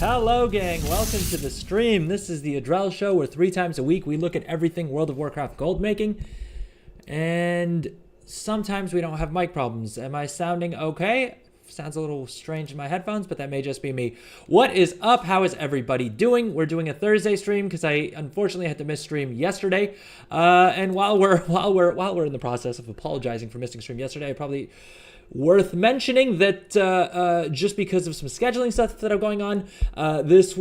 Hello gang, welcome to the stream. This is the Adrel Show where 3 times a week we look at everything World of Warcraft gold making. And sometimes we don't have mic problems. Am I sounding okay? Sounds a little strange in my headphones, but that may just be me. What is up? How is everybody doing? We're doing a Thursday stream because I unfortunately had to miss stream yesterday. And while we're in the process of apologizing for missing stream yesterday, I probably worth mentioning that just because of some scheduling stuff that are going on, this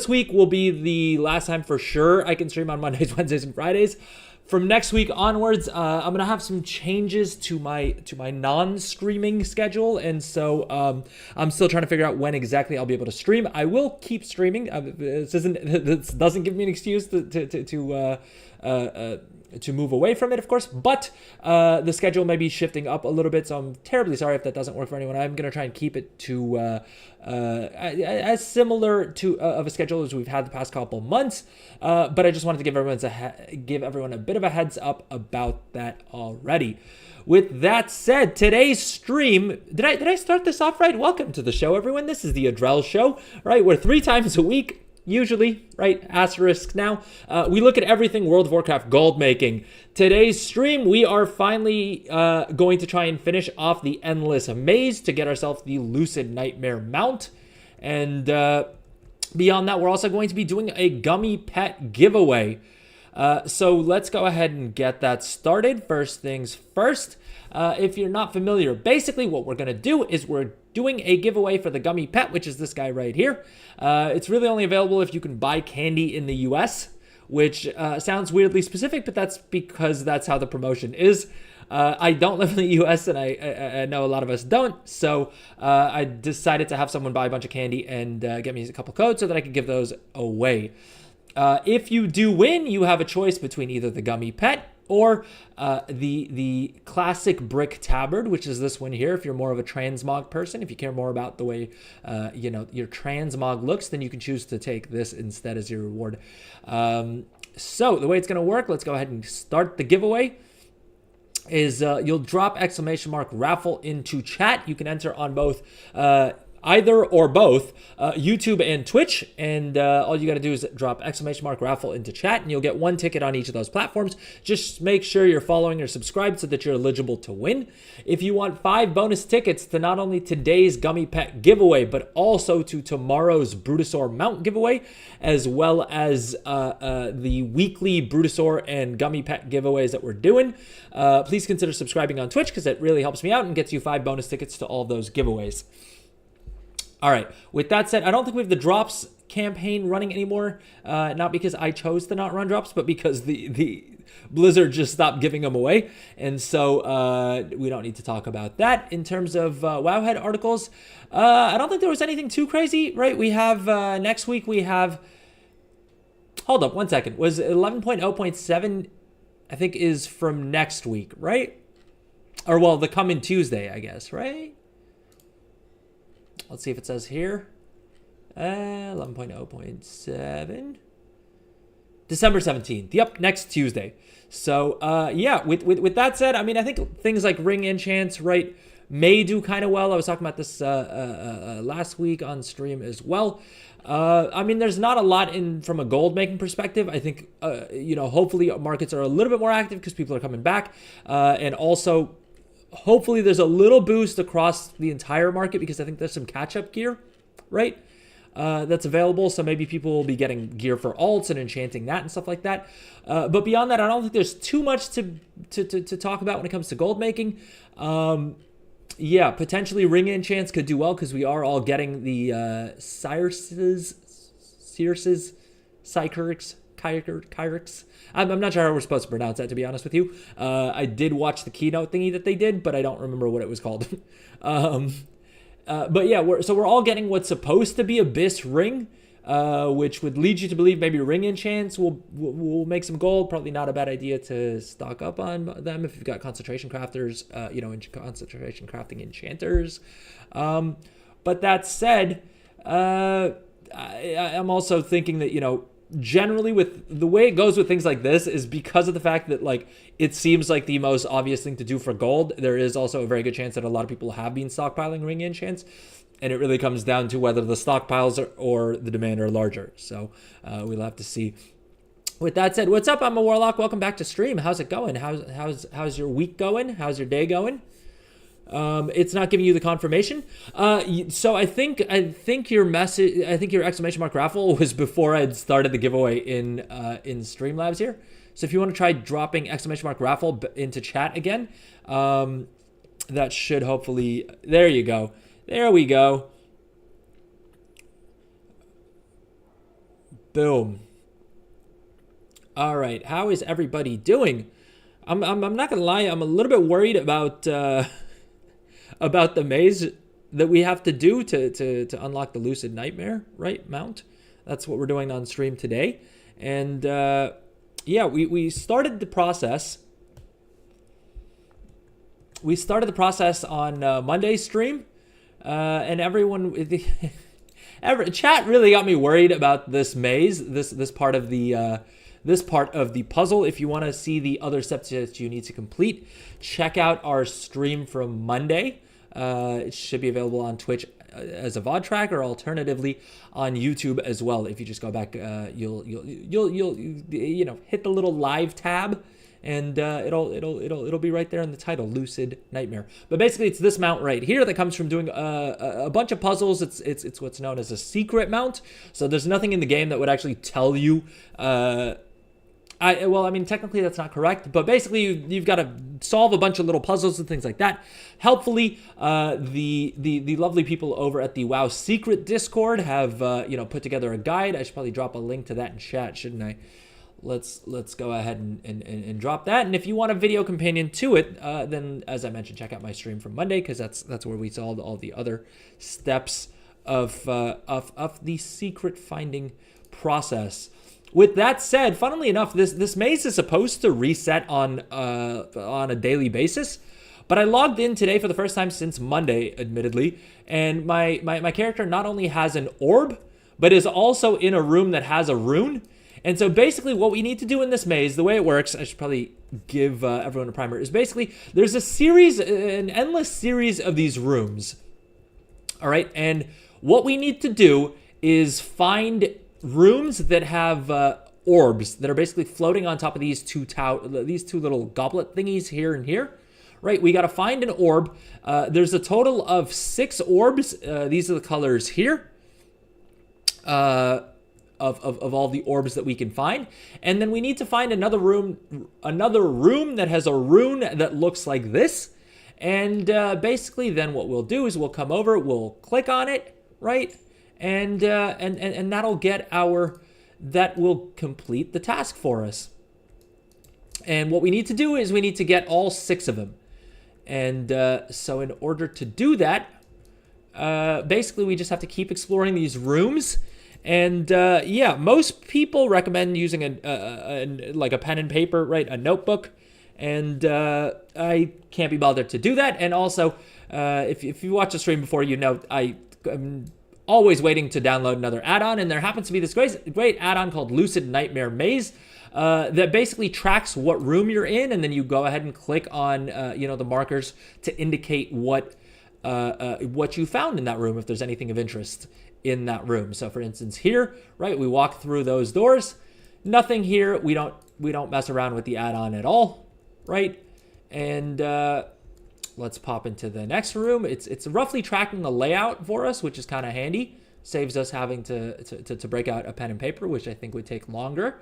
week will be the last time for sure I can stream on Mondays, Wednesdays, and Fridays. From next week onwards, I'm gonna have some changes to my non-streaming schedule, and so I'm still trying to figure out when exactly I'll be able to stream. I will keep streaming. This doesn't give me an excuse to move away from it, of course, but the schedule may be shifting up a little bit, so I'm terribly sorry if that doesn't work for anyone. I'm going to try and keep it to as similar to of a schedule as we've had the past couple months, but I just wanted to give everyone a bit of a heads up about that already. With that said, today's stream, did I start this off right? Welcome to the show, everyone. This is the Adrel Show, right? We're 3 times a week. Usually, right? Asterisk now. We look at everything World of Warcraft gold making. Today's stream, we are finally going to try and finish off the Endless Maze to get ourselves the Lucid Nightmare mount. And beyond that, we're also going to be doing a Gummy Pet giveaway. So let's go ahead and get that started. First things first, if you're not familiar, basically what we're going to do is we're doing a giveaway for the Gummy Pet, which is this guy right here. It's really only available if you can buy candy in the US, which sounds weirdly specific, but that's because that's how the promotion is. I don't live in the US, and I know a lot of us don't, so I decided to have someone buy a bunch of candy and get me a couple codes so that I could give those away. If you do win, you have a choice between either the Gummy Pet or the classic brick tabard, which is this one here. If you're more of a transmog person, if you care more about the way your transmog looks, then you can choose to take this instead as your reward. So the way it's going to work, let's go ahead and start the giveaway. Is you'll drop !raffle into chat. You can enter on both either or both YouTube and Twitch, and all you got to do is drop !raffle into chat, and you'll get 1 ticket on each of those platforms. Just make sure you're following or subscribed so that you're eligible to win. If you want 5 bonus tickets to not only today's Gummy Pet giveaway, but also to tomorrow's Brutosaur mount giveaway, as well as the weekly Brutosaur and Gummy Pet giveaways that we're doing, please consider subscribing on Twitch, because it really helps me out and gets you 5 bonus tickets to all of those giveaways. All right, with that said, I don't think we have the drops campaign running anymore, not because I chose to not run drops, but because the Blizzard just stopped giving them away, and so we don't need to talk about that. In terms of Wowhead articles, I don't think there was anything too crazy, right? We have, next week we have, hold up, 1 second, was 11.0.7, I think, is from next week, right? Or, well, the coming Tuesday, I guess, right? Let's see if it says here. 11.0.7. December 17th. Yep, next Tuesday. So, yeah, with that said, I mean, I think things like Ring Enchants, right, may do kind of well. I was talking about this last week on stream as well. I mean, there's not a lot from a gold making perspective. I think, hopefully markets are a little bit more active because people are coming back. And also, hopefully there's a little boost across the entire market because I think there's some catch-up gear, right, that's available. So maybe people will be getting gear for alts and enchanting that and stuff like that. But beyond that, I don't think there's too much to talk about when it comes to gold making. Yeah, potentially Ring Enchants could do well because we are all getting the Cyrix's, Kyrix. I'm not sure how we're supposed to pronounce that, to be honest with you. I did watch the keynote thingy that they did, but I don't remember what it was called. But yeah, we're all getting what's supposed to be Abyss Ring, which would lead you to believe maybe Ring Enchants will make some gold. Probably not a bad idea to stock up on them if you've got concentration crafters, concentration crafting enchanters. But that said, I'm also thinking that, generally with the way it goes with things like this is because of the fact that like it seems like the most obvious thing to do for gold. There is also a very good chance that a lot of people have been stockpiling ring enchants. And it really comes down to whether the stockpiles or the demand are larger. So we'll have to see. With that said, what's up? I'm a Warlock. Welcome back to stream. How's it going? How's your week going? How's your day going? It's not giving you the confirmation. So I think your message, I think your exclamation mark raffle was before I'd started the giveaway in Streamlabs here. So if you want to try dropping exclamation mark raffle into chat again, that should hopefully, there you go. There we go. Boom. All right, how is everybody doing? I'm not gonna lie, I'm a little bit worried about the maze that we have to do to unlock the Lucid Nightmare, right, mount. That's what we're doing on stream today. And yeah, we started the process. We started the process on Monday's stream, and everyone, chat really got me worried about this maze, this part of the puzzle. If you want to see the other steps that you need to complete, check out our stream from Monday. It should be available on Twitch as a VOD track, or alternatively on YouTube as well. If you just go back, you'll hit the little live tab, and it'll be right there in the title, Lucid Nightmare. But basically, it's this mount right here that comes from doing a bunch of puzzles. It's what's known as a secret mount. So there's nothing in the game that would actually tell you. Well, I mean, technically that's not correct, but basically you've got to solve a bunch of little puzzles and things like that. Helpfully, the lovely people over at the WoW Secret Discord have put together a guide. I should probably drop a link to that in chat, shouldn't I? Let's go ahead and drop that. And if you want a video companion to it, then as I mentioned, check out my stream from Monday, because that's where we solved all the other steps of the secret finding process. With that said, funnily enough, this maze is supposed to reset on a daily basis, but I logged in today for the first time since Monday, admittedly, and my character not only has an orb, but is also in a room that has a rune. And so basically what we need to do in this maze, the way it works, I should probably give everyone a primer, is basically there's an endless series of these rooms. All right, and what we need to do is find rooms that have orbs that are basically floating on top of these two little goblet thingies here and here. Right, we got to find an orb. There's a total of 6 orbs. These are the colors here of all the orbs that we can find. And then we need to find another room that has a rune that looks like this. And basically then what we'll do is we'll come over, we'll click on it, right? And that will complete the task for us. And what we need to do is we need to get all 6 of them. And so in order to do that, basically we just have to keep exploring these rooms. And yeah, most people recommend using like a pen and paper, right? A notebook. And I can't be bothered to do that. And also, if you watched the stream before, you know I'm always waiting to download another add-on, and there happens to be this great add-on called Lucid Nightmare Maze that basically tracks what room you're in, and then you go ahead and click on the markers to indicate what you found in that room, if there's anything of interest in that room. So for instance here, right, we walk through those doors, nothing here. We don't mess around with the add-on at all, right? And let's pop into the next room. It's roughly tracking the layout for us, which is kind of handy. Saves us having to break out a pen and paper, which I think would take longer.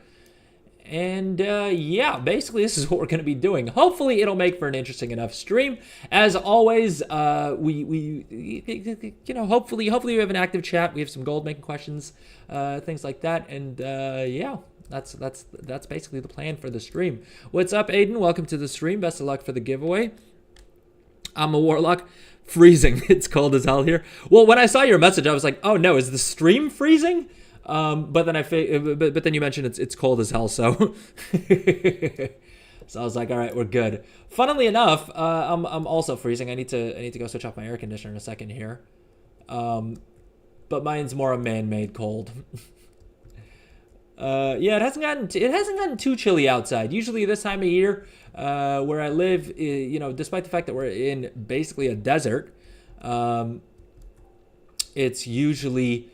And yeah, basically this is what we're going to be doing. Hopefully it'll make for an interesting enough stream. As always, hopefully we have an active chat. We have some gold making questions, things like that. And yeah, that's basically the plan for the stream. What's up, Aiden? Welcome to the stream. Best of luck for the giveaway. I'm a Warlock. Freezing. It's cold as hell here. Well, when I saw your message, I was like, oh no, is the stream freezing? But then you mentioned it's cold as hell, so so I was like, all right, we're good. Funnily enough, I'm also freezing. I need to go switch off my air conditioner in a second here. But mine's more a man-made cold. Yeah, it hasn't gotten too chilly outside. Usually this time of year, where I live, despite the fact that we're in basically a desert, it's usually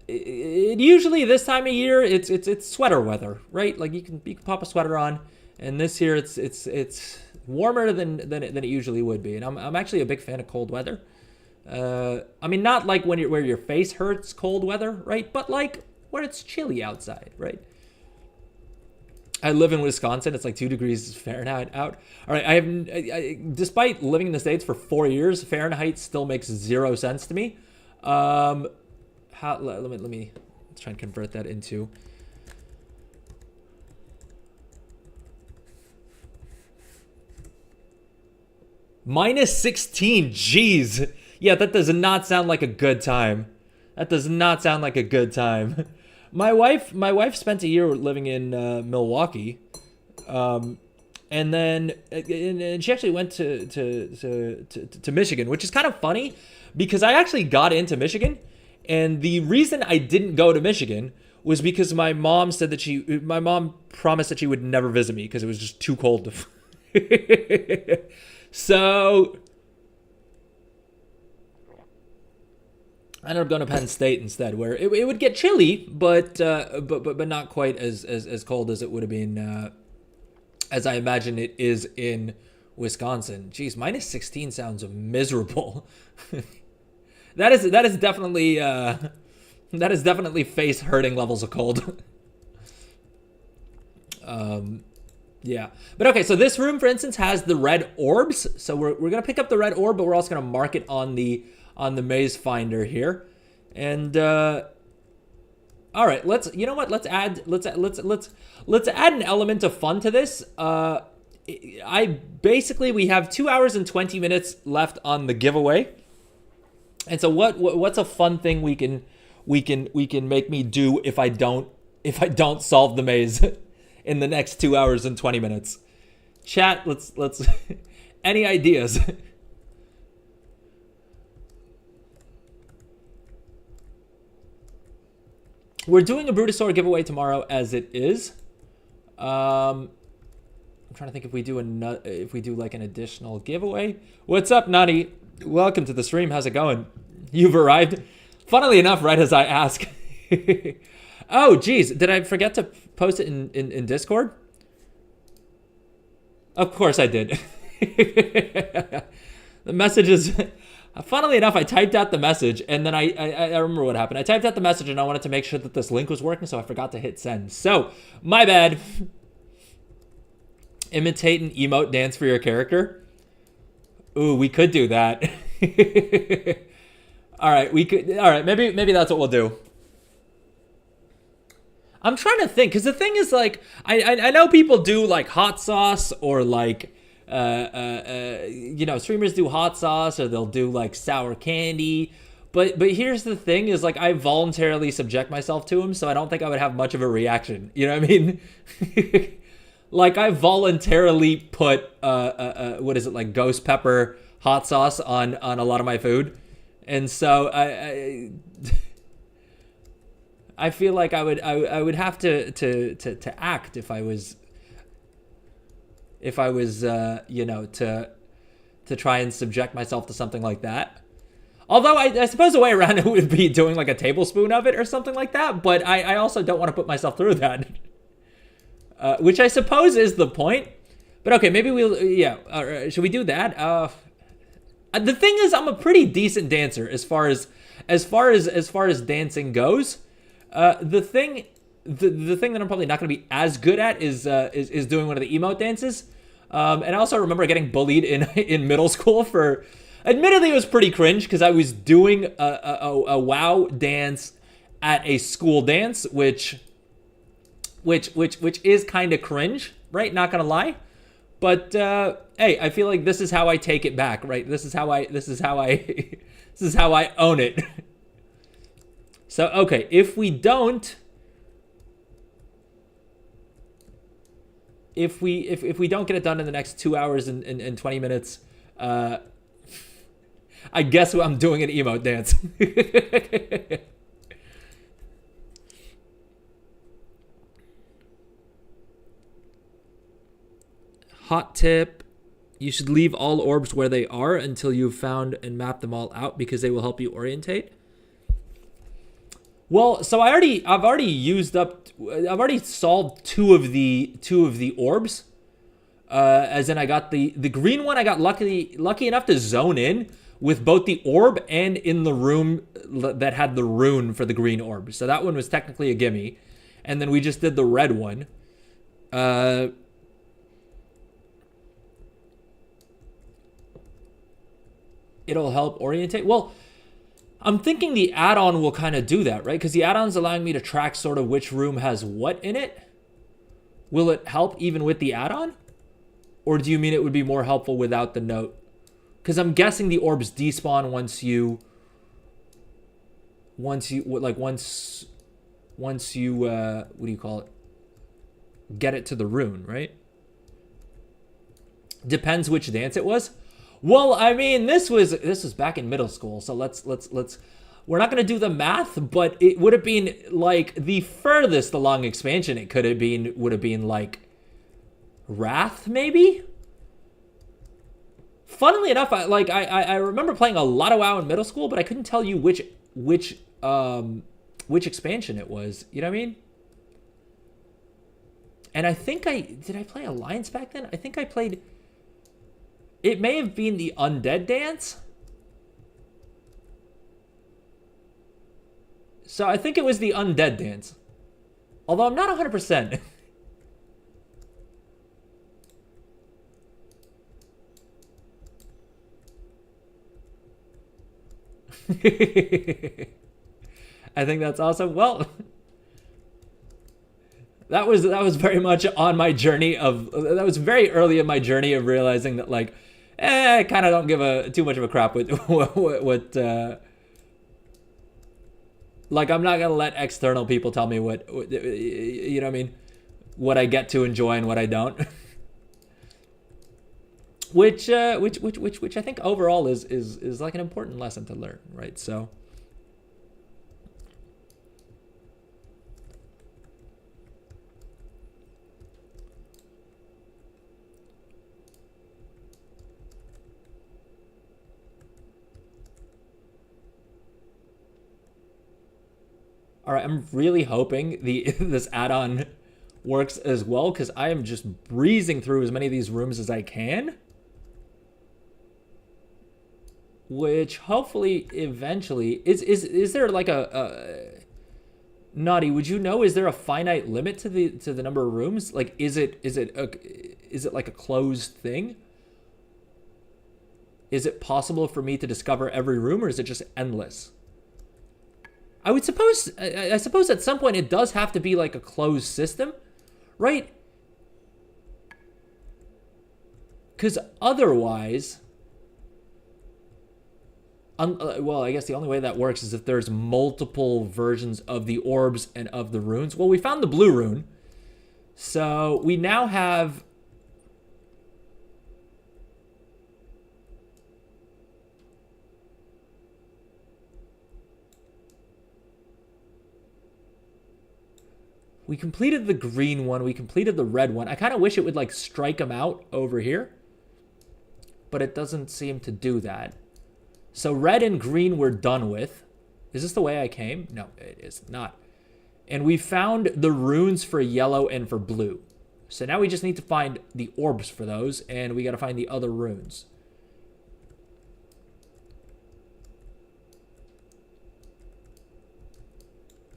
usually this time of year it's sweater weather, right? Like you can pop a sweater on, and this year it's warmer than it usually would be, and I'm actually a big fan of cold weather. I mean, not like where your face hurts cold weather, right? But like where it's chilly outside, right? I live in Wisconsin. It's like 2 degrees Fahrenheit out. All right, despite living in the States for 4 years, Fahrenheit still makes 0 sense to me. Let me try and convert that into. -16. Jeez. Yeah, that does not sound like a good time. That does not sound like a good time. My wife spent a year living in Milwaukee, and then and she actually went to Michigan, which is kind of funny because I actually got into Michigan, and the reason I didn't go to Michigan was because my mom promised that she would never visit me because it was just too cold to. So I ended up going to Penn State instead, where it would get chilly, but not quite as cold as it would have been, as I imagine it is in Wisconsin. Jeez, -16 sounds miserable. that is definitely face hurting levels of cold. Yeah, but okay. So this room, for instance, has the red orbs. So we're gonna pick up the red orb, but we're also gonna mark it on the maze finder here. And all right, let's add an element of fun to this. We have 2 hours and 20 minutes left on the giveaway. And so what's a fun thing we can make me do if I don't solve the maze in the next 2 hours and 20 minutes? Chat, let's any ideas? We're doing a Brutosaur giveaway tomorrow as it is. I'm trying to think if we do like an additional giveaway. What's up, Nani? Welcome to the stream. How's it going? You've arrived. Funnily enough, right as I ask. Oh, geez. Did I forget to post it in Discord? Of course I did. The message is... Funnily enough, I typed out the message, and then I remember what happened. I typed out the message, and I wanted to make sure that this link was working, so I forgot to hit send. So, my bad. Imitate an emote dance for your character. Ooh, we could do that. All right, maybe that's what we'll do. I'm trying to think, because the thing is, like, I know people do, like, hot sauce or, like... streamers do hot sauce, or they'll do like sour candy, but here's the thing is, like, I voluntarily subject myself to them, so I don't think I would have much of a reaction, you know what I mean? Like, I voluntarily put what is it, like ghost pepper hot sauce on a lot of my food, and so I feel like I would have to act if I was to try and subject myself to something like that. Although I suppose the way around it would be doing like a tablespoon of it or something like that, but I also don't want to put myself through that. Which I suppose is the point. But okay, maybe should we do that? The thing is, I'm a pretty decent dancer as far as dancing goes. The thing that I'm probably not going to be as good at is doing one of the emote dances. And I also remember getting bullied in middle school for, admittedly, it was pretty cringe because I was doing a WoW dance at a school dance, which is kind of cringe, right? Not gonna lie, but hey, I feel like this is how I take it back, right? This is how I own it. So okay, if we don't. If we don't get it done in the next 2 hours and 20 minutes, I guess I'm doing an emote dance. Hot tip, You should leave all orbs where they are until you've found and mapped them all out because they will help you orientate. Well, so I've already solved two of the orbs. As in, I got the green one. I got lucky enough to zone in with both the orb and in the room that had the rune for the green orb. So that one was technically a gimme. And then we just did the red one. It'll help orientate. Well, I'm thinking the add-on will kind of do that, right? Because the add-on's allowing me to track sort of which room has what in it. Will it help even with the add-on? Or do you mean it would be more helpful without the note? Because I'm guessing the orbs despawn once you what do you call it? Get it to the rune, right? Depends which dance it was. Well, I mean, this was back in middle school, so let's we're not gonna do the math, but it would have been like the furthest along expansion it could have been would have been like Wrath, maybe. Funnily enough, I remember playing a lot of WoW in middle school, but I couldn't tell you which expansion it was. You know what I mean? And I think did I play Alliance back then? I think I played. It may have been the Undead Dance. So I think it was the Undead Dance. Although I'm not 100%. I think that's awesome. Well, that was very much on my journey that was very early in my journey of realizing that like, I kind of don't give too much of a crap with what like I'm not gonna let external people tell me what you know what I mean, what I get to enjoy and what I don't. Which I think overall is like an important lesson to learn, right? So all right, I'm really hoping this add-on works as well, because I am just breezing through as many of these rooms as I can. Which hopefully eventually is there like a Naughty, would you know, is there a finite limit to the number of rooms? Like is it like a closed thing? Is it possible for me to discover every room, or is it just endless? I suppose at some point it does have to be like a closed system, right? Because otherwise, well, I guess the only way that works is if there's multiple versions of the orbs and of the runes. Well, we found the blue rune, so we now have we completed the green one, we completed the red one. I kind of wish it would like strike them out over here, but it doesn't seem to do that. So red and green we're done with. Is this the way I came? No, it is not. And we found the runes for yellow and for blue. So now we just need to find the orbs for those, and we got to find the other runes.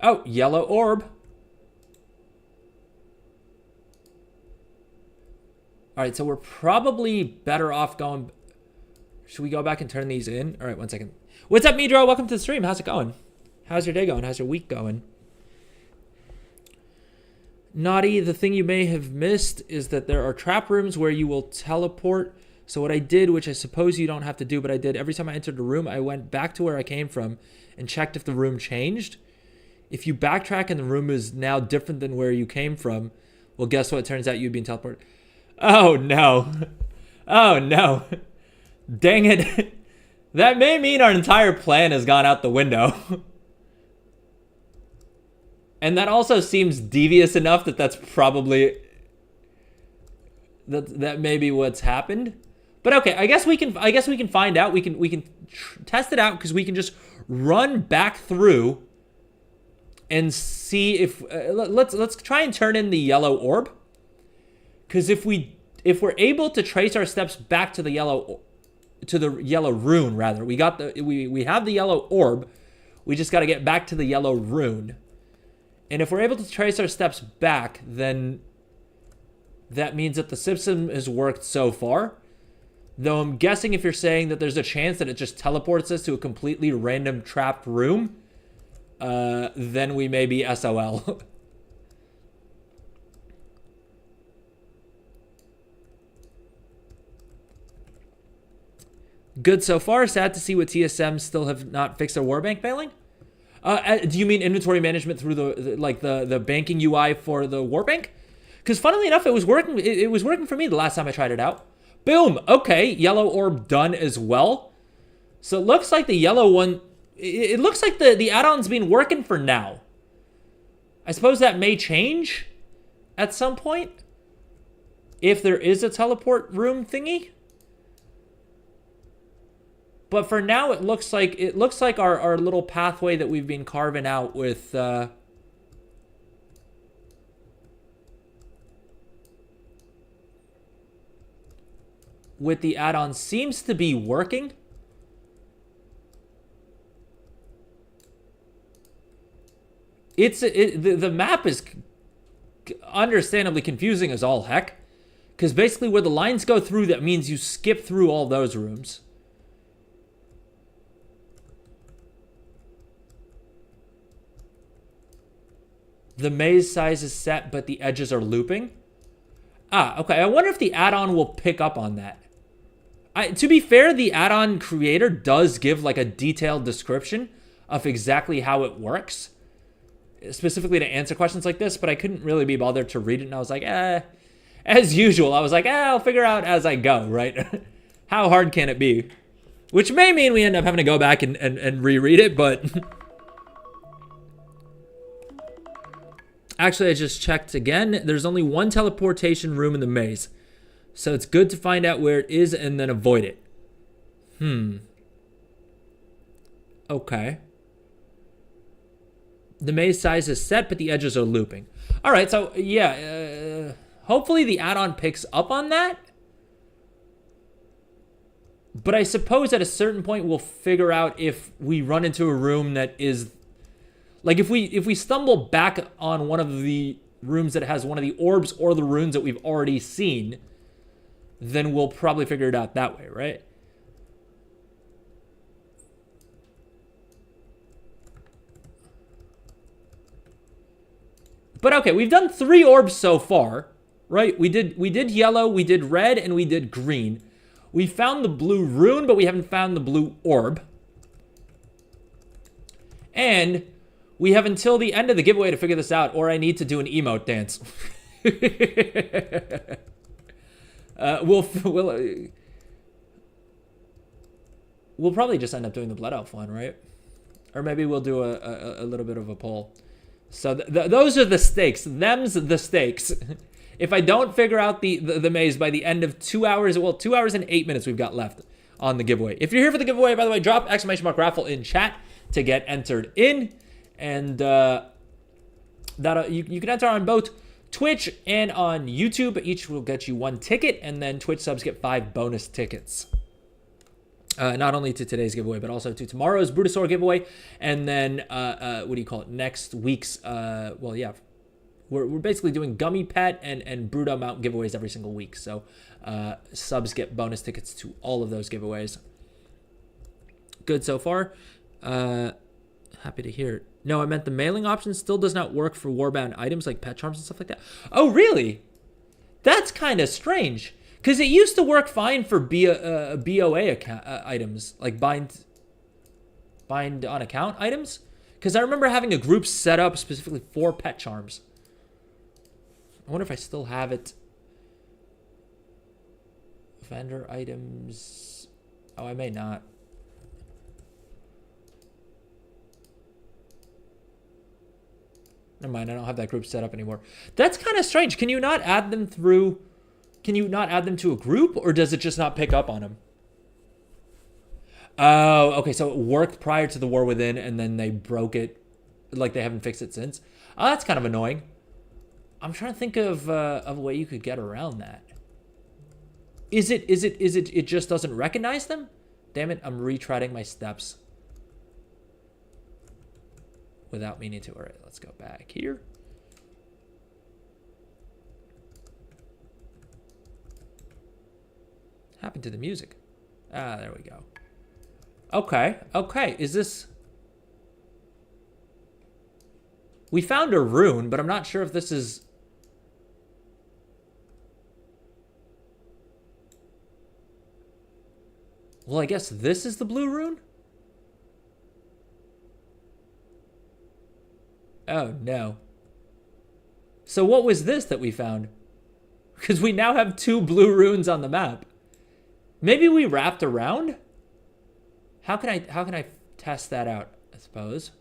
Oh, yellow orb. All right, so we're probably better off going. Should we go back and turn these in? All right, 1 second. What's up, Midro? Welcome to the stream. How's it going? How's your day going? How's your week going? Naughty, the thing you may have missed is that there are trap rooms where you will teleport. So what I did, which I suppose you don't have to do, but I did, every time I entered a room, I went back to where I came from and checked if the room changed. If you backtrack and the room is now different than where you came from, well, guess what? It turns out you'd been teleported. Oh, no. Oh, no. Dang it. That may mean our entire plan has gone out the window. And that also seems devious enough that that's probably... That may be what's happened. But okay, I guess we can find out. We can test it out because we can just run back through and see if let's try and turn in the yellow orb. Because if we're able to trace our steps back to the yellow rune, rather, we have the yellow orb. We just got to get back to the yellow rune. And if we're able to trace our steps back, then that means that the system has worked so far. Though I'm guessing if you're saying that there's a chance that it just teleports us to a completely random trapped room, then we may be SOL. Good so far. Sad to see what TSM still have not fixed their Warbank failing. Do you mean inventory management through the banking UI for the Warbank? Because funnily enough, it was working. It was working for me the last time I tried it out. Boom. Okay, yellow orb done as well. So it looks like the yellow one. It looks like the add-on's been working for now. I suppose that may change at some point if there is a teleport room thingy. But for now, it looks like our little pathway that we've been carving out with the add-on seems to be working. The map is understandably confusing as all heck, because basically where the lines go through, that means you skip through all those rooms. The maze size is set, but the edges are looping. Ah, okay. I wonder if the add-on will pick up on that. To be fair, the add-on creator does give like a detailed description of exactly how it works, specifically to answer questions like this, but I couldn't really be bothered to read it, and I was like, as usual, I was like, I'll figure out as I go, right? How hard can it be? Which may mean we end up having to go back and reread it, but... Actually, I just checked again. There's only one teleportation room in the maze. So it's good to find out where it is and then avoid it. Okay. The maze size is set, but the edges are looping. All right, so yeah. Hopefully the add-on picks up on that. But I suppose at a certain point we'll figure out if we run into a room that is... Like if we stumble back on one of the rooms that has one of the orbs or the runes that we've already seen, then we'll probably figure it out that way, right? But okay, we've done 3 orbs so far, right? We did yellow, we did red, and we did green. We found the blue rune, but we haven't found the blue orb. And we have until the end of the giveaway to figure this out, or I need to do an emote dance. We'll probably just end up doing the Blood Elf one, right? Or maybe we'll do a little bit of a poll. So those are the stakes. Them's the stakes. If I don't figure out the maze by the end of 2 hours, well, 2 hours and 8 minutes we've got left on the giveaway. If you're here for the giveaway, by the way, drop !raffle in chat to get entered in. And that you can enter on both Twitch and on YouTube. Each will get you 1 ticket, and then Twitch subs get 5 bonus tickets. Not only to today's giveaway, but also to tomorrow's Brutosaur giveaway, and then what do you call it? Next week's well, yeah, we're basically doing Gummy Pet and Bruto Mount giveaways every single week. So subs get bonus tickets to all of those giveaways. Good so far. Happy to hear it. No, I meant the mailing option still does not work for warbound items like pet charms and stuff like that. Oh, really? That's kind of strange. Because it used to work fine for BOA items, like bind on account items. Because I remember having a group set up specifically for pet charms. I wonder if I still have it. Vendor items. Oh, I may not. Never mind, I don't have that group set up anymore. That's kind of strange. Can you not add them through Can you not add them to a group, or does it just not pick up on them? Oh, okay. So it worked prior to the War Within, and then they broke it. Like they haven't fixed it since. Oh, that's kind of annoying. I'm trying to think of a way you could get around that. Is it just doesn't recognize them? Damn it, I'm retreading my steps. Without meaning to. All right, let's go back here. Happened to the music? Ah, there we go. Okay, okay. Is this... We found a rune, but I'm not sure if this is... Well, I guess this is the blue rune? Oh, no. So what was this that we found? Because we now have 2 blue runes on the map. Maybe we wrapped around? How can I test that out, I suppose?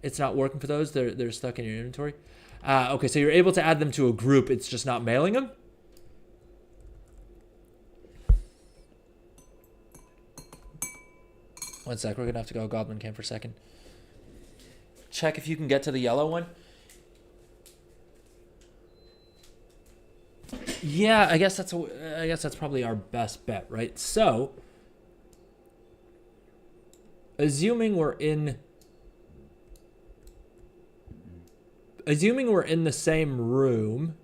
It's not working for those. They're stuck in your inventory. Okay, so you're able to add them to a group. It's just not mailing them. One sec. We're gonna have to go Goblin Camp for a second. Check if you can get to the yellow one. Yeah, I guess that's probably our best bet, right? So, assuming we're in the same room,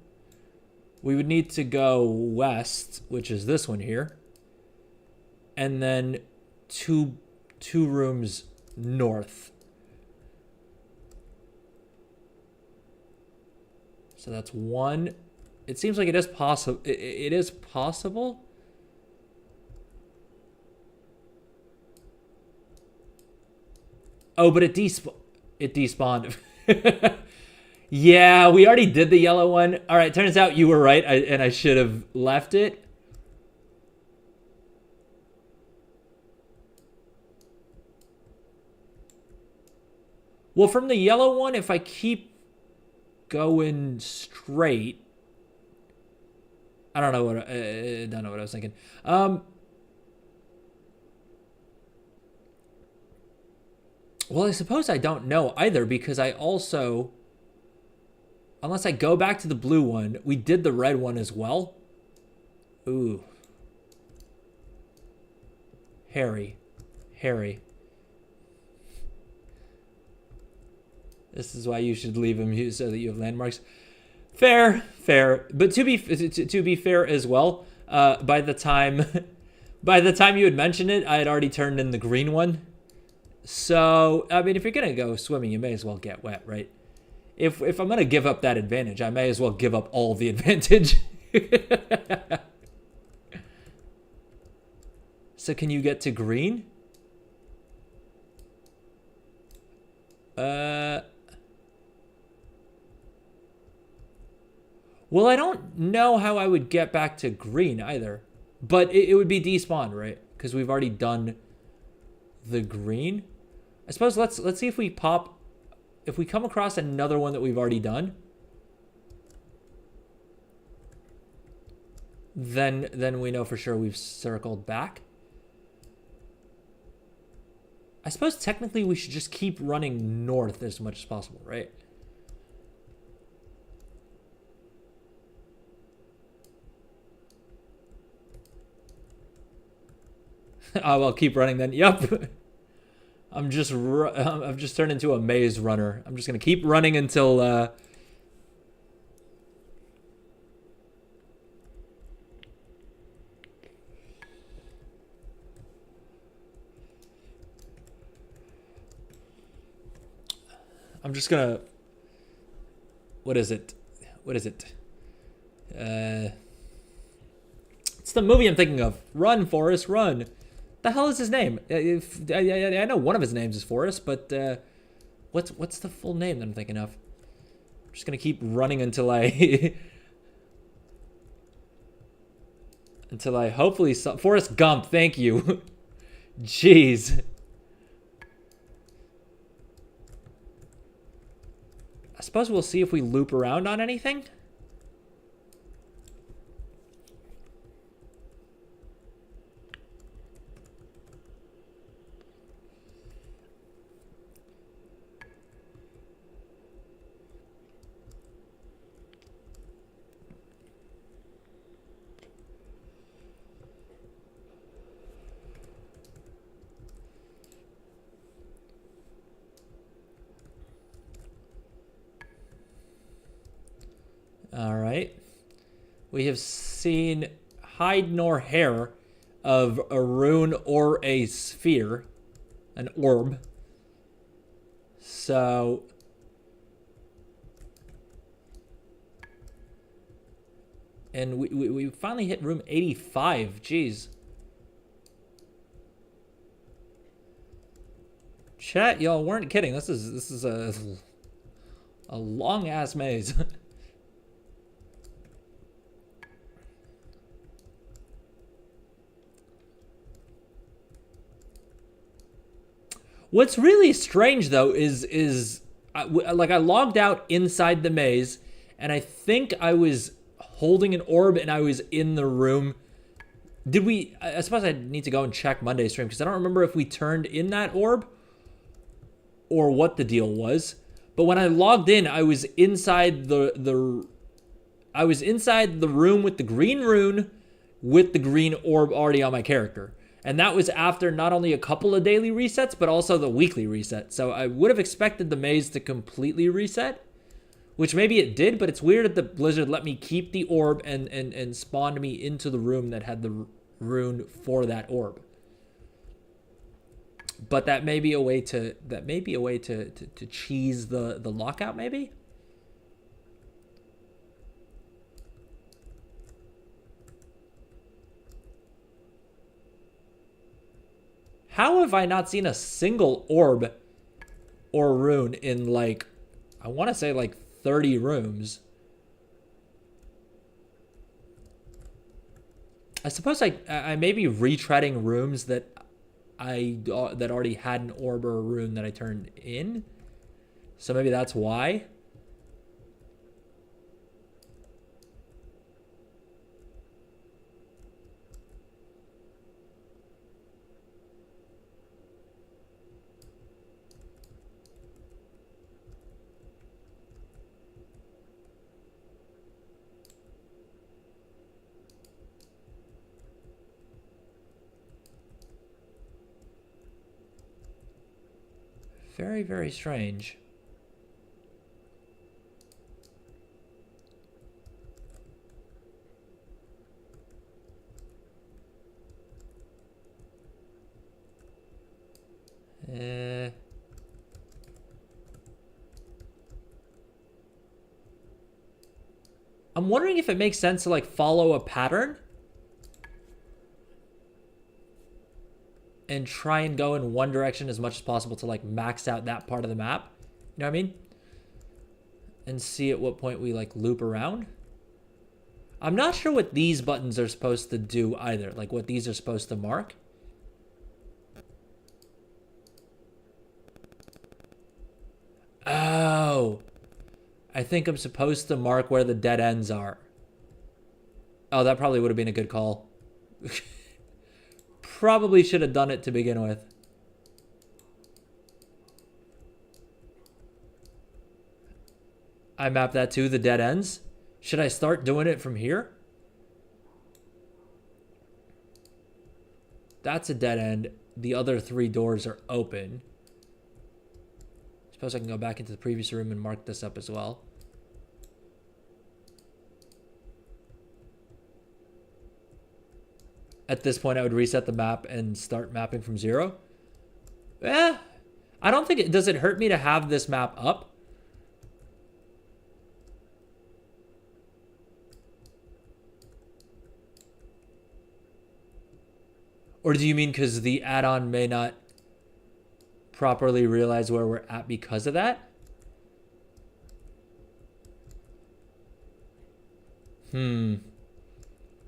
we would need to go west, which is this one here, and then two rooms north. So that's one. It seems like it is possible. It is possible. Oh, but it despawned. Yeah, we already did the yellow one. All right, turns out you were right, and I should have left it. Well, from the yellow one, if I keep going straight, I don't know what I was thinking. Well, I suppose I don't know either, because I also, unless I go back to the blue one, we did the red one as well. Ooh. Harry. This is why you should leave them so that you have landmarks. Fair. But to be fair as well, by the time you had mentioned it, I had already turned in the green one. So, I mean, if you're gonna go swimming, you may as well get wet, right? If I'm gonna give up that advantage, I may as well give up all the advantage. So can you get to green? Well, I don't know how I would get back to green either. But it would be despawned, right? Because we've already done the green. I suppose let's see if we come across another one that we've already done. Then we know for sure we've circled back. I suppose technically we should just keep running north as much as possible, right? Oh, well, keep running then. Yep. I've just turned into a maze runner. I'm just gonna keep running until I'm just gonna. What is it? It's the movie I'm thinking of. Run, Forrest, run. The hell is his name? I know one of his names is Forrest, but what's the full name that I'm thinking of? I'm just gonna keep running until I hopefully Forrest Gump. Thank you. Jeez. I suppose we'll see if we loop around on anything. All right. We have seen hide nor hair of a rune or a sphere, an orb. So and we finally hit room 85. Jeez. Chat, y'all weren't kidding. This is a long ass maze. What's really strange though is like I logged out inside the maze, and I think I was holding an orb and I was in the room. Did we? I suppose I need to go and check Monday's stream because I don't remember if we turned in that orb or what the deal was. But when I logged in, I was inside the room with the green rune with the green orb already on my character. And that was after not only a couple of daily resets, but also the weekly reset. So I would have expected the maze to completely reset, which maybe it did, but it's weird that the Blizzard let me keep the orb and spawned me into the room that had the rune for that orb. But that may be a way to cheese the lockout, maybe? How have I not seen a single orb or rune in, like, I want to say like 30 rooms? I suppose I may be retreading rooms that that already had an orb or a rune that I turned in. So maybe that's why. Very, very strange. I'm wondering if it makes sense to like follow a pattern and try and go in one direction as much as possible to like max out that part of the map. You know what I mean? And see at what point we like loop around. I'm not sure what these buttons are supposed to do either. Like what these are supposed to mark. Oh. I think I'm supposed to mark where the dead ends are. Oh, that probably would have been a good call. Probably should have done it to begin with. I mapped that to the dead ends. Should I start doing it from here? That's a dead end. The other 3 doors are open. Suppose I can go back into the previous room and mark this up as well. At this point, I would reset the map and start mapping from 0. I don't think it... Does it hurt me to have this map up? Or do you mean because the add-on may not properly realize where we're at because of that?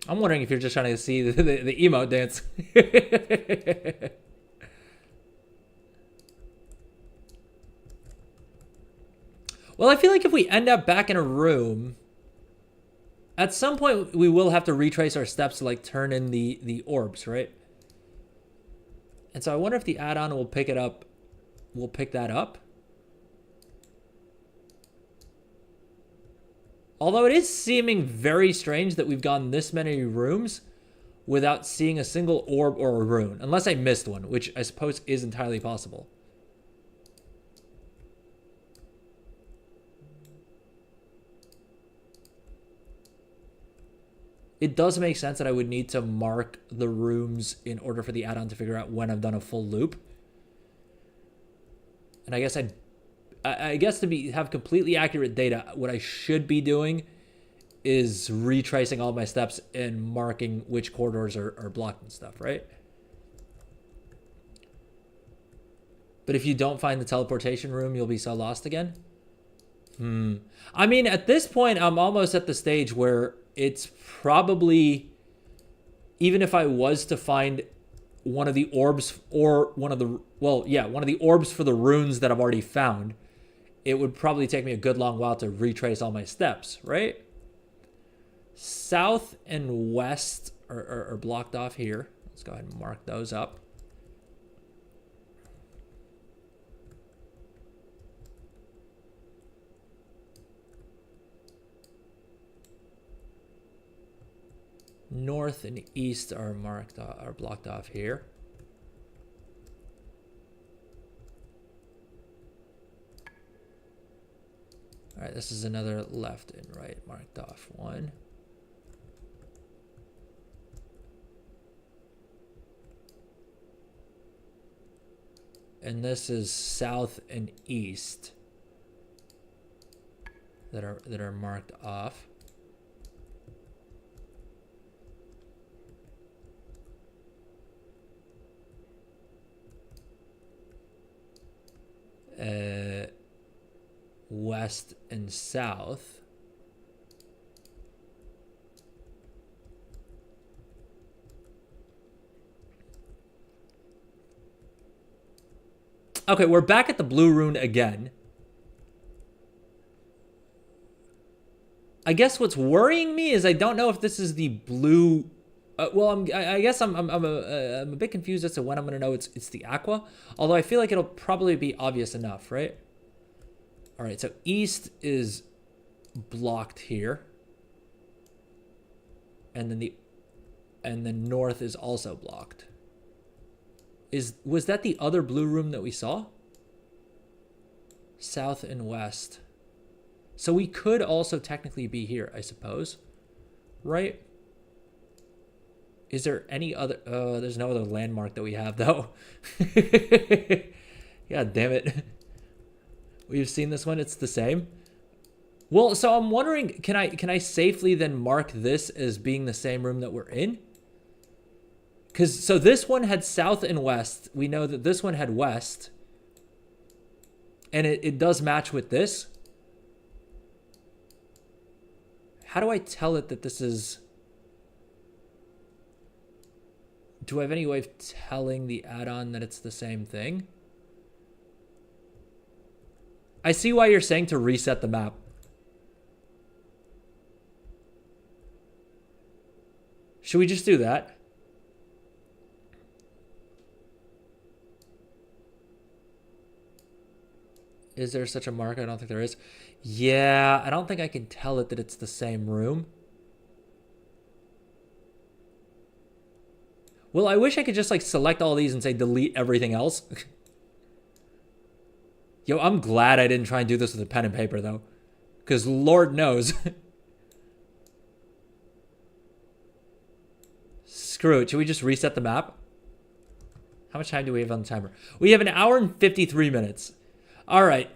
I'm wondering if you're just trying to see the emote dance. Well, I feel like if we end up back in a room, at some point we will have to retrace our steps to like turn in the orbs, right? And so I wonder if the add-on will pick it up. We'll pick that up. Although it is seeming very strange that we've gone this many rooms without seeing a single orb or a rune. Unless I missed one, which I suppose is entirely possible. It does make sense that I would need to mark the rooms in order for the add-on to figure out when I've done a full loop. And I guess to have completely accurate data, what I should be doing is retracing all my steps and marking which corridors are blocked and stuff, right? But if you don't find the teleportation room, you'll be so lost again. I mean, at this point, I'm almost at the stage where it's probably, even if I was to find one of the orbs or one of the orbs for the runes that I've already found, it would probably take me a good long while to retrace all my steps, right? South and west are blocked off here. Let's go ahead and mark those up. North and east are blocked off here. All right, this is another left and right marked off one. And this is south and east that are marked off. West and south. Okay, we're back at the blue rune again. I guess what's worrying me is I don't know if this is the blue. I guess I'm a bit confused as to when I'm gonna know it's the aqua. Although I feel like it'll probably be obvious enough, right? All right, so east is blocked here, and then north is also blocked. Was that the other blue room that we saw? South and west. So we could also technically be here, I suppose, right? Is there any other? There's no other landmark that we have though. God damn it. We've seen this one. It's the same. Well, so I'm wondering, can I safely then mark this as being the same room that we're in? Because so this one had south and west. We know that this one had west. And it does match with this. How do I tell it that this is... Do I have any way of telling the add-on that it's the same thing? I see why you're saying to reset the map. Should we just do that? Is there such a mark? I don't think there is. Yeah, I don't think I can tell it that it's the same room. Well, I wish I could just like select all these and say delete everything else. Yo, I'm glad I didn't try and do this with a pen and paper though. Because Lord knows. Screw it. Should we just reset the map? How much time do we have on the timer? We have 1 hour and 53 minutes. All right.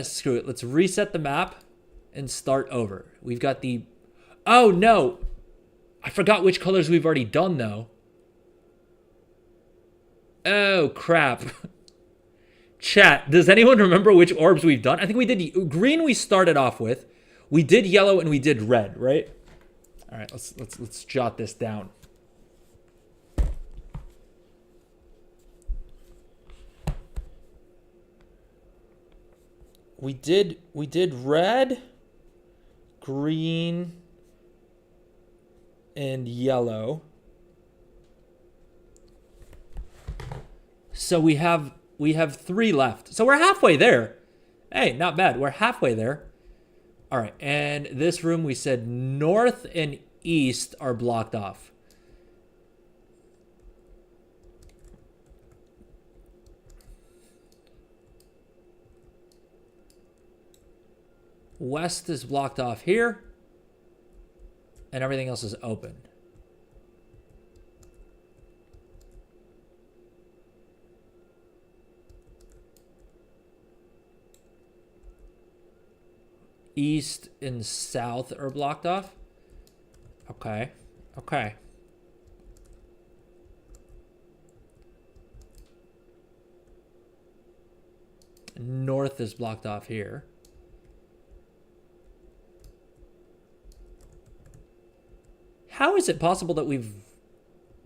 Screw it. Let's reset the map and start over. We've got the... Oh, no. I forgot which colors we've already done, though. Oh, crap. Chat, does anyone remember which orbs we've done? I think we did green we started off with. We did yellow and we did red, right? All right, let's jot this down. We did red, green, and yellow. So we have 3 left. So we're halfway there. Hey, not bad. We're halfway there. All right, and this room we said north and east are blocked off. West is blocked off here, and everything else is open. East and south are blocked off. Okay. Okay. North is blocked off here. How is it possible that we've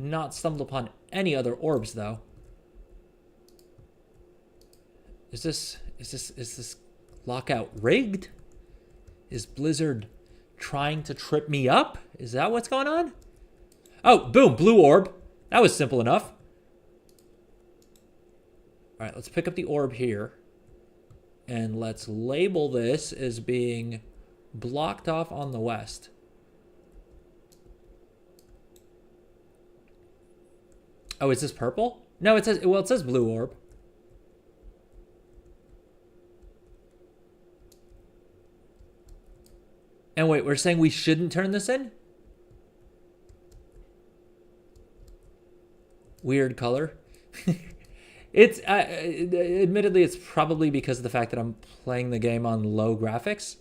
not stumbled upon any other orbs, though? Is this lockout rigged? Is Blizzard trying to trip me up? Is that what's going on? Oh, boom, blue orb. That was simple enough. All right, let's pick up the orb here. And let's label this as being blocked off on the west. Oh, is this purple? No, it says blue orb. And wait, we're saying we shouldn't turn this in? Weird color. It's admittedly, it's probably because of the fact that I'm playing the game on low graphics.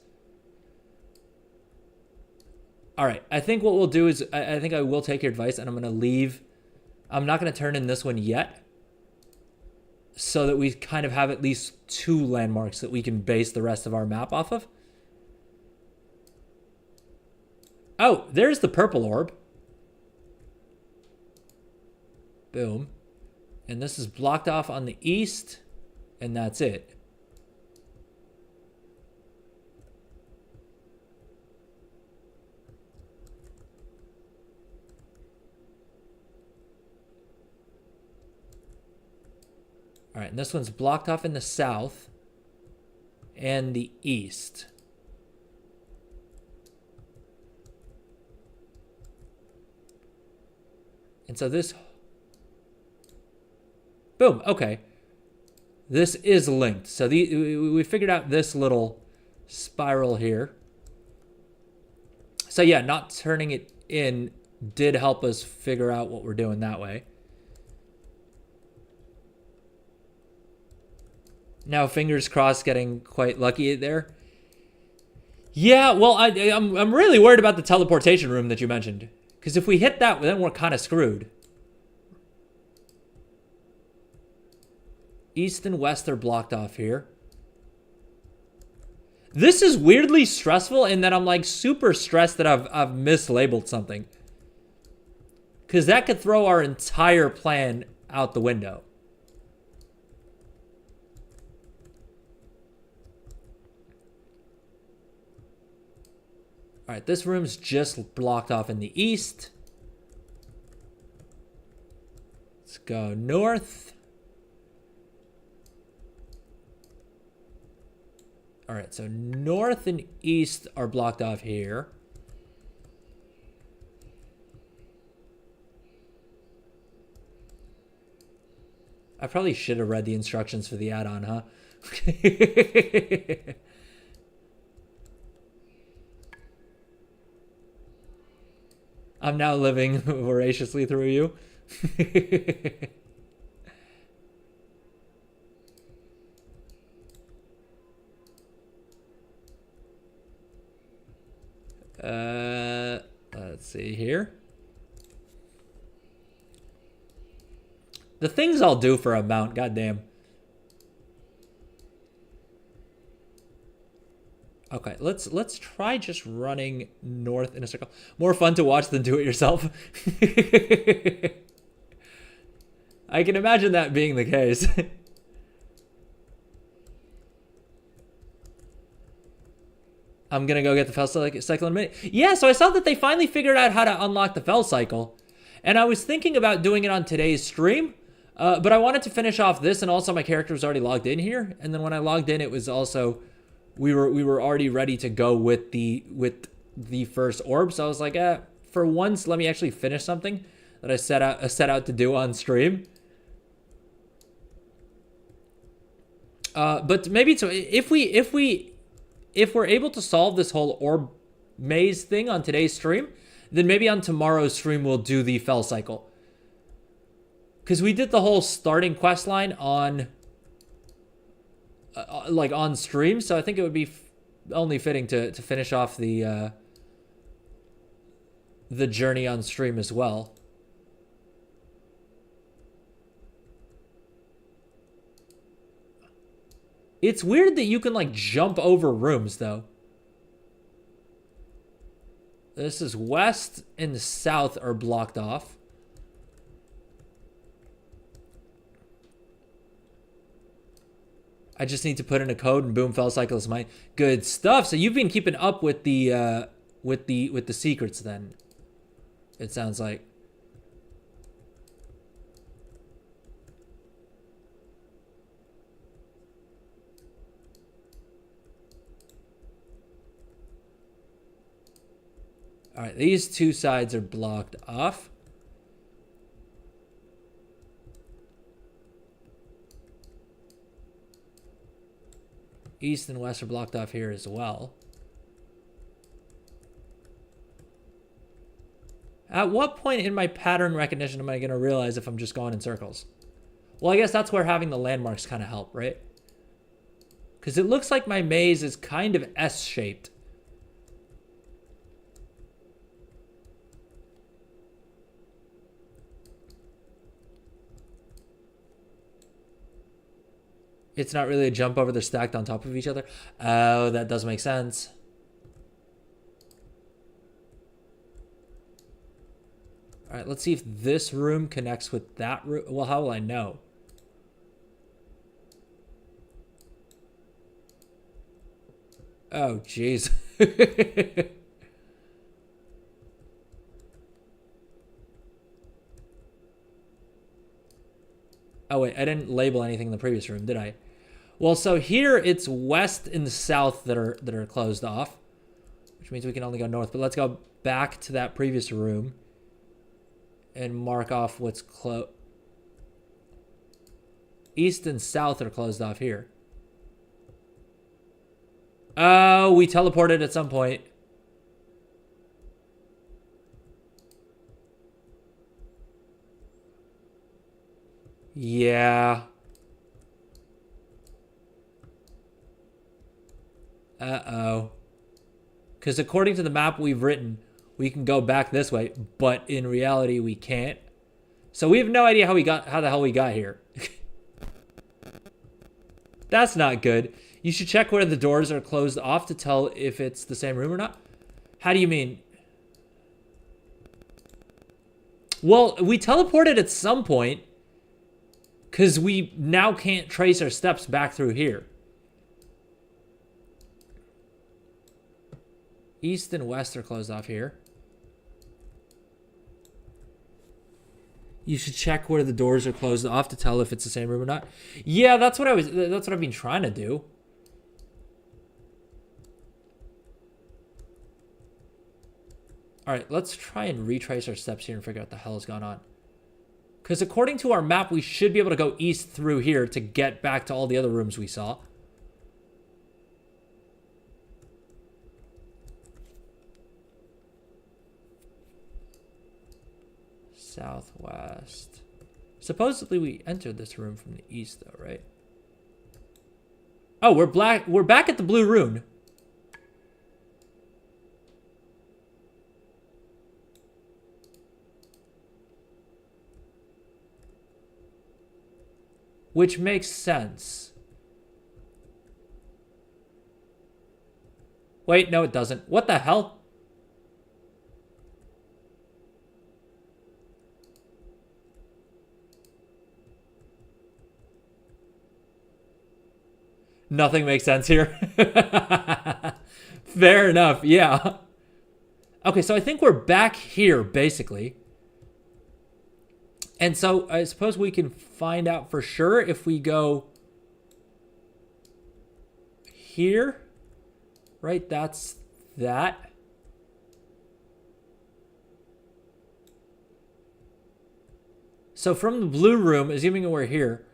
All right, I think what we'll do is I think I will take your advice, and I'm going to leave. I'm not going to turn in this one yet, so that we kind of have at least 2 landmarks that we can base the rest of our map off of. Oh, there's the purple orb. Boom. And this is blocked off on the east, and that's it. All right, and this one's blocked off in the south and the east. And so this, boom, okay. This is linked. So we figured out this little spiral here. So yeah, not turning it in did help us figure out what we're doing that way. Now, fingers crossed, getting quite lucky there. Yeah, well, I'm really worried about the teleportation room that you mentioned. Because if we hit that, then we're kind of screwed. East and west are blocked off here. This is weirdly stressful in that I'm like super stressed that I've mislabeled something. Because that could throw our entire plan out the window. All right, this room's just blocked off in the east. Let's go north. All right, so north and east are blocked off here. I probably should have read the instructions for the add-on, huh? I'm now living voraciously through you. Let's see here. The things I'll do for a mount, goddamn. Okay, let's try just running north in a circle. More fun to watch than do it yourself. I can imagine that being the case. I'm gonna go get the Fel Cycle in a minute. Yeah, so I saw that they finally figured out how to unlock the Fel Cycle. And I was thinking about doing it on today's stream. But I wanted to finish off this, and also my character was already logged in here. And then when I logged in, it was also we were already ready to go with the first orb. So I was like, for once, let me actually finish something that I set out to do on stream. But maybe so if we're able to solve this whole orb maze thing on today's stream, then maybe on tomorrow's stream we'll do the Fel Cycle. Because we did the whole starting quest line on, like on stream, so I think it would be only fitting to finish off the journey on stream as well. It's weird that you can like jump over rooms though. This is west and south are blocked off. I just need to put in a code and boom, Fel Cycle is mine. Good stuff. So you've been keeping up with the secrets then. It sounds like. All right, these two sides are blocked off. East and west are blocked off here as well. At what point in my pattern recognition am I going to realize if I'm just going in circles? Well, I guess that's where having the landmarks kind of help, right? Because it looks like my maze is kind of S-shaped. It's not really a jump over, they're stacked on top of each other. Oh, that does make sense. All right, let's see if this room connects with that room. Well, how will I know? Oh, jeez. Oh, wait, I didn't label anything in the previous room, did I? Well, so here it's west and south that are closed off, which means we can only go north. But let's go back to that previous room and mark off what's closed. East and south are closed off here. Oh, we teleported at some point. Yeah. Uh-oh. Because according to the map we've written, we can go back this way, but in reality we can't. So we have no idea how the hell we got here. That's not good. You should check where the doors are closed off to tell if it's the same room or not. How do you mean? Well, we teleported at some point because we now can't trace our steps back through here. East and west are closed off here. You should check where the doors are closed off to tell if it's the same room or not. Yeah, that's what I've been trying to do. All right, let's try and retrace our steps here and figure out what the hell has gone on. Because according to our map, we should be able to go east through here to get back to all the other rooms we saw. Southwest. Supposedly we entered this room from the east though, right? Oh, we're back at the blue rune. Which makes sense. Wait, no it doesn't. What the hell? Nothing makes sense here. Fair enough. Yeah. Okay, so I think we're back here, basically. And so I suppose we can find out for sure if we go here. Right, that's that. So from the blue room, assuming we're here,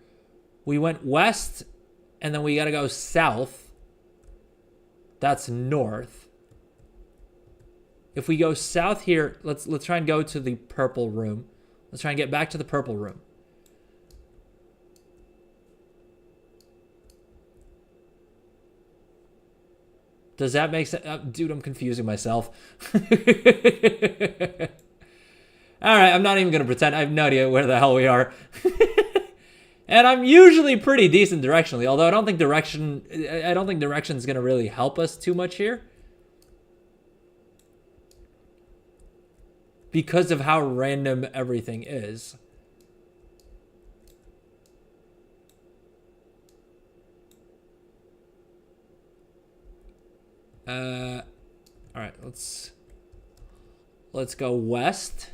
we went west, and then we got to go south. That's north. If we go south here, let's try and go to the purple room. Let's try and get back to the purple room. Does that make sense? Dude, I'm confusing myself. All right, I'm not even going to pretend. I have no idea where the hell we are. And I'm usually pretty decent directionally, although I don't think direction is going to really help us too much here. Because of how random everything is. All right, let's go west.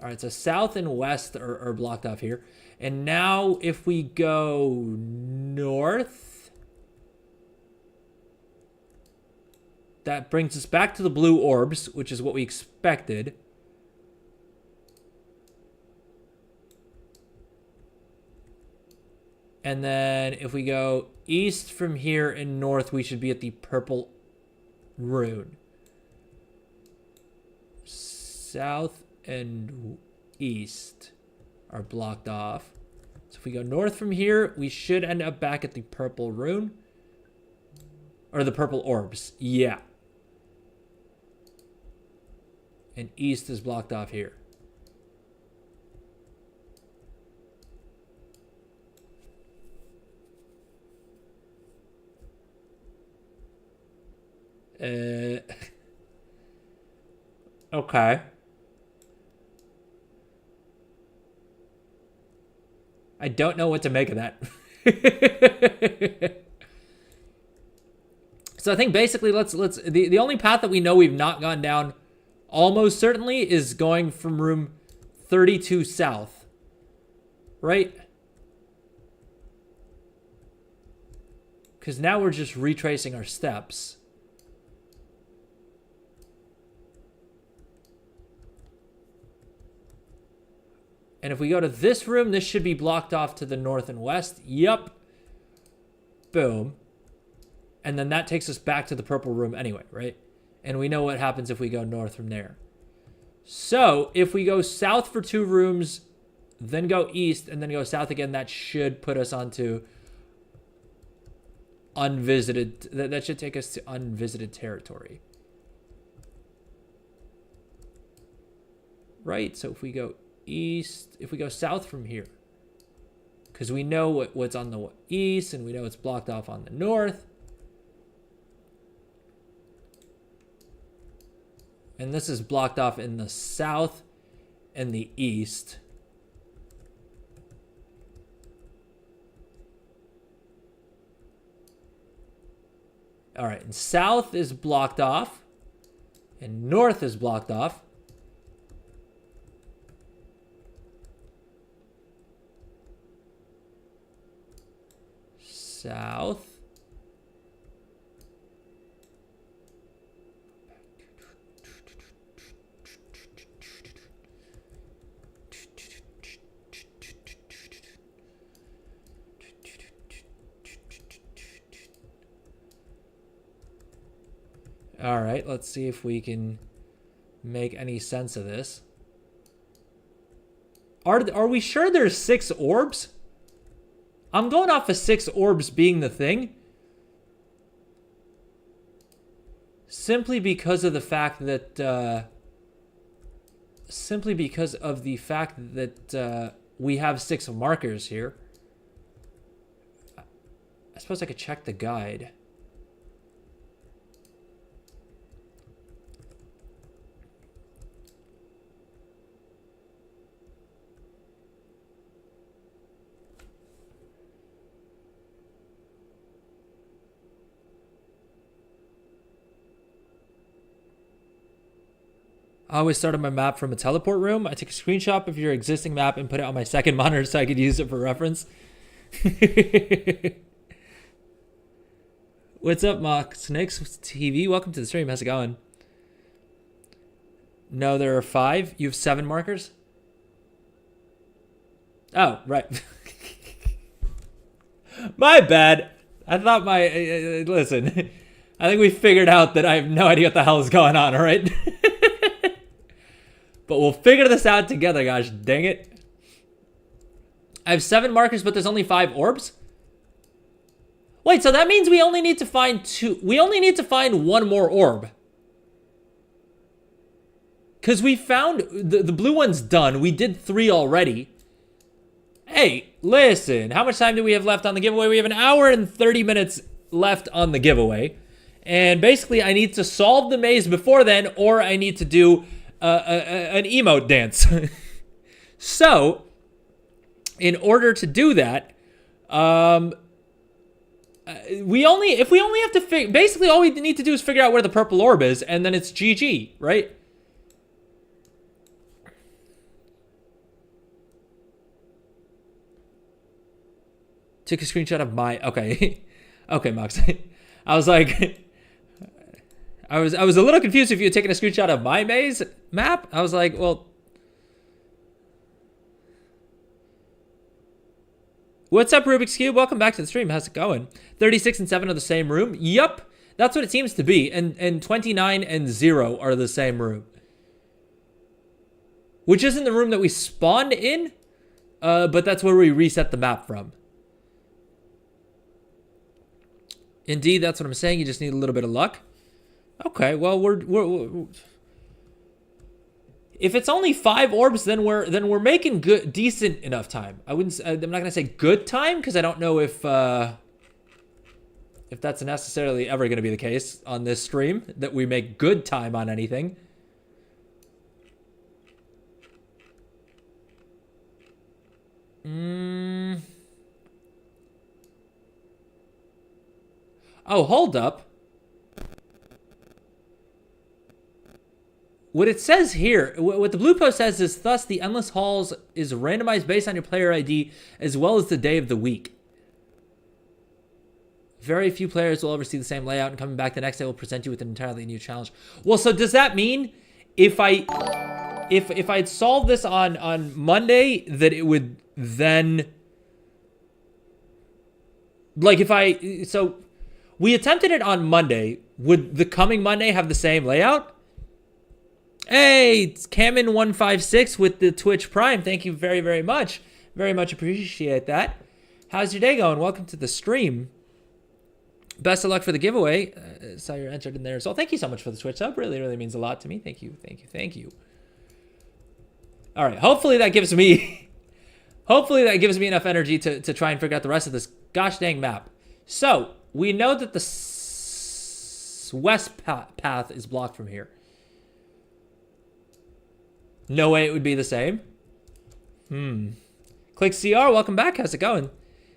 All right, so south and west are blocked off here. And now if we go north, that brings us back to the blue orbs, which is what we expected. And then if we go east from here and north, we should be at the purple rune. South and east are blocked off. So if we go north from here, we should end up back at the purple rune. Or the purple orbs. Yeah. And east is blocked off here. Okay. I don't know what to make of that. So I think basically the only path that we know we've not gone down almost certainly is going from room 32 south. Right? Because now we're just retracing our steps. And if we go to this room, this should be blocked off to the north and west. Yup. Boom. And then that takes us back to the purple room anyway, right? And we know what happens if we go north from there. So if we go south for 2 rooms, then go east, and then go south again, that should put us onto unvisited. That should take us to unvisited territory. Right? So if we go east, if we go south from here, because we know what's on the east and we know it's blocked off on the north, and this is blocked off in the south and the east. All right, and south is blocked off and north is blocked off. South. All right, let's see if we can make any sense of this. Are we sure there's 6 orbs? I'm going off of 6 orbs being the thing. Simply because of the fact that we have 6 markers here. I suppose I could check the guide. I always start on my map from a teleport room. I take a screenshot of your existing map and put it on my second monitor so I could use it for reference. What's up, Mock Snakes TV? Welcome to the stream. How's it going? No, there are 5. You have 7 markers? Oh, right. My bad. I thought listen. I think we figured out that I have no idea what the hell is going on, all right? But we'll figure this out together, gosh dang it. I have 7 markers, but there's only 5 orbs? Wait, so that means we only need to find 2. We only need to find 1 more orb. Because we found the blue one's done. We did 3 already. Hey, listen. How much time do we have left on the giveaway? We have 1 hour and 30 minutes left on the giveaway. And basically, I need to solve the maze before then, or I need to do an emote dance. So, in order to do that, if we only have to basically all we need to do is figure out where the purple orb is, and then it's GG, right? Took a screenshot of my okay, Mox. I was like, I was a little confused if you had taken a screenshot of my maze map. I was like, well, what's up, Rubik's Cube? Welcome back to the stream. How's it going? 36 and 7 are the same room. Yup, that's what it seems to be. And 29 and 0 are the same room, which isn't the room that we spawned in, but that's where we reset the map from. Indeed, that's what I'm saying. You just need a little bit of luck. Okay, well, we're if it's only 5 orbs, then we're making decent enough time. I'm not gonna say good time because I don't know if that's necessarily ever gonna be the case on this stream that we make good time on anything. Oh, hold up. What it says here, what the blue post says is, thus the Endless Halls is randomized based on your player ID as well as the day of the week. Very few players will ever see the same layout, and coming back the next day will present you with an entirely new challenge. Well, so does that mean if I'd solved this on Monday, that it would then, like, so we attempted it on Monday, would the coming Monday have the same layout? Hey, it's Cameron156 with the Twitch Prime. Thank you very, very much. Very much appreciate that. How's your day going? Welcome to the stream. Best of luck for the giveaway. Saw you're entered in there as well. Thank you so much for the Twitch sub. Really, really means a lot to me. Thank you, thank you, thank you. All right, hopefully that gives me enough energy to try and figure out the rest of this gosh dang map. So, we know that the west path is blocked from here. No way it would be the same. Click CR, welcome back. How's it going?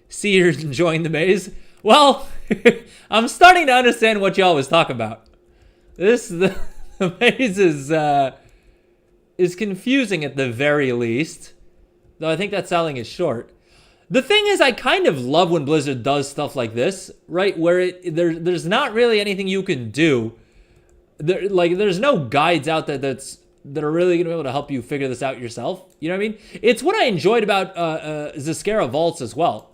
See, you're enjoying the maze. Well, I'm starting to understand what y'all was talking about. The maze is confusing at the very least. Though I think that selling is short. The thing is, I kind of love when Blizzard does stuff like this, right? Where there's not really anything you can do. There's no guides out there that are really going to be able to help you figure this out yourself. You know what I mean? It's what I enjoyed about Zeskara Vaults as well.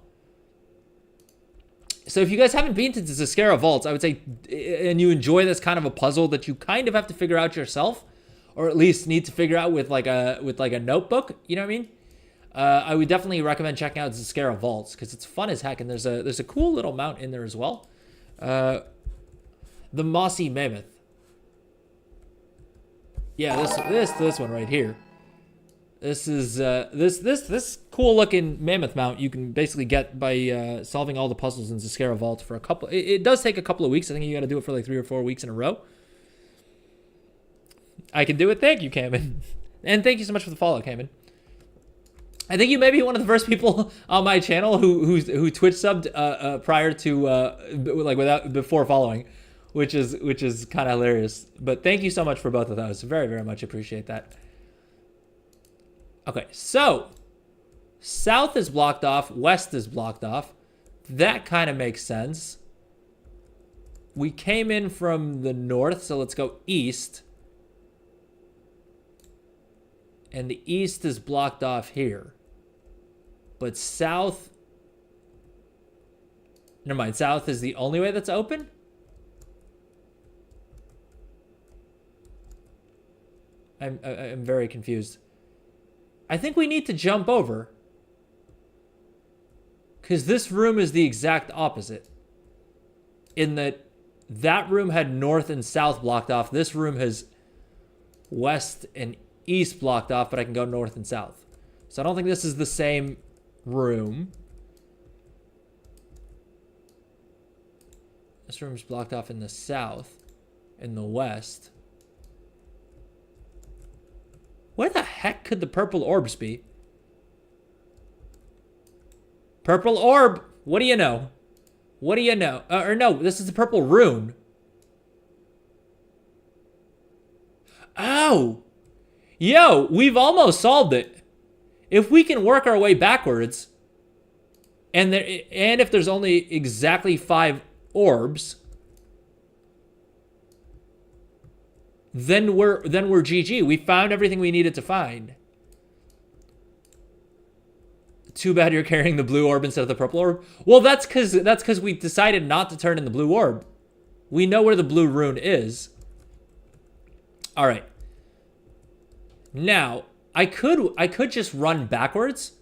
So if you guys haven't been to Zeskara Vaults, I would say, and you enjoy this kind of a puzzle that you kind of have to figure out yourself, or at least need to figure out with like a notebook, you know what I mean? I would definitely recommend checking out Zeskara Vaults because it's fun as heck, and there's a cool little mount in there as well. The Mossy Mammoth. Yeah, this one right here. This is this cool looking mammoth mount you can basically get by solving all the puzzles in Zeskara Vault for a couple. It does take a couple of weeks. I think you got to do it for like 3 or 4 weeks in a row. I can do it. Thank you, Kamen, and thank you so much for the follow, Kamen. I think you may be one of the first people on my channel who Twitch subbed prior to before following, which is kind of hilarious. But thank you so much for both of those. Very, very much appreciate that. Okay, so south is blocked off, west is blocked off. That kind of makes sense. We came in from the north, so let's go east. And the east is blocked off here. But south... Never mind, south is the only way that's open? I'm very confused. I think we need to jump over. Because this room is the exact opposite. In that room had north and south blocked off. This room has west and east blocked off, but I can go north and south. So I don't think this is the same room. This room's blocked off in the south, in the west. Where the heck could the purple orbs be? Purple orb! What do you know? What do you know? Or no, this is the purple rune. Oh! Yo, we've almost solved it. If we can work our way backwards, and if there's only exactly 5 orbs, then we're GG. We found everything we needed to find. Too bad you're carrying the blue orb instead of the purple orb. Well, that's because we decided not to turn in the blue orb. We know where the blue rune is. All right. Now, I could just run backwards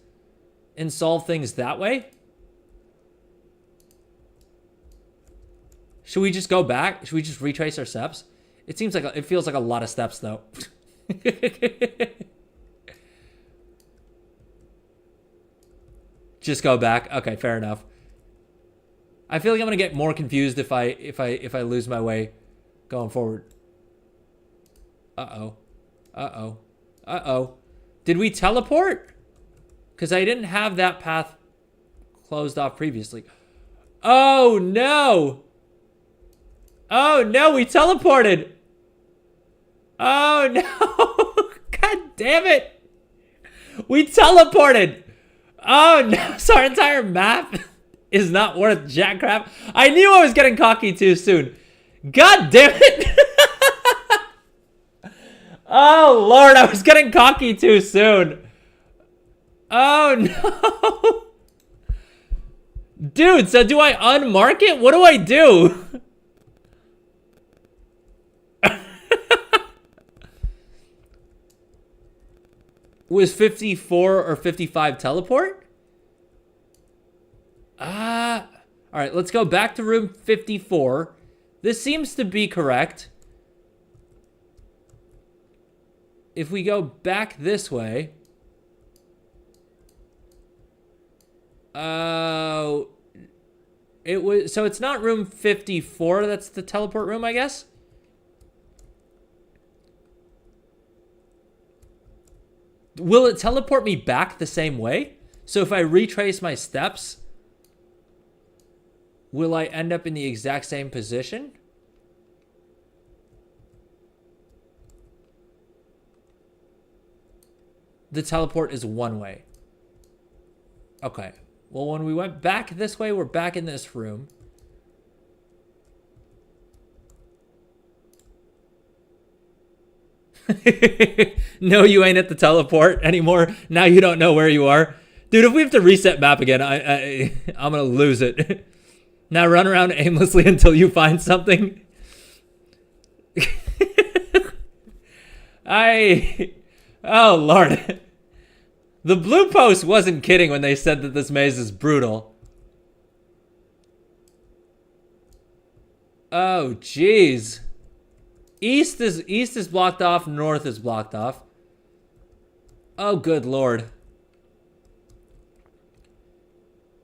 and solve things that way. Should we just go back? Should we just retrace our steps? It feels like a lot of steps though. Just go back. Okay, fair enough. I feel like I'm gonna get more confused if I lose my way going forward. Uh-oh. Uh-oh. Uh-oh. Did we teleport? Because I didn't have that path closed off previously. Oh, no. Oh, no, we teleported. Oh, no. God damn it. We teleported. Oh, no. So our entire map is not worth jack crap. I knew I was getting cocky too soon. God damn it. Oh, Lord, I was getting cocky too soon. Oh, no. Dude, so do I unmark it? What do I do? Was 54 or 55 teleport? All right, let's go back to room 54. This seems to be correct. If we go back this way... So it's not room 54, that's the teleport room, I guess? Will it teleport me back the same way? So if I retrace my steps, will I end up in the exact same position? The teleport is one way. Okay. Well, when we went back this way, we're back in this room. No, you ain't at the teleport anymore. Now you don't know where you are. Dude, if we have to reset map again, I'm going to lose it. Now run around aimlessly until you find something. Oh, Lord. The Blue Post wasn't kidding when they said that this maze is brutal. Oh, jeez. East is blocked off, north is blocked off. Oh, good Lord.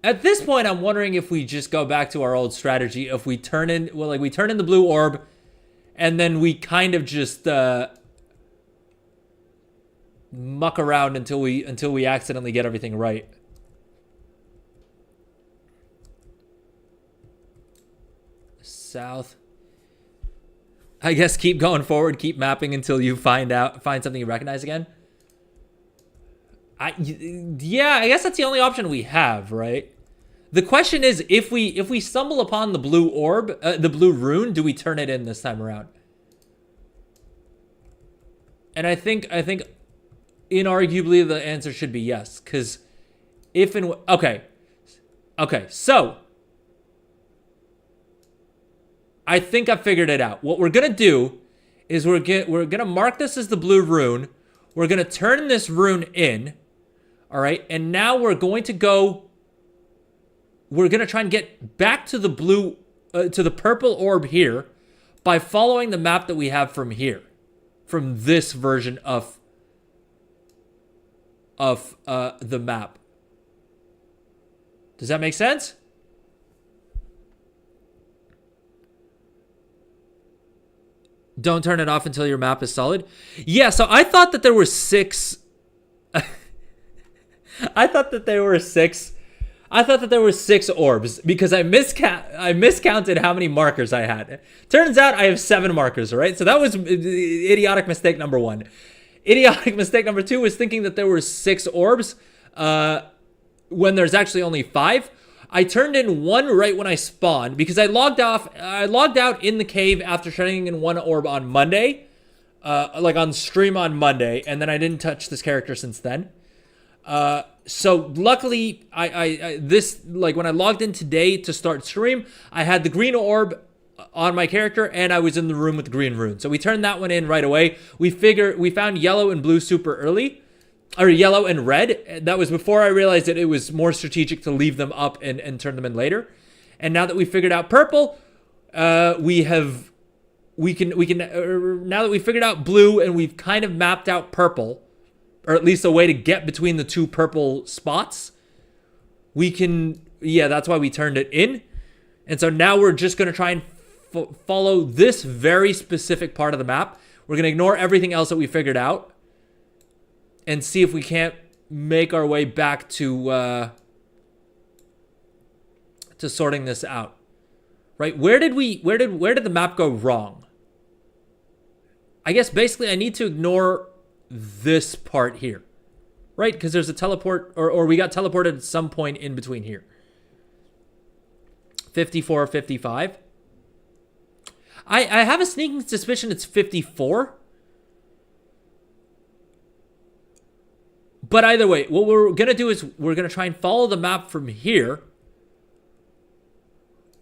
At this point, I'm wondering if we just go back to our old strategy. If we turn in, well, like we turn in the blue orb, and then we kind of just muck around until we accidentally get everything right. South. I guess keep going forward, keep mapping until you find something you recognize again. Yeah, I guess that's the only option we have, right? The question is, if we stumble upon the blue orb, the blue rune, do we turn it in this time around? And I think inarguably the answer should be yes, because if and okay, so I think I figured it out. What we're gonna do is we're gonna mark this as the blue rune. We're gonna turn this rune in, all right, and now we're going to go. We're gonna try and get back to the blue, to the purple orb here, by following the map that we have from here, from this version of the map. Does that make sense? Don't turn it off until your map is solid. Yeah, so I thought that there were 6. I thought that there were 6. I thought that there were 6 orbs because I miscounted how many markers I had. Turns out I have 7 markers, right? So that was idiotic mistake number 1. Idiotic mistake number 2 was thinking that there were 6 orbs when there's actually only 5. I turned in 1 right when I spawned because I logged out in the cave after turning in 1 orb on Monday, like on stream on Monday, and then I didn't touch this character since then. So luckily, I when I logged in today to start stream, I had the green orb on my character and I was in the room with the green rune. So we turned that one in right away. We found yellow and blue super early, or yellow and red. That was before I realized that it was more strategic to leave them up and turn them in later. And now that we figured out purple, now that we figured out blue and we've kind of mapped out purple, or at least a way to get between the 2 purple spots, that's why we turned it in. And so now we're just going to try and follow this very specific part of the map. We're going to ignore everything else that we figured out and see if we can't make our way back to sorting this out. Right? Where did the map go wrong? I guess basically I need to ignore this part here, right? Because there's a teleport, or we got teleported at some point in between here. 54, 55. I have a sneaking suspicion it's 54. But either way, what we're going to do is we're going to try and follow the map from here,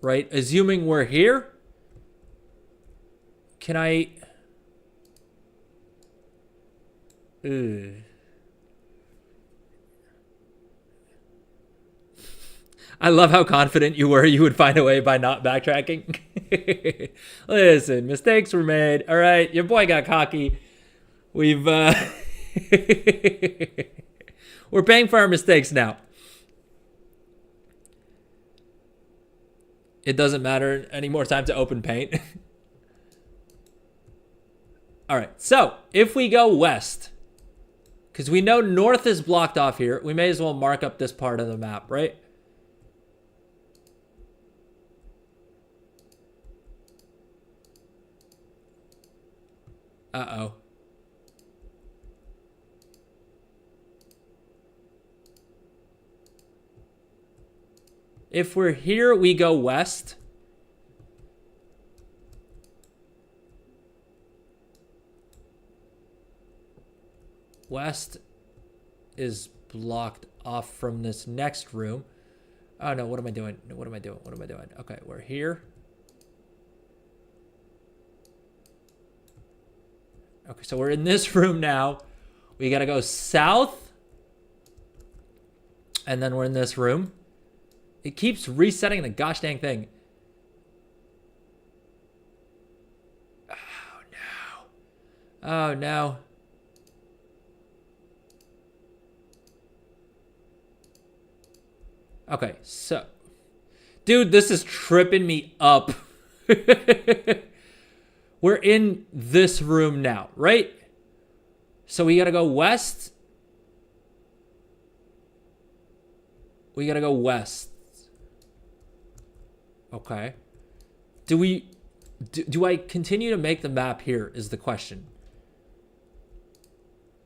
right? Assuming we're here. Can I... I love how confident you were you would find a way by not backtracking. Listen, mistakes were made. All right, your boy got cocky. We're paying for our mistakes now. It doesn't matter any more time to open paint. All right, so if we go west, because we know north is blocked off here, we may as well mark up this part of the map, right? Uh-oh. If we're here, we go west. West is blocked off from this next room. Oh no, what am I doing? What am I doing? What am I doing? Okay, we're here. Okay, so we're in this room now. We gotta go south. And then we're in this room. It keeps resetting the gosh dang thing. Oh no. Oh no. Okay, so, dude, this is tripping me up. We're in this room now, right? So we gotta go west. We gotta go west. Okay. Do we Do I continue to make the map here is the question.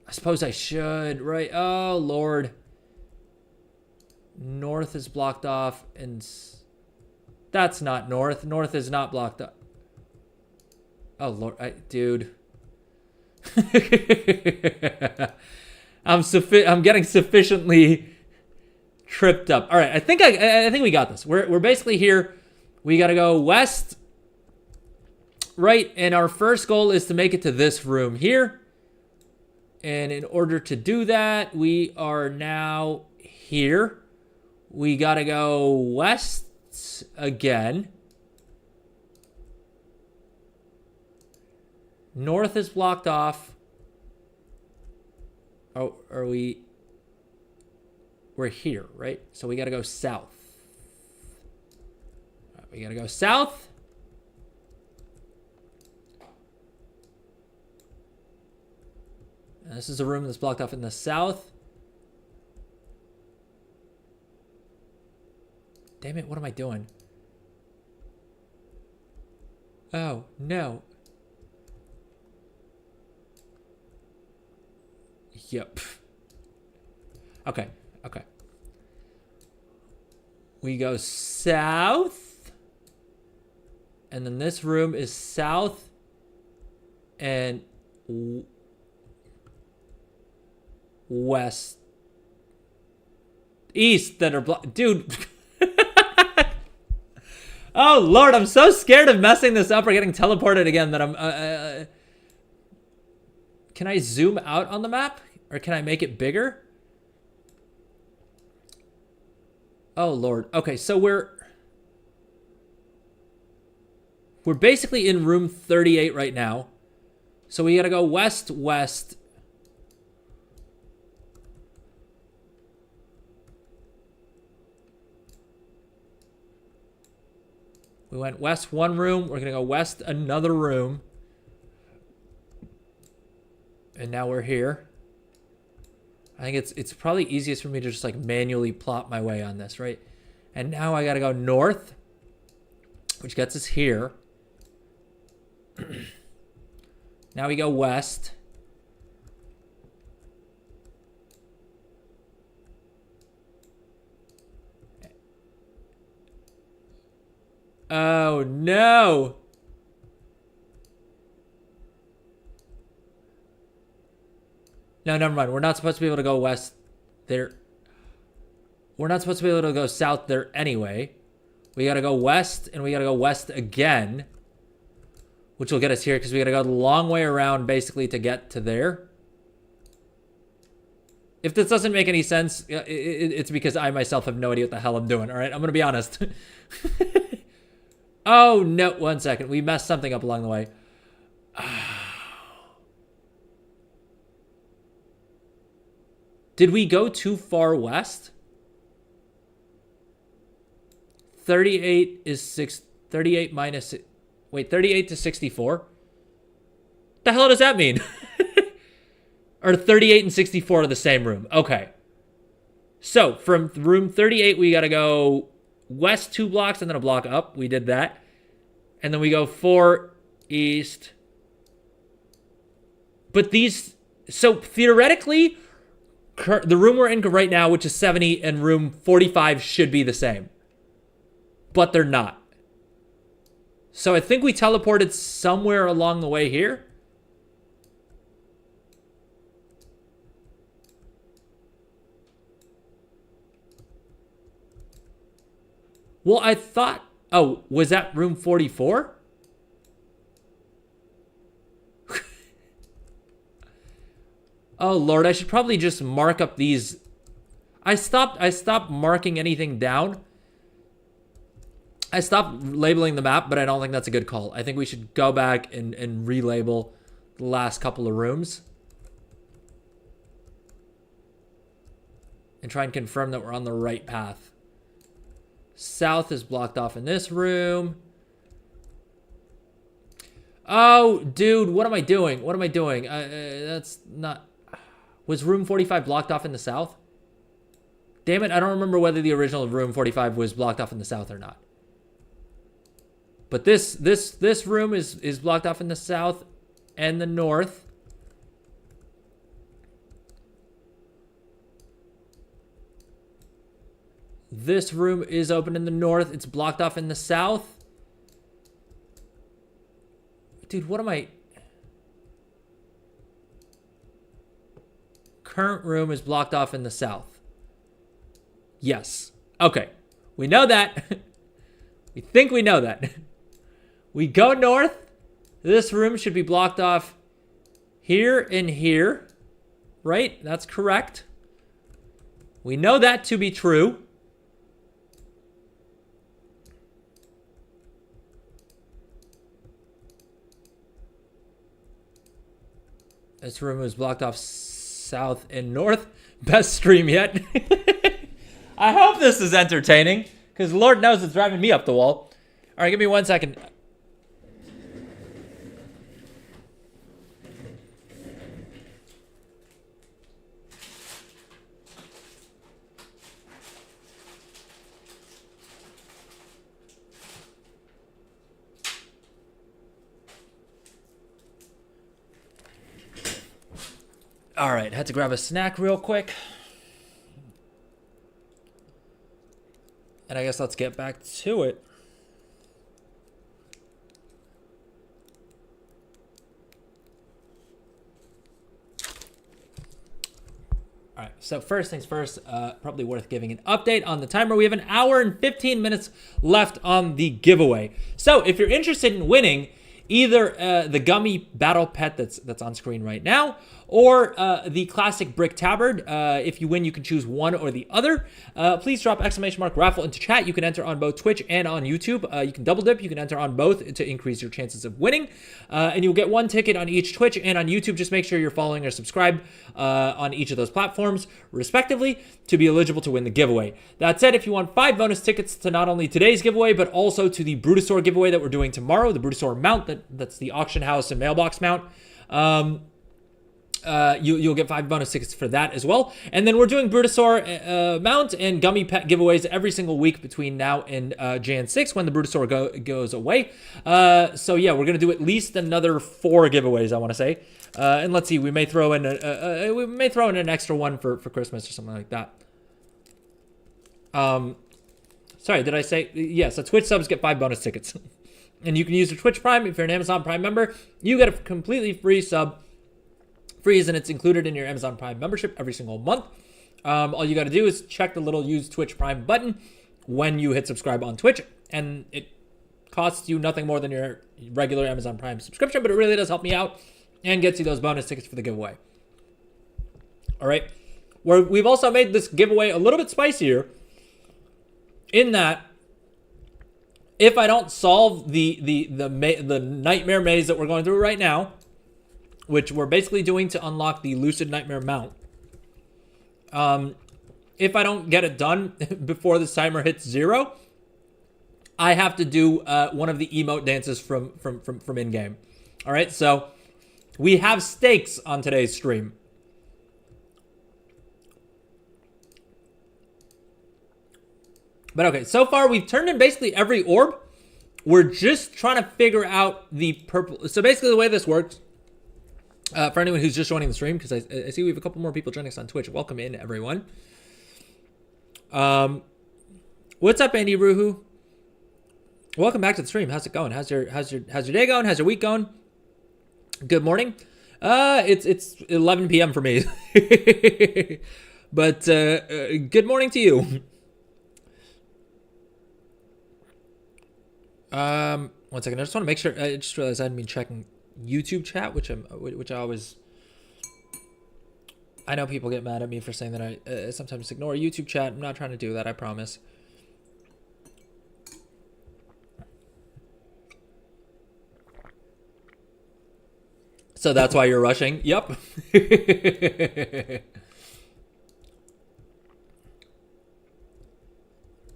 I suppose I should, right? Oh, Lord. North is blocked off, and that's not north. North is not blocked off. Oh, Lord. Dude. I'm getting sufficiently tripped up. All right, I think we got this. We're basically here. We got to go west, right? And our first goal is to make it to this room here. And in order to do that, we are now here. We got to go west again. North is blocked off. Oh, we're here, right? So we got to go south. We got to go south. And this is a room that's blocked off in the south. Damn it, what am I doing? Oh, no. Yep. Okay, okay. We go south. And then this room is south and west. East that are blocked. Dude. Oh, Lord, I'm so scared of messing this up or getting teleported again that I'm... Can I zoom out on the map? Or can I make it bigger? Oh, Lord. Okay, so we're basically in room 38 right now. So we gotta go west, west. We went west one room. We're gonna go west another room. And now we're here. I think it's probably easiest for me to just like manually plot my way on this, right? And now I gotta go north, which gets us here. Now we go west. Oh, no. No, never mind. We're not supposed to be able to go west there. We're not supposed to be able to go south there anyway. We got to go west, and we got to go west again, which will get us here because we got to go the long way around basically to get to there. If this doesn't make any sense, it's because I myself have no idea what the hell I'm doing. All right, I'm going to be honest. Oh, no. 1 second. We messed something up along the way. Did we go too far west? 38 is 38 minus... Wait, 38 to 64? The hell does that mean? Or 38 and 64 are the same room. Okay. So, from room 38, we got to go west 2 blocks and then a block up. We did that. And then we go 4 east. But these... So, theoretically, the room we're in right now, which is 70, and room 45 should be the same. But they're not. So, I think we teleported somewhere along the way here. Well, I thought... Oh, was that room 44? Oh, Lord, I should probably just mark up these. I stopped marking anything down. I stopped labeling the map, but I don't think that's a good call. I think we should go back and relabel the last couple of rooms. And try and confirm that we're on the right path. South is blocked off in this room. Oh, dude, what am I doing? What am I doing? That's not... Was room 45 blocked off in the south? Damn it, I don't remember whether the original room 45 was blocked off in the south or not. But this room is blocked off in the south and the north. This room is open in the north. It's blocked off in the south. Dude, what am I... Current room is blocked off in the south. Yes. Okay. We know that. We think we know that. We go north. This room should be blocked off here and here. Right? That's correct. We know that to be true. This room is blocked off south and north. Best stream yet. I hope this is entertaining, because Lord knows it's driving me up the wall. All right, give me 1 second. All right, had to grab a snack real quick. And I guess let's get back to it. All right, so first things first, probably worth giving an update on the timer. We have an hour and 15 minutes left on the giveaway. So if you're interested in winning either the gummy battle pet that's on screen right now, or the classic brick tabard. If you win, you can choose one or the other. Please drop !raffle into chat. You can enter on both Twitch and on YouTube. You can double dip. You can enter on both to increase your chances of winning. And you'll get one ticket on each Twitch and on YouTube. Just make sure you're following or subscribed on each of those platforms, respectively, to be eligible to win the giveaway. That said, if you want 5 bonus tickets to not only today's giveaway, but also to the Brutosaur giveaway that we're doing tomorrow, the Brutosaur mount, that's the auction house and mailbox mount. You'll get 5 bonus tickets for that as well. And then we're doing Brutosaur mount and gummy pet giveaways every single week between now and Jan 6 when the Brutosaur goes away. So yeah, we're gonna do at least another 4 giveaways, I want to say. And let's see, we may throw in an extra one for Christmas or something like that. Sorry, did I say yes? So Twitch subs get 5 bonus tickets, and you can use your Twitch Prime if you're an Amazon Prime member. You get a completely free sub. Free as in it's included in your Amazon Prime membership every single month. All you got to do is check the little use Twitch Prime button when you hit subscribe on Twitch, and it costs you nothing more than your regular Amazon Prime subscription, but it really does help me out and gets you those bonus tickets for the giveaway. All right, we've also made this giveaway a little bit spicier in that if I don't solve the nightmare maze that we're going through right now, which we're basically doing to unlock the Lucid Nightmare mount. If I don't get it done before this timer hits 0, I have to do one of the emote dances from in-game. All right, so we have stakes on today's stream. But okay, so far we've turned in basically every orb. We're just trying to figure out the purple. So basically the way this works, for anyone who's just joining the stream, because I see we have a couple more people joining us on Twitch. Welcome in, everyone. What's up, Andy Ruhu? Welcome back to the stream. How's it going? How's your day going? How's your week going? Good morning. It's 11 p.m. for me, but good morning to you. 1 second. I just want to make sure. I just realized I hadn't been checking YouTube chat, which I always. I know people get mad at me for saying that I sometimes ignore YouTube chat. I'm not trying to do that, I promise. So that's why you're rushing. Yep.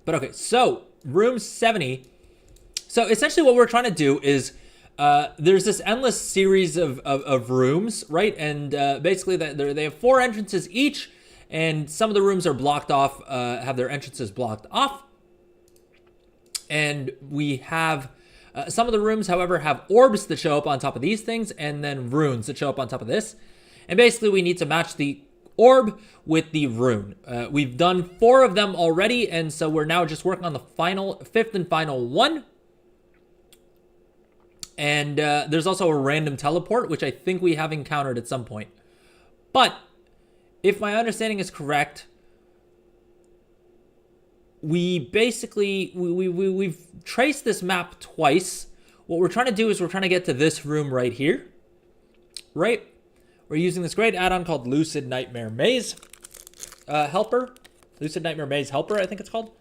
But okay, so room 70. So essentially what we're trying to do is there's this endless series of rooms, right? And basically they have 4 entrances each, and some of the rooms are blocked off, have their entrances blocked off. And we have Some of the rooms, however, have orbs that show up on top of these things and then runes that show up on top of this. And basically we need to match the orb with the rune. We've done 4 of them already, and so we're now just working on the fifth and final one. And there's also a random teleport, which I think we have encountered at some point. But if my understanding is correct, we basically, we've traced this map twice. What we're trying to do is we're trying to get to this room right here, right? We're using this great add-on called Lucid Nightmare Maze Helper. Lucid Nightmare Maze Helper, I think it's called.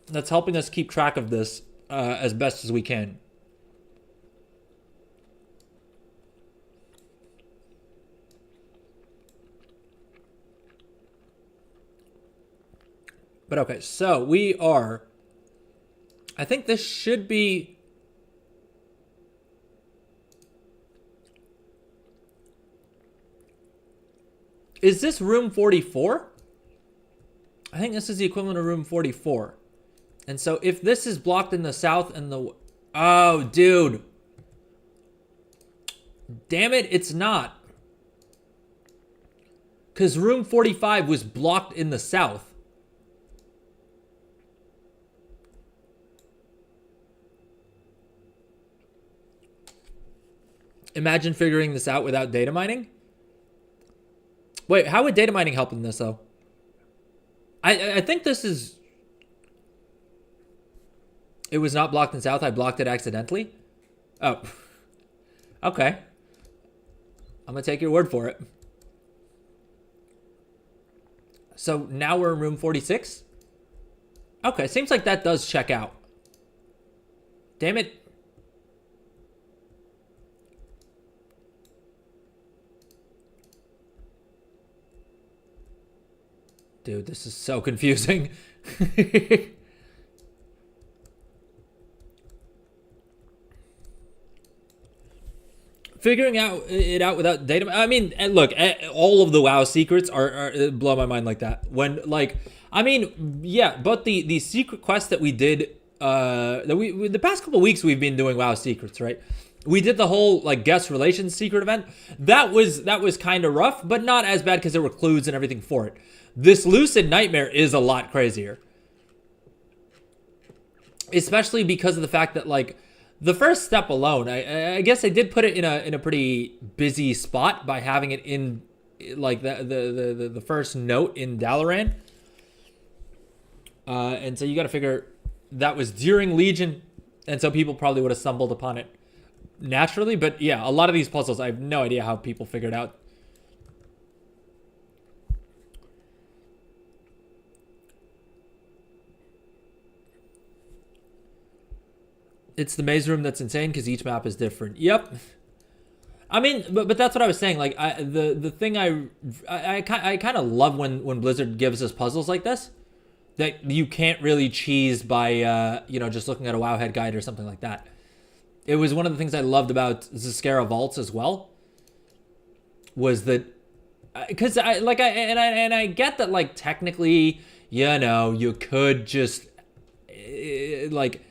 That's helping us keep track of this as best as we can. But okay, so we are, I think this should be, is this room 44? I think this is the equivalent of room 44. And so if this is blocked in the south and the, oh, dude. Damn it, it's not. Because room 45 was blocked in the south. Imagine figuring this out without data mining. Wait, how would data mining help in this, though? I think this is... It was not blocked in south. I blocked it accidentally. Oh. Okay. I'm going to take your word for it. So now we're in room 46? Okay, seems like that does check out. Damn it. Dude, this is so confusing. Figuring it out without data. I mean, look, all of the WoW secrets are blow my mind like that. When, like, I mean, yeah, but the secret quest that we did, the past couple weeks we've been doing WoW secrets, right? We did the whole like guest relations secret event. That was kind of rough, but not as bad because there were clues and everything for it. This Lucid Nightmare is a lot crazier. Especially because of the fact that, like, the first step alone, I guess I did put it in a pretty busy spot by having it in, like, the first note in Dalaran. And so you got to figure that was during Legion, and so people probably would have stumbled upon it naturally. But yeah, a lot of these puzzles, I have no idea how people figured out. It's the maze room that's insane because each map is different. Yep. I mean, but that's what I was saying. Like, the thing I kind of love when Blizzard gives us puzzles like this that you can't really cheese by you know, just looking at a Wowhead guide or something like that. It was one of the things I loved about Zscaira Vaults as well. Was that because I get that, like, technically, you know, you could just like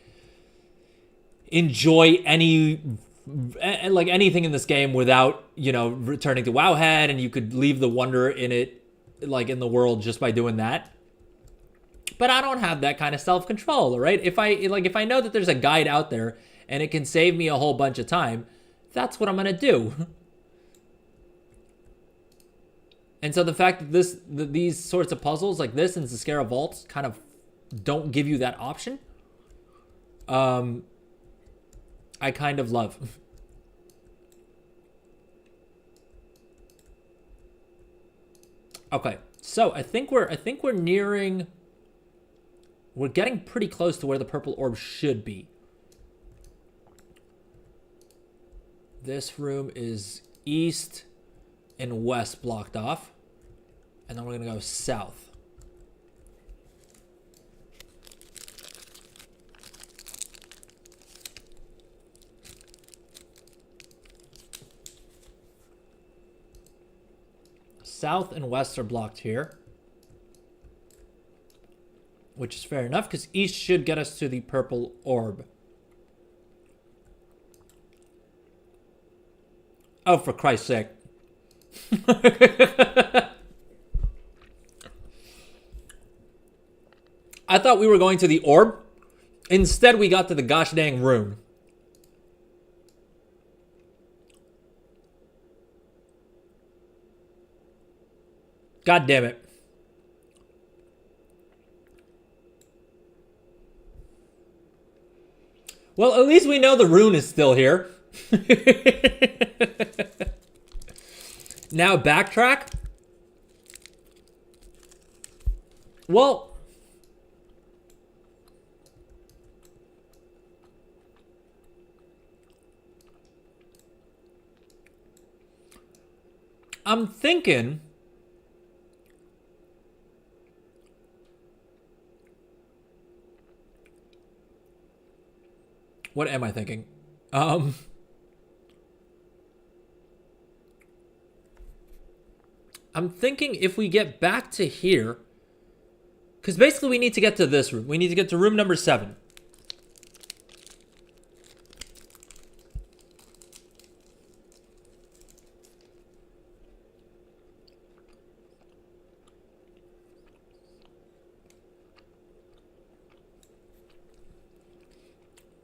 enjoy anything in this game without, you know, returning to Wowhead, and you could leave the wonder in it, like, in the world just by doing that. But I don't have that kind of self-control, right? If I know that there's a guide out there and it can save me a whole bunch of time, that's what I'm gonna do. And so the fact that these sorts of puzzles like this and Zscaira Vaults kind of don't give you that option, I kind of love. Okay, so I think we're nearing. We're getting pretty close to where the purple orb should be. This room is east and west blocked off, and then we're gonna go south. South and west are blocked here. which is fair enough because east should get us to the purple orb. Oh, for Christ's sake. I thought we were going to the orb. Instead, we got to the gosh dang room. God damn it. Well, at least we know the rune is still here. Now backtrack. Well, I'm thinking what am I thinking? I'm thinking if we get back to here, because basically we need to get to this room. We need to get to room number 7.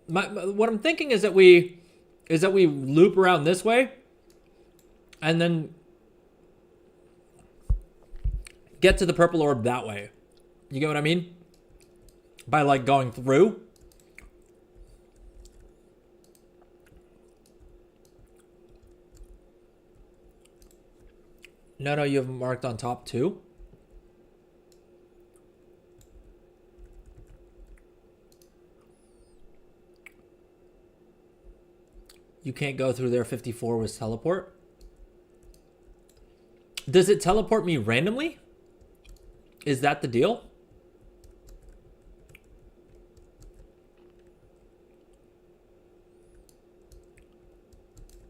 What I'm thinking is that we loop around this way and then get to the purple orb that way. You get what I mean? By like going through. No, you have marked on top too. You can't go through there. 54 was teleport. Does it teleport me randomly? Is that the deal?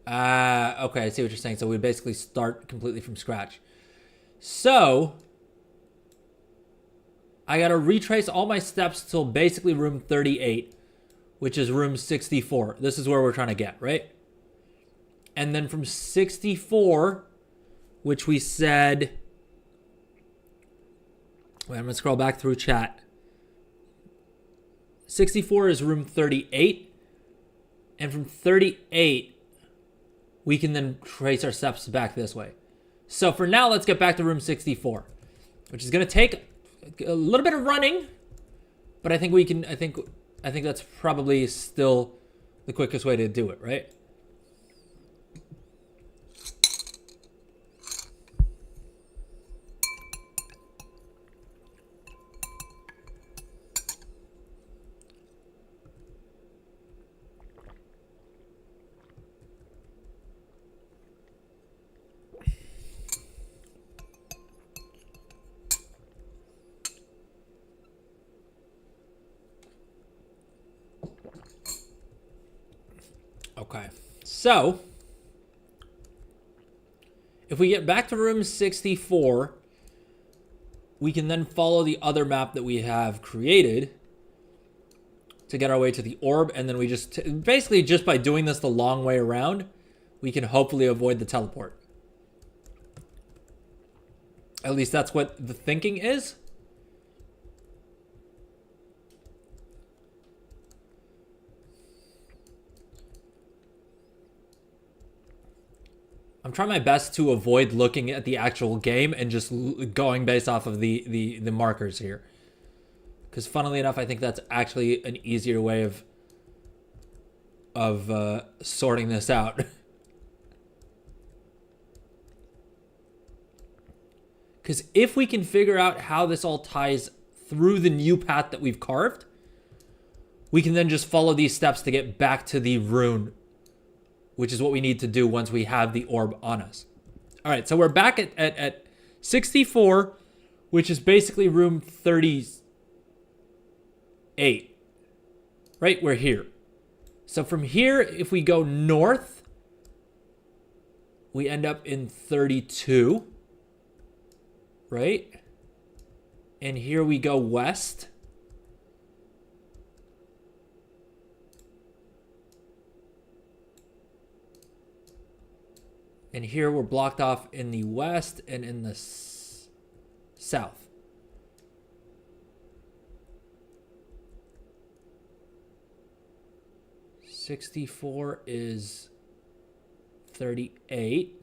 Okay, I see what you're saying. So we basically start completely from scratch. So I gotta retrace all my steps till basically room 38, which is room 64. This is where we're trying to get, right? And then from 64, which we said... Wait, I'm going to scroll back through chat. 64 is room 38. And from 38, we can then trace our steps back this way. So for now, let's get back to room 64, which is going to take a little bit of running. But I think we can... I think that's probably still the quickest way to do it, right? Okay, so if we get back to room 64, we can then follow the other map that we have created to get our way to the orb, and then we just basically just by doing this the long way around, we can hopefully avoid the teleport. At least that's what the thinking is. I'm trying my best to avoid looking at the actual game and just going based off of the markers here. Because funnily enough, I think that's actually an easier way of sorting this out. Because if we can figure out how this all ties through the new path that we've carved, we can then just follow these steps to get back to the rune, which is what we need to do once we have the orb on us. All right, so we're back at 64, which is basically room 38. Right, we're here. So from here, if we go north, we end up in 32. Right? And here we go west. And here we're blocked off in the west and in the south. $64 is 38.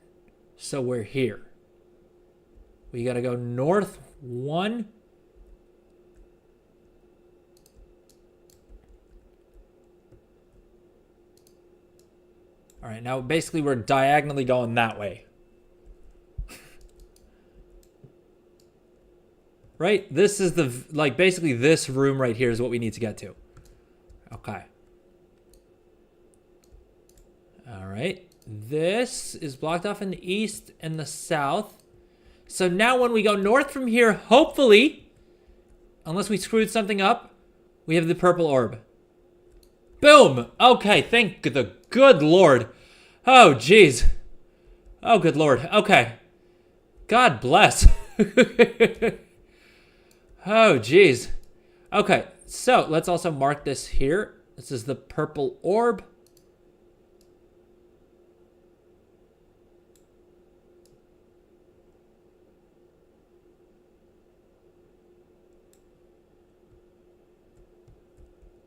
So we're here. We got to go north 1. All right, now basically we're diagonally going that way. Right? This is the, like, basically this room right here is what we need to get to. Okay. All right. This is blocked off in the east and the south. So now when we go north from here, hopefully, unless we screwed something up, we have the purple orb. Boom. Okay, thank the good Lord. Oh, jeez. Oh, good Lord. Okay. God bless. Oh, jeez. Okay, so let's also mark this here. This is the purple orb.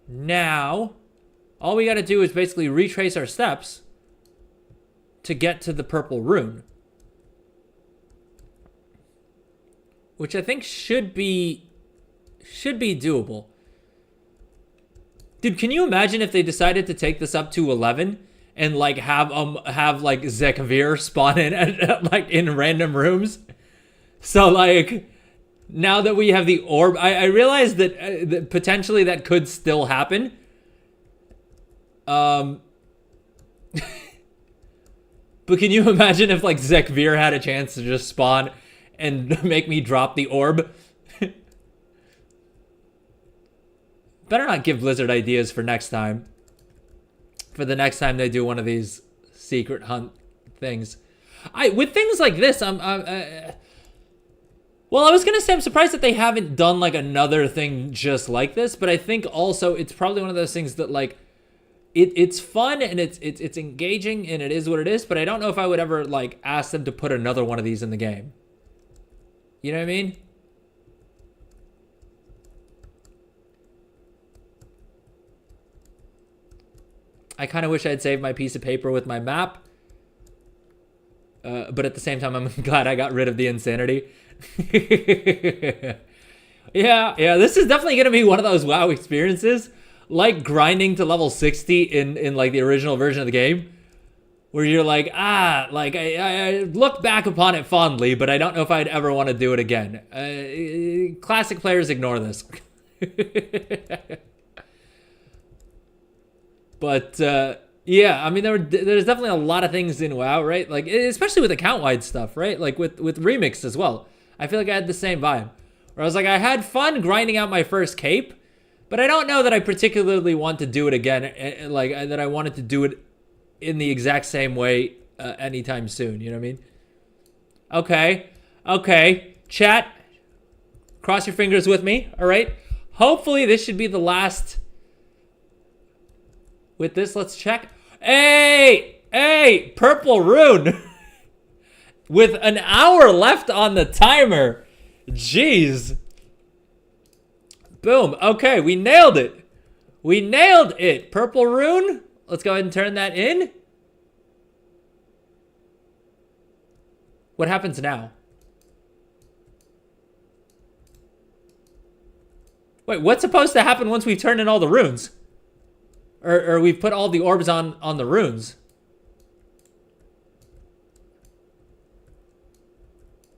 Now, all we got to do is basically retrace our steps to get to the purple rune. Which I think should be doable. Dude, can you imagine if they decided to take this up to 11 and like have like Zekavir spawn in at like in random rooms? So like now that we have the orb, I realize that potentially that could still happen. But can you imagine if like Zekavir had a chance to just spawn and make me drop the orb? Better not give Blizzard ideas for next time. For the next time they do one of these secret hunt things. With things like this, well, I was going to say I'm surprised that they haven't done like another thing just like this, but I think also it's probably one of those things that like it's fun and it's engaging and it is what it is, but I don't know if I would ever like ask them to put another one of these in the game. You know what I mean? I kind of wish I'd saved my piece of paper with my map. But at the same time, I'm glad I got rid of the insanity. Yeah, this is definitely going to be one of those WoW experiences. Like grinding to level 60 in like the original version of the game. Where you're like, like I look back upon it fondly, but I don't know if I'd ever want to do it again. Classic players ignore this. But yeah, I mean, there's definitely a lot of things in WoW, right? Like, especially with account-wide stuff, right? Like with Remix as well. I feel like I had the same vibe. Where I was like, I had fun grinding out my first cape, but I don't know that I particularly want to do it again. Like, that I wanted to do it in the exact same way anytime soon. You know what I mean? Okay. Chat, cross your fingers with me, all right? Hopefully this should be the last... With this, let's check. Hey, purple rune. With an hour left on the timer. Jeez. Boom. Okay, we nailed it. Purple rune. Let's go ahead and turn that in. What happens now? Wait, what's supposed to happen once we turn in all the runes? Or we've put all the orbs on the runes.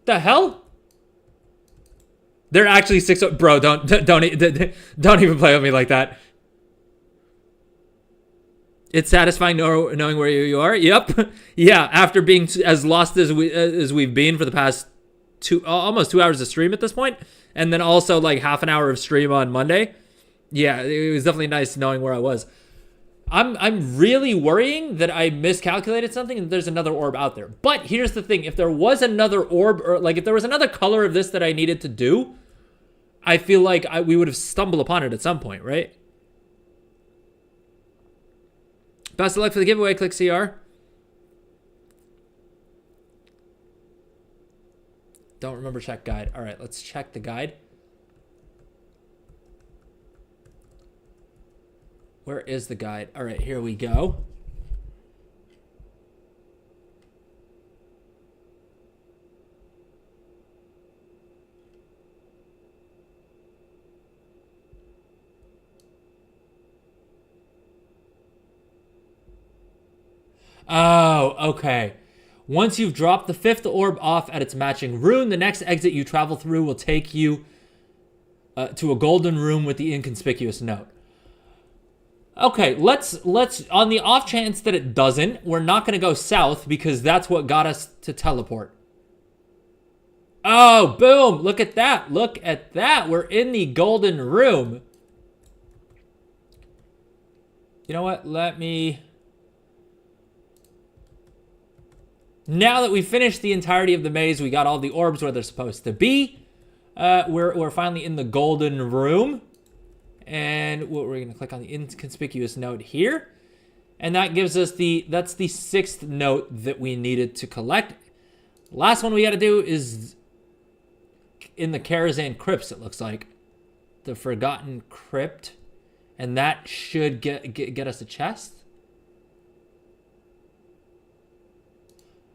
The hell? They're actually 6. Bro, don't even play with me like that. It's satisfying knowing where you are. Yep. Yeah. After being as lost as we've been for the past almost 2 hours of stream at this point, and then also like half an hour of stream on Monday. Yeah, it was definitely nice knowing where I was. I'm really worrying that I miscalculated something and there's another orb out there. But here's the thing. If there was another orb, or like if there was another color of this that I needed to do, I feel like we would have stumbled upon it at some point, right? Best of luck for the giveaway. Click CR. Don't remember check guide. All right, let's check the guide. Where is the guide? All right, here we go. Oh, okay. Once you've dropped the 5th orb off at its matching rune, the next exit you travel through will take you to a golden room with the inconspicuous note. Okay, let's on the off chance that it doesn't, we're not going to go south because that's what got us to teleport. Oh, boom. Look at that. Look at that. We're in the golden room. You know what? Let me... Now that we've finished the entirety of the maze, we got all the orbs where they're supposed to be. We're finally in the golden room. And we're going to click on the inconspicuous note here. And that gives us that's the 6th note that we needed to collect. Last one we got to do is in the Karazhan Crypts, it looks like. The Forgotten Crypt. And that should get us a chest.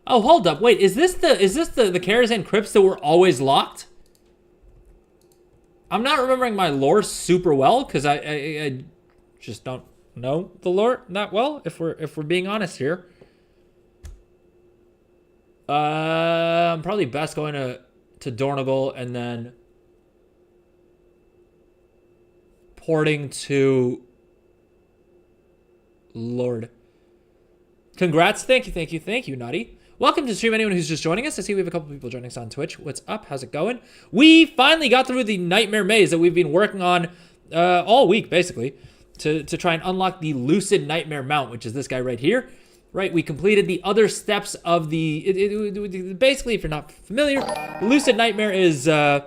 Oh, hold up. Wait, is this the Karazhan Crypts that were always locked? I'm not remembering my lore super well because I just don't know the lore that well, if we're being honest here. I'm probably best going to Dornogal and then porting to Lord. Congrats. Thank you, Naughty. Welcome to stream, anyone who's just joining us. I see we have a couple people joining us on Twitch. What's up? How's it going? We finally got through the Nightmare Maze that we've been working on all week, basically, to try and unlock the Lucid Nightmare Mount, which is this guy right here. Right, we completed the other steps of the... basically, if you're not familiar, Lucid Nightmare is a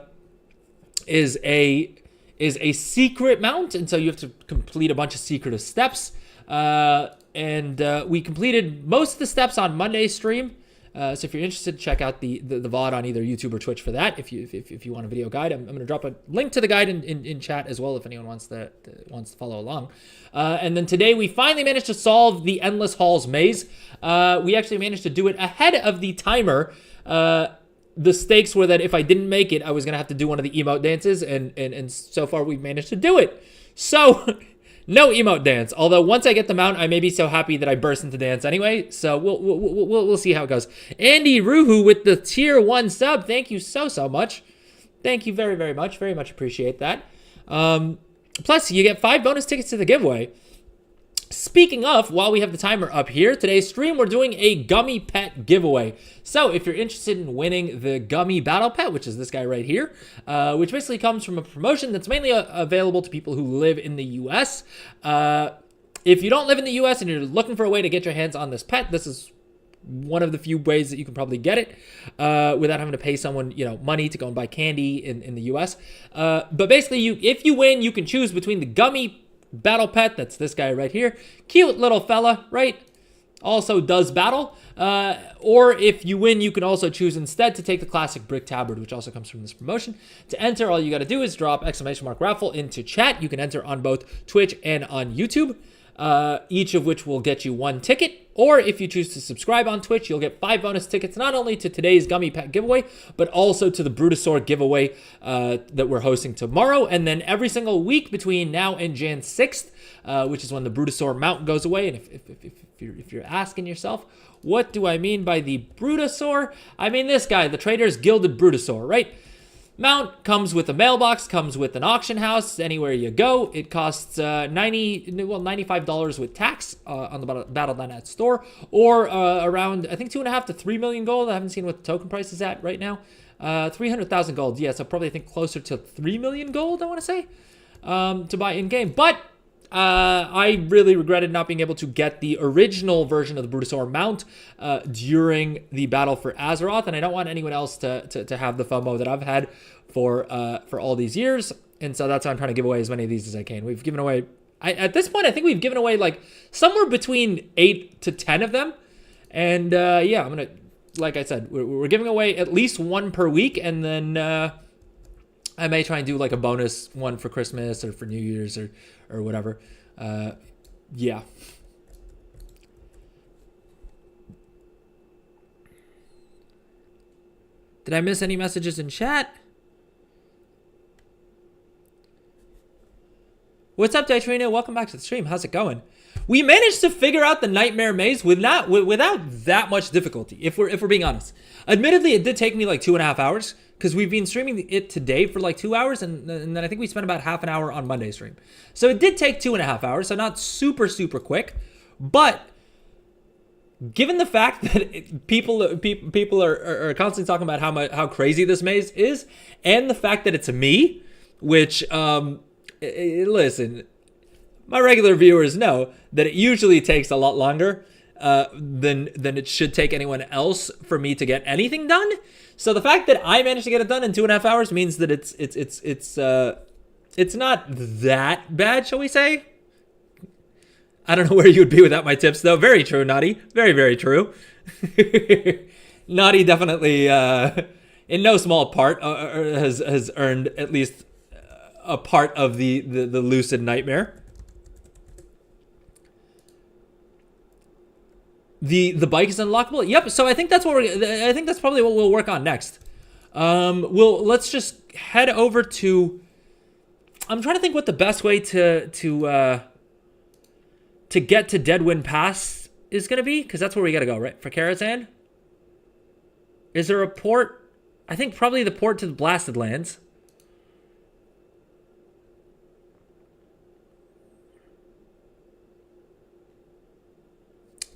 secret mount, and so you have to complete a bunch of secretive steps. And we completed most of the steps on Monday's stream. So if you're interested, check out the VOD on either YouTube or Twitch for that. If you want a video guide, I'm going to drop a link to the guide in chat as well if anyone wants to follow along. And then today we finally managed to solve the Endless Halls maze. We actually managed to do it ahead of the timer. The stakes were that if I didn't make it, I was going to have to do one of the emote dances, and so far we've managed to do it. So... No emote dance. Although once I get the mount, I may be so happy that I burst into dance anyway. So we'll see how it goes. Andy Ruhu with the tier 1 sub. Thank you so much. Thank you very much. Very much appreciate that. Plus, you get 5 bonus tickets to the giveaway. Speaking of, while we have the timer up here, today's stream, we're doing a gummy pet giveaway. So if you're interested in winning the gummy battle pet, which is this guy right here, which basically comes from a promotion that's mainly available to people who live in the US. If you don't live in the US and you're looking for a way to get your hands on this pet, this is one of the few ways that you can probably get it without having to pay someone, money to go and buy candy in the US. But basically, if you win, you can choose between the gummy battle pet, that's this guy right here, cute little fella, right, also does battle, or if you win, you can also choose instead to take the classic brick tabard, which also comes from this promotion. To enter, all you got to do is drop !raffle into chat. You can enter on both Twitch and on YouTube, each of which will get you 1 ticket. Or if you choose to subscribe on Twitch, you'll get 5 bonus tickets, not only to today's Gummy Pet giveaway, but also to the Brutosaur giveaway that we're hosting tomorrow. And then every single week between now and Jan 6th, which is when the Brutosaur mount goes away. And if you're asking yourself, what do I mean by the Brutosaur? I mean this guy, the Trader's Gilded Brutosaur, right? Mount comes with a mailbox, comes with an auction house. Anywhere you go, it costs $95 with tax on the Battle.net store, or around, I think, 2.5 to 3 million gold. I haven't seen what the token price is at right now. 300,000 gold. Yeah, so probably I think closer to 3 million gold, I want to say, to buy in game. But I really regretted not being able to get the original version of the Brutosaur mount during the battle for Azeroth, and I don't want anyone else to have the FOMO that I've had for all these years, and so that's why I'm trying to give away as many of these as I can. We've given away, at this point, I think we've given away like somewhere between 8 to 10 of them, and yeah, I'm gonna like I said, we're giving away at least one per week, and then I may try and do like a bonus one for Christmas or for New Year's or whatever. Yeah. Did I miss any messages in chat? What's up, Daitrina? Welcome back to the stream. How's it going? We managed to figure out the Nightmare Maze without that much difficulty, if we're being honest. Admittedly, it did take me like 2.5 hours, because we've been streaming it today for like 2 hours, and then I think we spent about half an hour on Monday's stream. So it did take 2.5 hours, so not super quick, but given the fact that people are constantly talking about how crazy this maze is, and the fact that it's me, which listen, my regular viewers know that it usually takes a lot longer than it should take anyone else for me to get anything done. So the fact that I managed to get it done in 2.5 hours means that it's not that bad, shall we say? I don't know where you would be without my tips, though. Very true, Naughty. Very, very true. Naughty definitely, in no small part, has earned at least a part of the Lucid nightmare. The bike is unlockable. Yep. So I think that's probably what we'll work on next. Let's just head over to. I'm trying to think what the best way to get to Deadwind Pass is going to be, because that's where we got to go, right? For Karazhan? Is there a port? I think probably the port to the Blasted Lands.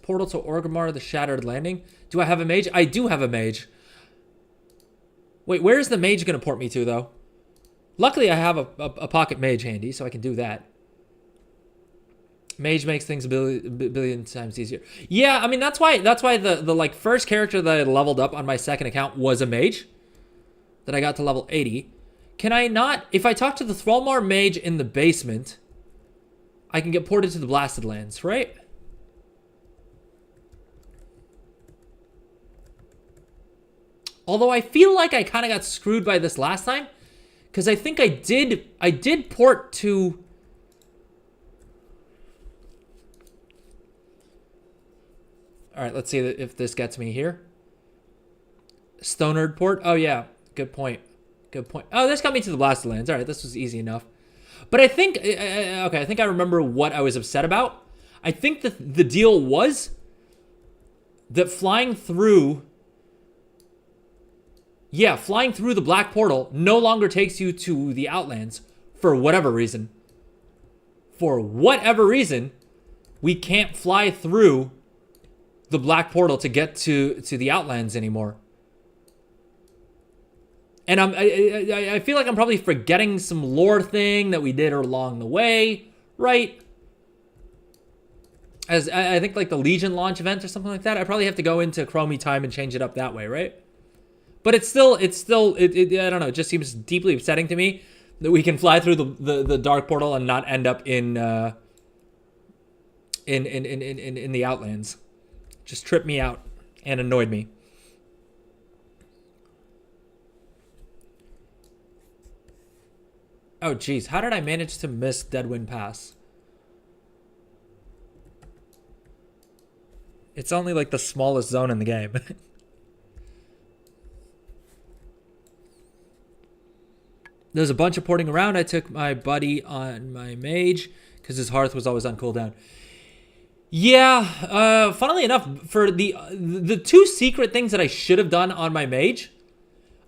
Portal to Orgrimmar, the Shattered Landing. Do I have a mage? I do have a mage. Wait, where is the mage going to port me to, though? Luckily, I have a pocket mage handy, so I can do that. Mage makes things a billion times easier. Yeah, I mean, that's why the like first character that I leveled up on my second account was a mage. That I got to level 80. Can I not, if I talk to the Thrallmar mage in the basement, I can get ported to the Blasted Lands, right? Although I feel like I kind of got screwed by this last time, because I think I did port to. All right, let's see if this gets me here. Stonard port. Oh yeah, good point. Good point. Oh, this got me to the Blasted Lands. All right, this was easy enough. But I think okay, I think I remember what I was upset about. I think that the deal was that flying through the Black Portal no longer takes you to the Outlands for whatever reason. For whatever reason, we can't fly through the Black Portal to get to the Outlands anymore. And I feel like I'm probably forgetting some lore thing that we did along the way, right? As I think like the Legion launch event or something like that. I probably have to go into Chromie time and change it up that way, right? But it's still I don't know, it just seems deeply upsetting to me that we can fly through the Dark Portal and not end up in the Outlands. Just tripped me out and annoyed me. Oh geez, how did I manage to miss Deadwind Pass? It's only like the smallest zone in the game. There's a bunch of porting around. I took my buddy on my mage because his hearth was always on cooldown. Yeah, funnily enough, for the two secret things that I should have done on my mage,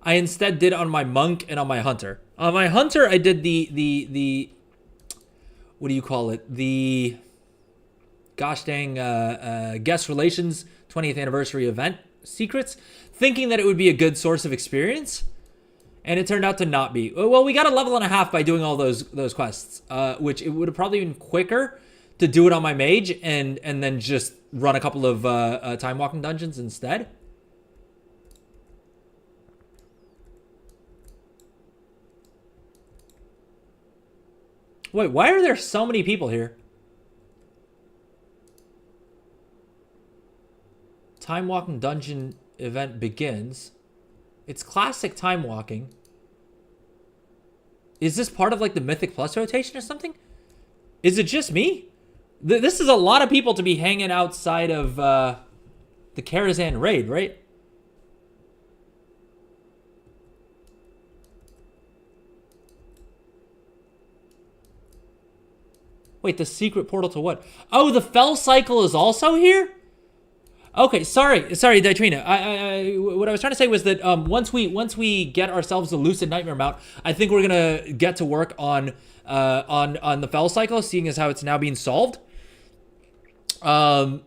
I instead did on my monk and on my hunter. On my hunter, I did the what do you call it? The gosh dang guest relations 20th anniversary event secrets, thinking that it would be a good source of experience. And it turned out to not be. Well, we got a level and a half by doing all those quests, which it would have probably been quicker to do it on my mage and then just run a couple of time walking dungeons instead. Wait, why are there so many people here? Time walking dungeon event begins. It's classic time walking. Is this part of like the Mythic Plus rotation or something? Is it just me? This is a lot of people to be hanging outside of the Karazhan raid, right? Wait, the secret portal to what? Oh, the Fell Cycle is also here? Okay, sorry, Ditrina. What I was trying to say was that once we get ourselves the Lucid Nightmare mount, I think we're gonna get to work on the Fell Cycle, seeing as how it's now being solved. I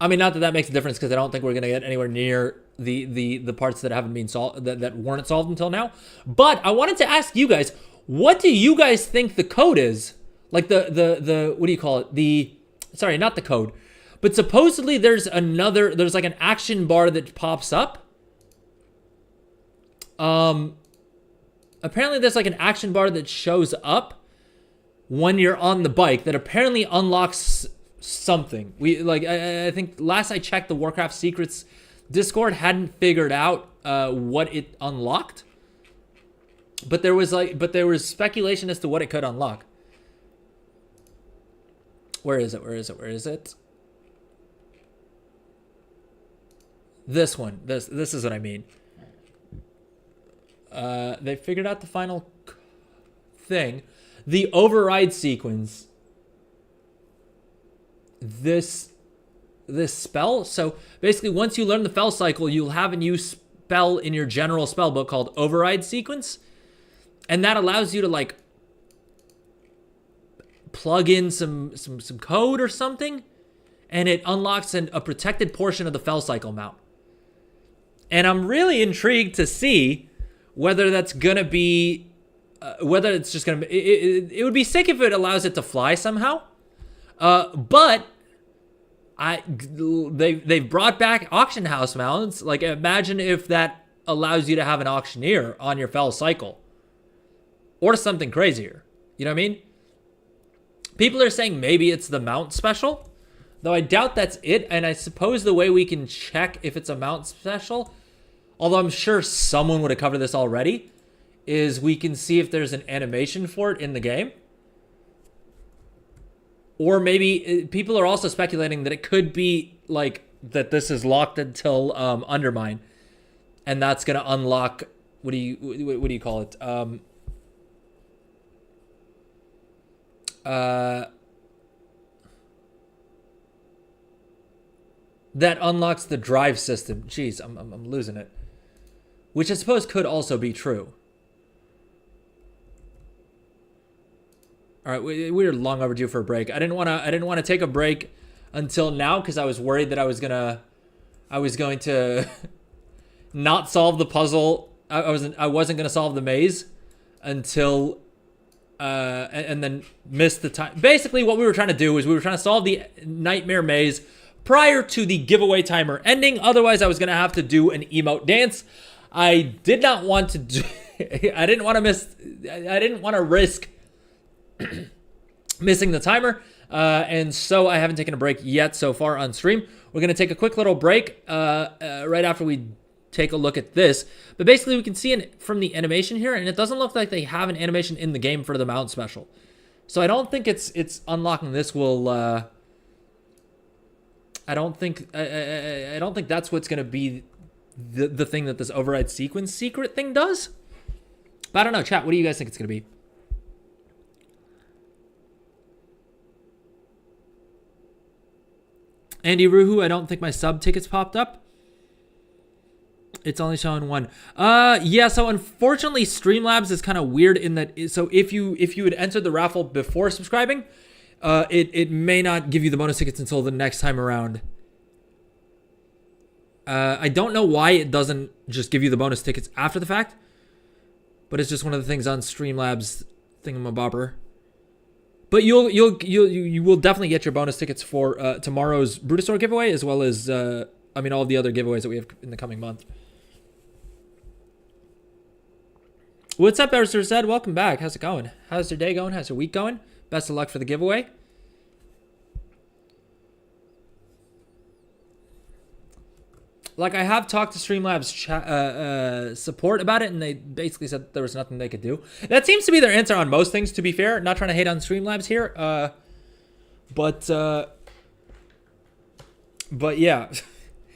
mean, not that makes a difference, because I don't think we're gonna get anywhere near the parts that haven't been solved, that weren't solved until now. But I wanted to ask you guys, what do you guys think the code is? Like the what do you call it? Sorry, not the code, but supposedly there's like an action bar that pops up. Apparently there's like an action bar that shows up when you're on the bike that apparently unlocks something. I think last I checked, the Warcraft Secrets Discord hadn't figured out what it unlocked, but there was speculation as to what it could unlock. Where is it? This one. This is what I mean. They figured out the final thing. The override sequence. This spell. So basically, once you learn the Fell Cycle, you'll have a new spell in your general spell book called Override Sequence. And that allows you to like plug in some code or something, and it unlocks a protected portion of the Fell Cycle mount. And I'm really intrigued to see whether that's gonna be, whether it's just gonna be. It would be sick if it allows it to fly somehow. But they've brought back auction house mounts. Like, imagine if that allows you to have an auctioneer on your Fell Cycle, or something crazier. You know what I mean? People are saying maybe it's the mount special, though I doubt that's it. And I suppose the way we can check if it's a mount special, although I'm sure someone would have covered this already, is we can see if there's an animation for it in the game. Or maybe people are also speculating that it could be like that this is locked until Undermine, and that's gonna unlock, what do you call it? That unlocks the drive system. Jeez, I'm losing it. Which I suppose could also be true. All right, we're long overdue for a break. I didn't want to take a break until now because I was worried that I was going to not solve the puzzle. I wasn't going to solve the maze until and then miss the time. Basically, what we were trying to do is we were trying to solve the Nightmare Maze prior to the giveaway timer ending. Otherwise, I was going to have to do an emote dance. I did not want to do. I didn't want to risk missing the timer, and so I haven't taken a break yet so far on stream. We're going to take a quick little break right after we take a look at this. But basically, we can see it from the animation here, and it doesn't look like they have an animation in the game for the mount special. So I don't think it's unlocking this will. I don't think that's what's going to be the thing that this override sequence secret thing does. But I don't know, chat. What do you guys think it's going to be? Andy Ruhu, I don't think my sub tickets popped up. It's only showing one. Yeah, so unfortunately Streamlabs is kind of weird in that, so if you had entered the raffle before subscribing, it may not give you the bonus tickets until the next time around. I don't know why it doesn't just give you the bonus tickets after the fact, but it's just one of the things on Streamlabs thingamabobber. But you will definitely get your bonus tickets for tomorrow's Brutosaur giveaway, as well as all the other giveaways that we have in the coming month. What's up, Erister Zed? Welcome back. How's it going? How's your day going? How's your week going? Best of luck for the giveaway. like I have talked to Streamlabs support about it, and they basically said there was nothing they could do. That seems to be their answer on most things. To be fair, not trying to hate on Streamlabs here, but yeah,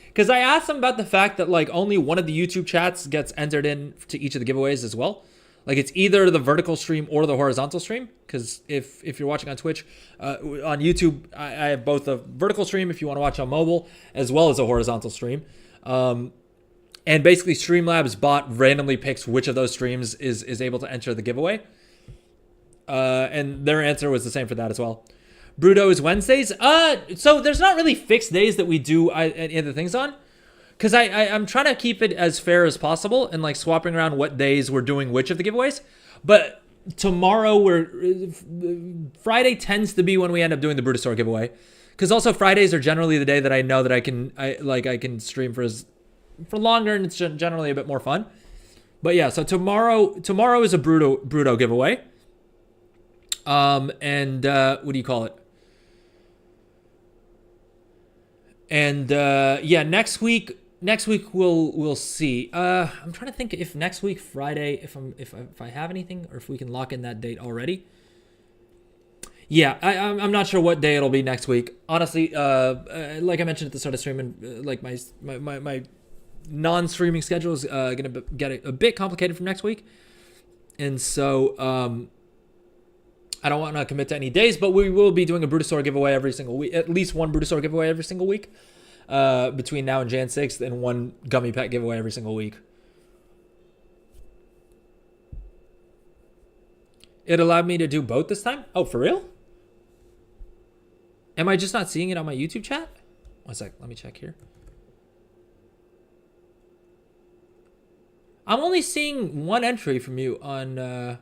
because I asked them about the fact that like only one of the YouTube chats gets entered in to each of the giveaways as well. Like it's either the vertical stream or the horizontal stream. Because if you're watching on Twitch, on YouTube, I have both a vertical stream if you want to watch on mobile, as well as a horizontal stream. And basically Streamlabs bot randomly picks which of those streams is able to enter the giveaway. And their answer was the same for that as well. Bruto is Wednesdays. So there's not really fixed days that we do any of the things on. Because I'm trying to keep it as fair as possible and like swapping around what days we're doing which of the giveaways. But tomorrow Friday tends to be when we end up doing the Brutosaur giveaway. Because also Fridays are generally the day that I know that I can stream for longer, and it's generally a bit more fun. But yeah, so tomorrow is a Bruto giveaway. And what do you call it? And yeah, next week we'll see. I'm trying to think if next week Friday, if I have anything, or if we can lock in that date already. Yeah, I'm not sure what day it'll be next week. Honestly, like I mentioned at the start of streaming, like my non-streaming schedule is gonna get a bit complicated for next week, and so I don't want to commit to any days, but we will be doing a Brutosaur giveaway every single week, at least one Brutosaur giveaway every single week, between now and Jan 6th, and one Gummy Pet giveaway every single week. It allowed me to do both this time? Oh, for real? Am I just not seeing it on my YouTube chat? One sec, let me check here. I'm only seeing one entry from you on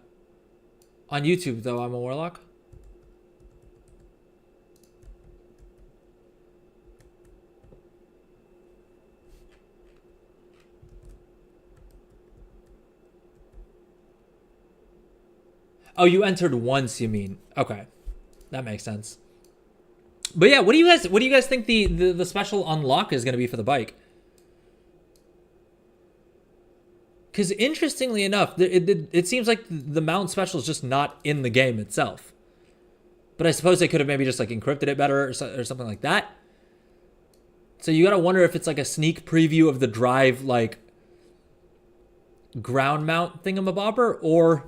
YouTube, though. I'm a Warlock. Oh, you entered once, you mean? Okay, that makes sense. But yeah, what do you guys think the special unlock is going to be for the bike? Because interestingly enough, it seems like the mount special is just not in the game itself. But I suppose they could have maybe just like encrypted it better or something like that. So you gotta wonder if it's like a sneak preview of the drive like ground mount thingamabobber, or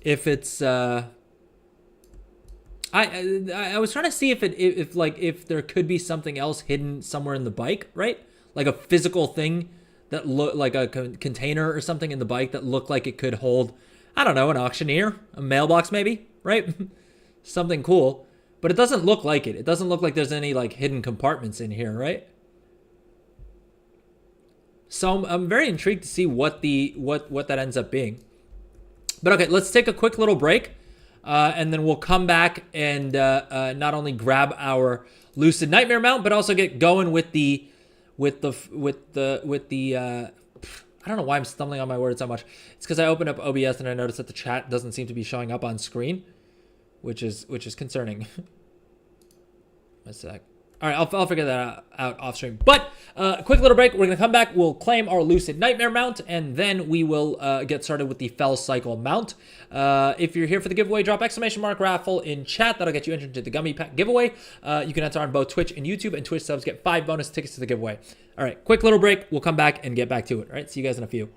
if it's I was trying to see if there could be something else hidden somewhere in the bike, right? Like a physical thing that looked like a container or something in the bike that looked like it could hold, I don't know, an auctioneer, a mailbox maybe, right? Something cool. But it doesn't look like it. It doesn't look like there's any like hidden compartments in here, right? So I'm very intrigued to see what that ends up being. But okay, let's take a quick little break, and then we'll come back and not only grab our Lucid Nightmare mount, but also get going with the I don't know why I'm stumbling on my words so much. It's because I opened up OBS and I noticed that the chat doesn't seem to be showing up on screen, which is concerning. A sec. All right, I'll figure that out off stream. But quick little break. We're going to come back. We'll claim our Lucid Nightmare mount, and then we will get started with the Fell Cycle mount. If you're here for the giveaway, drop ! raffle in chat. That'll get you entered into the Gummy Pack giveaway. You can enter on both Twitch and YouTube, and Twitch subs get 5 bonus tickets to the giveaway. All right, quick little break. We'll come back and get back to it. All right, see you guys in a few.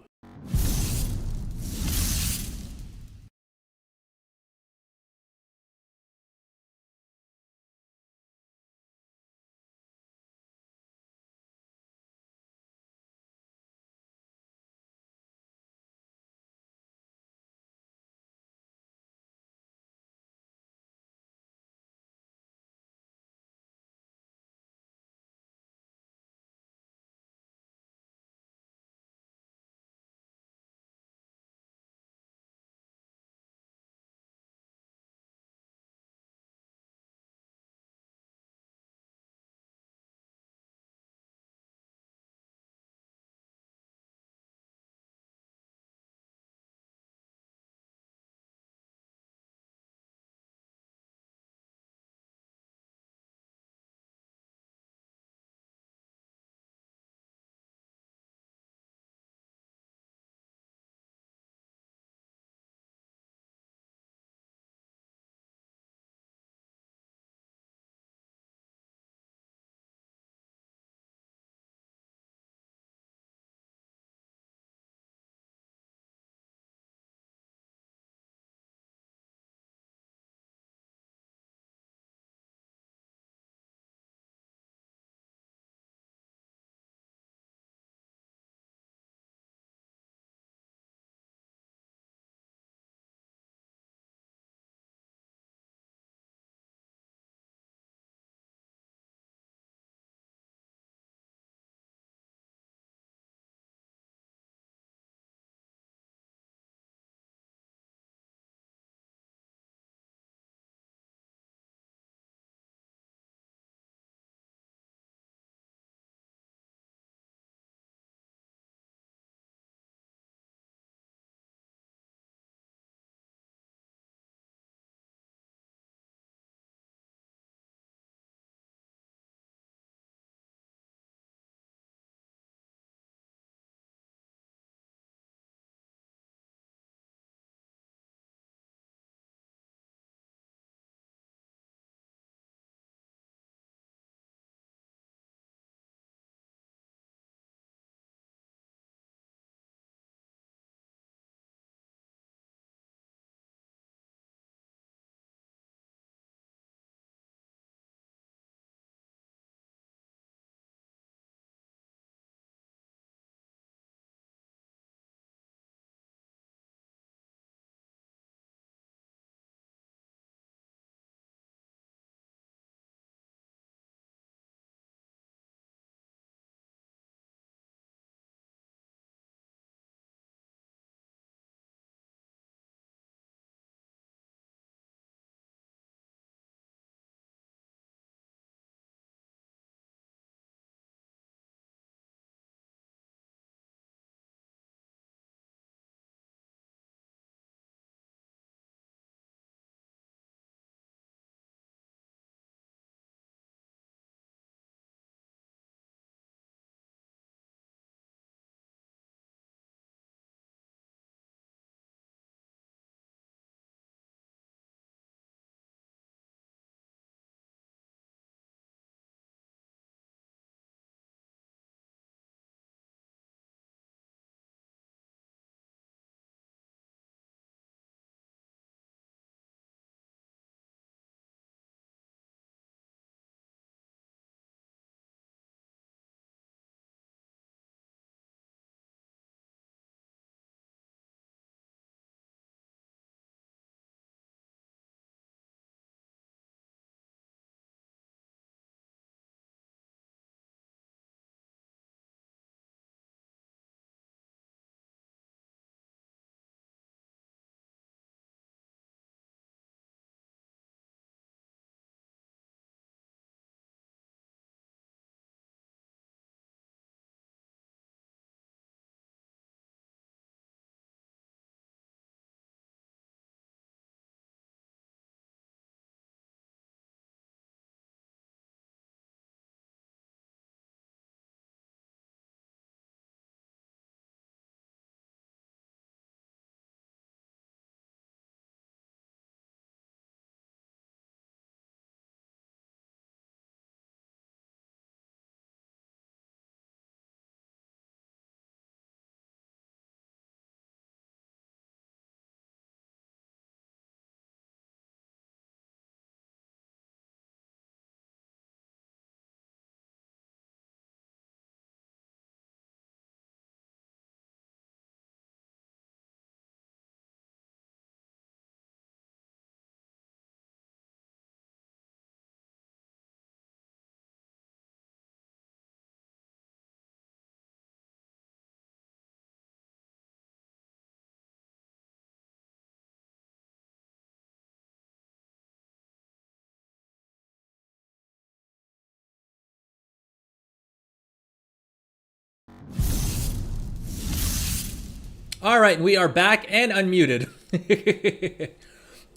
All right, we are back and unmuted.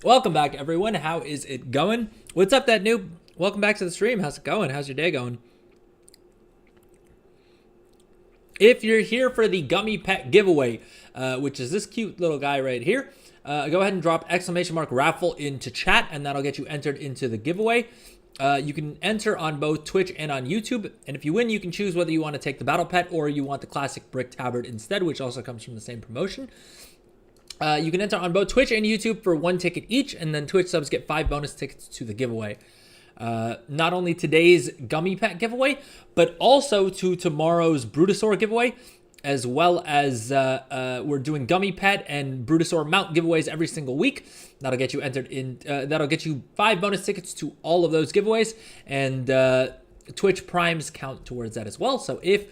Welcome back, everyone. How is it going? What's up, that noob? Welcome back to the stream. How's it going? How's your day going? If you're here for the gummy pet giveaway, which is this cute little guy right here, go ahead and drop !raffle into chat, and that'll get you entered into the giveaway. You can enter on both Twitch and on YouTube, and if you win, you can choose whether you want to take the battle pet or you want the classic brick tabard instead, which also comes from the same promotion. You can enter on both Twitch and YouTube for 1 ticket each, and then Twitch subs get 5 bonus tickets to the giveaway. Not only today's gummy pet giveaway, but also to tomorrow's Brutosaur giveaway, as well as we're doing gummy pet and Brutosaur mount giveaways every single week. That'll get you entered in. That'll get you 5 bonus tickets to all of those giveaways, and Twitch Primes count towards that as well. So if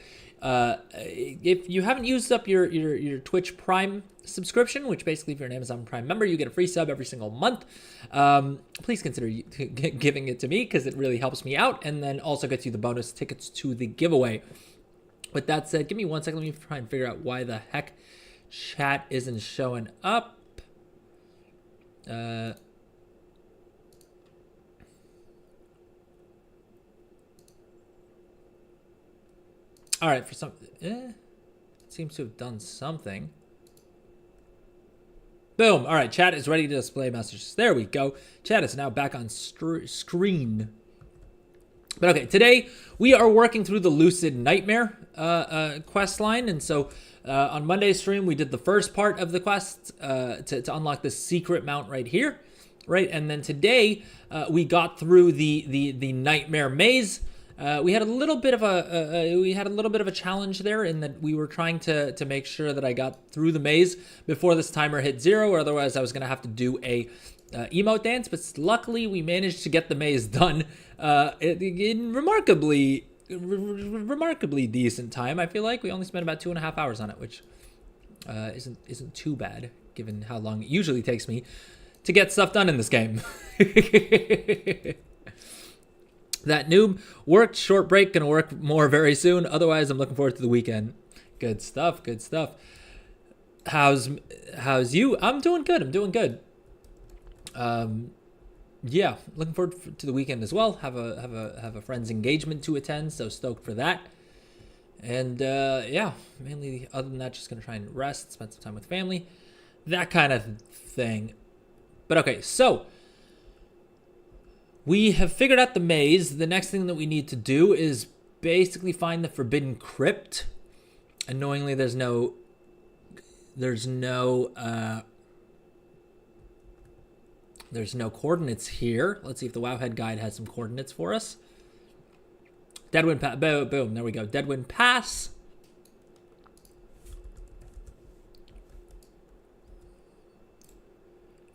you haven't used up your Twitch Prime subscription, which basically if you're an Amazon Prime member, you get a free sub every single month, please consider giving it to me because it really helps me out, and then also gets you the bonus tickets to the giveaway. With that said, give me 1 second. Let me try and figure out why the heck chat isn't showing up. All right, for some, it seems to have done something. Boom. All right, chat is ready to display messages. There we go. Chat is now back on screen. But okay, today we are working through the Lucid Nightmare quest line. And so on Monday's stream, we did the first part of the quest to unlock the secret mount right here. Right. And then today we got through the Nightmare Maze. We had a little bit of a challenge there in that we were trying to make sure that I got through the maze before this timer hit 0, or otherwise I was going to have to do a emote dance. But luckily we managed to get the maze done in remarkably decent time. I feel like we only spent about 2.5 hours on it, which isn't too bad given how long it usually takes me to get stuff done in this game. That noob worked, short break, gonna work more very soon. Otherwise, I'm looking forward to the weekend. Good stuff, good stuff. How's you? I'm doing good. Yeah, looking forward to the weekend as well. Have a friend's engagement to attend, so stoked for that. And yeah, mainly other than that, just gonna try and rest, spend some time with family, that kind of thing. But okay, so we have figured out the maze. The next thing that we need to do is basically find the Forbidden Crypt. Annoyingly, there's no coordinates here. Let's see if the Wowhead guide has some coordinates for us. Deadwind Pass. Boom. There we go. Deadwind Pass.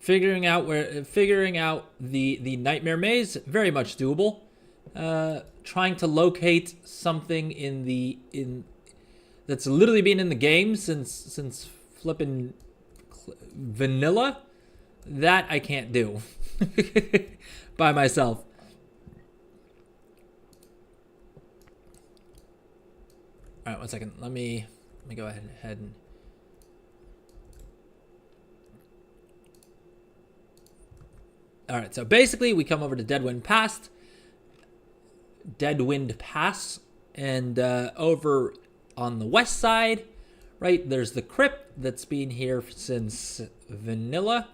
Figuring out the Nightmare Maze, very much doable. Trying to locate something that's literally been in the game since flipping vanilla, that I can't do by myself. All right, 1 second. Let me go ahead and all right, so basically we come over to Deadwind Pass, and over on the west side, right, there's the crypt that's been here since vanilla.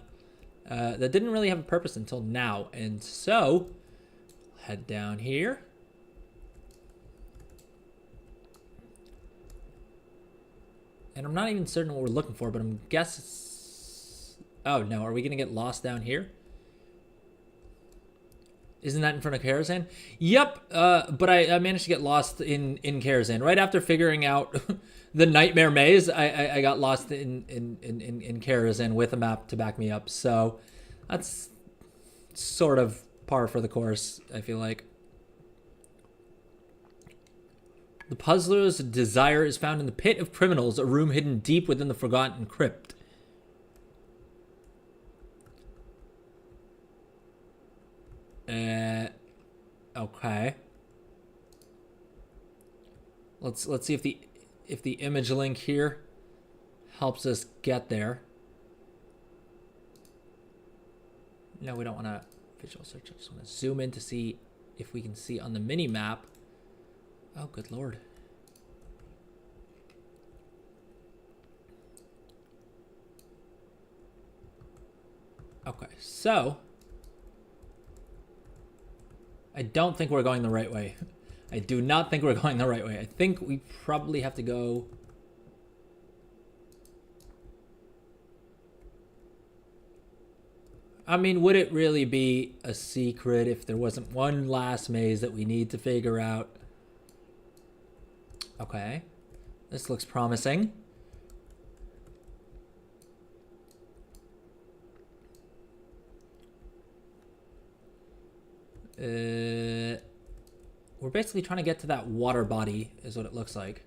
That didn't really have a purpose until now, and so head down here. And I'm not even certain what we're looking for, but I'm guessing. Oh no, are we gonna get lost down here? Isn't that in front of Karazhan? Yep, but I managed to get lost in Karazhan. Right after figuring out the Nightmare Maze, I got lost in Karazhan with a map to back me up. So that's sort of par for the course, I feel like. The puzzler's desire is found in the Pit of Criminals, a room hidden deep within the Forgotten Crypt. Okay. Let's see if the image link here helps us get there. No, we don't want to visual search. I just want to zoom in to see if we can see on the mini map. Oh, good lord. Okay, so I don't think we're going the right way. I do not think we're going the right way. I think we probably have to go... I mean, would it really be a secret if there wasn't one last maze that we need to figure out? Okay. This looks promising. We're basically trying to get to that water body, is what it looks like.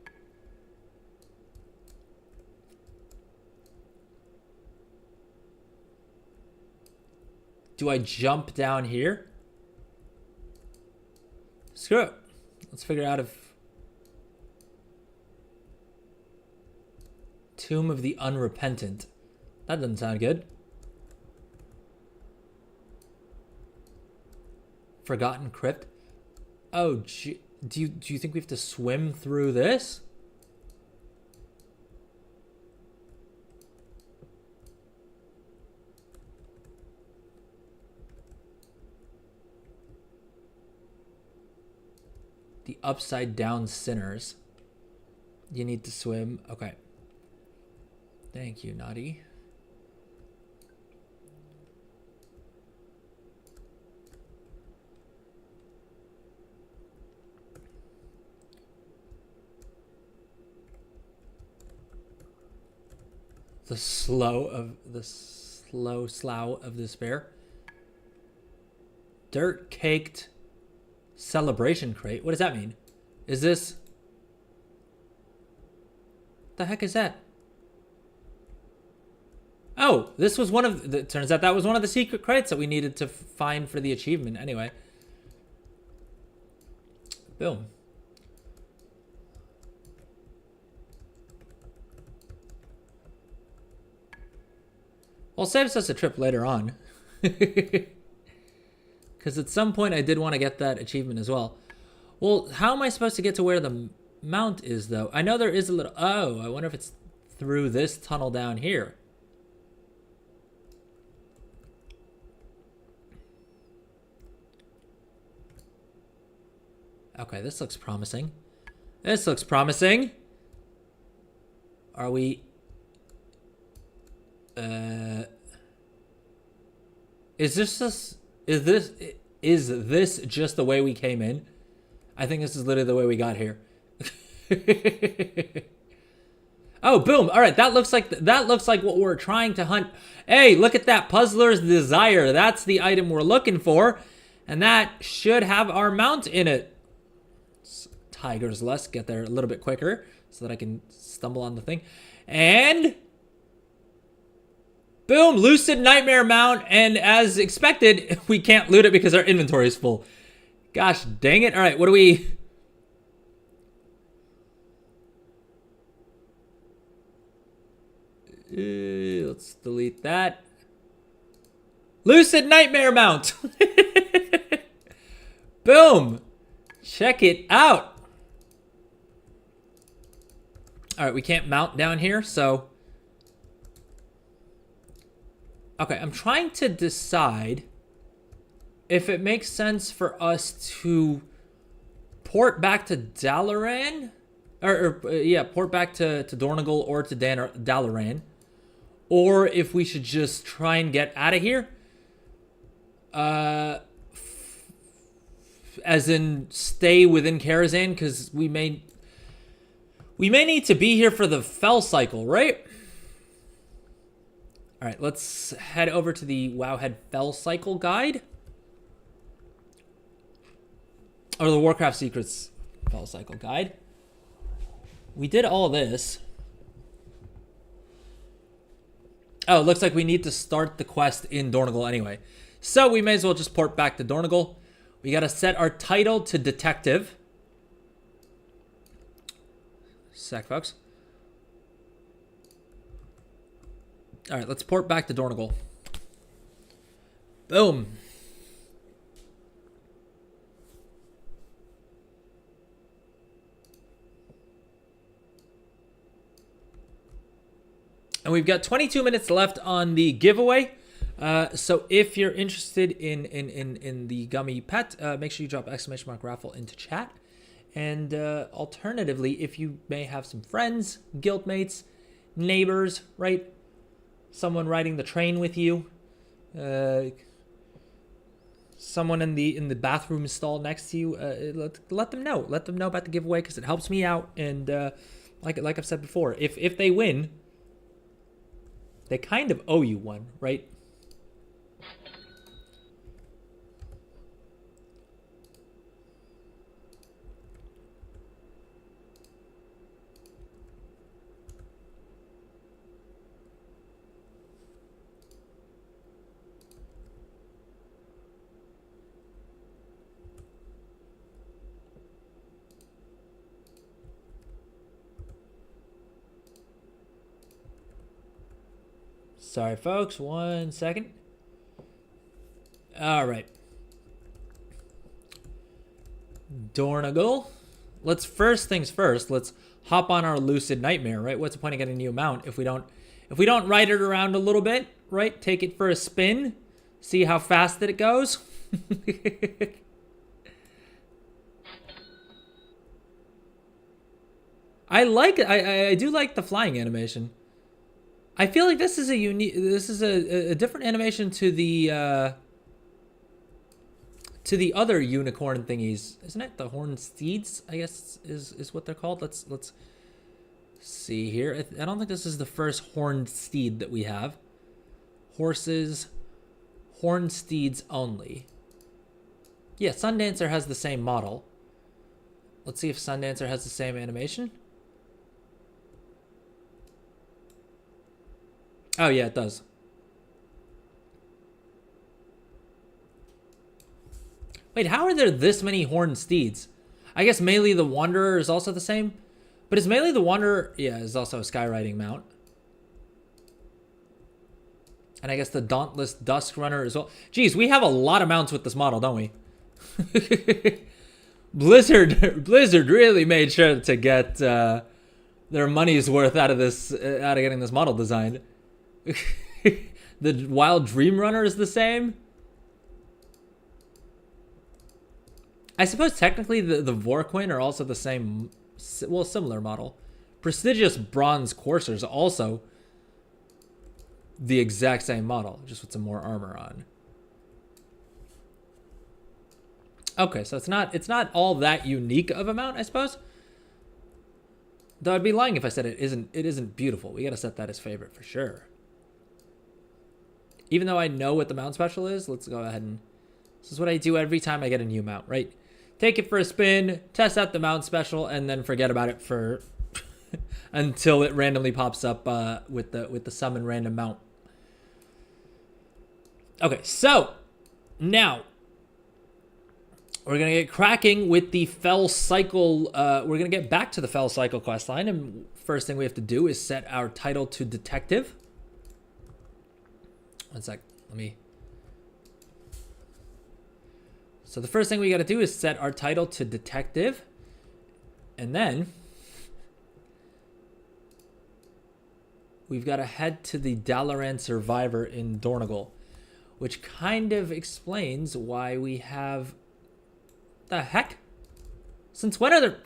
Do I jump down here? Screw it. Let's figure out if... Tomb of the Unrepentant. That doesn't sound good. Forgotten Crypt. Oh, do you think we have to swim through this? The upside down sinners. You need to swim. Okay. Thank you, Naughty. The slough of despair. Dirt caked celebration crate. What does that mean? Is this... The heck is that? Oh, this was one of the... Turns out that was one of the secret crates that we needed to find for the achievement. Anyway. Boom. Well, saves us a trip later on. Because at some point I did want to get that achievement as well. Well, how am I supposed to get to where the mount is, though? I know there is a little... Oh, I wonder if it's through this tunnel down here. Okay, this looks promising. This looks promising. Are we... Is this just the way we came in? I think this is literally the way we got here. Oh, boom. All right, that looks like what we're trying to hunt. Hey, look at that, Puzzler's Desire. That's the item we're looking for, and that should have our mount in it. Tigers, let's get there a little bit quicker so that I can stumble on the thing. And boom, Lucid Nightmare mount, and as expected, we can't loot it because our inventory is full. Gosh dang it. All right, what do we... let's delete that. Lucid Nightmare mount. Boom. Check it out. All right, we can't mount down here, so... Okay, I'm trying to decide if it makes sense for us to port back to Dalaran, port back to Dornogal or to Dalaran, or if we should just try and get out of here. As in stay within Karazhan, because we may need to be here for the Fell Cycle, right? All right, let's head over to the Wowhead Fell Cycle guide. Or the Warcraft Secrets Fell Cycle guide. We did all this. Oh, it looks like we need to start the quest in Dornogal anyway. So we may as well just port back to Dornogal. We got to set our title to Detective. Sec, folks. All right, let's port back to Dornagal. Boom. And we've got 22 minutes left on the giveaway. So if you're interested in the gummy pet, make sure you drop !raffle into chat. And alternatively, if you may have some friends, guildmates, neighbors, right? Someone riding the train with you, someone in the bathroom stall next to you, let them know. Let them know about the giveaway because it helps me out. And like I've said before, if they win, they kind of owe you one, right? Sorry, folks. 1 second. All right. Dornagal. Let's first things first. Let's hop on our Lucid Nightmare, right? What's the point of getting a new mount if we don't ride it around a little bit, right? Take it for a spin, see how fast that it goes. I do like the flying animation. I feel like this is a different animation to the other unicorn thingies, isn't it? The horned steeds, I guess is what they're called. Let's see here. I don't think this is the first horned steed that we have. Horses, horned steeds only. Yeah, Sundancer has the same model. Let's see if Sundancer has the same animation. Oh, yeah, it does. Wait, how are there this many horned steeds? I guess Melee the Wanderer is also the same. But is Melee the Wanderer... Yeah, is also a skywriting mount. And I guess the Dauntless Dusk Runner as well. Geez, we have a lot of mounts with this model, don't we? Blizzard really made sure to get their money's worth out of getting this model designed. The Wild Dream Runner is the same. I suppose technically the Vorquin are also the same, well, similar model. Prestigious Bronze Courser is also the exact same model, just with some more armor on. Okay, so it's not all that unique of a mount, I suppose. Though I'd be lying if I said it isn't beautiful. We gotta set that as favorite for sure. Even though I know what the mount special is, let's go ahead and... This is what I do every time I get a new mount, right? Take it for a spin, test out the mount special, and then forget about it for... until it randomly pops up with the summon random mount. Okay, so... Now... We're going to get cracking with the Fell Cycle... we're going to get back to the Fell Cycle questline, and first thing we have to do is set our title to Detective. 1 sec. Let me... So the first thing we got to do is set our title to Detective. And then... we've got to head to the Dalaran Survivor in Dornagal. Which kind of explains why we have... The heck? Since when are there...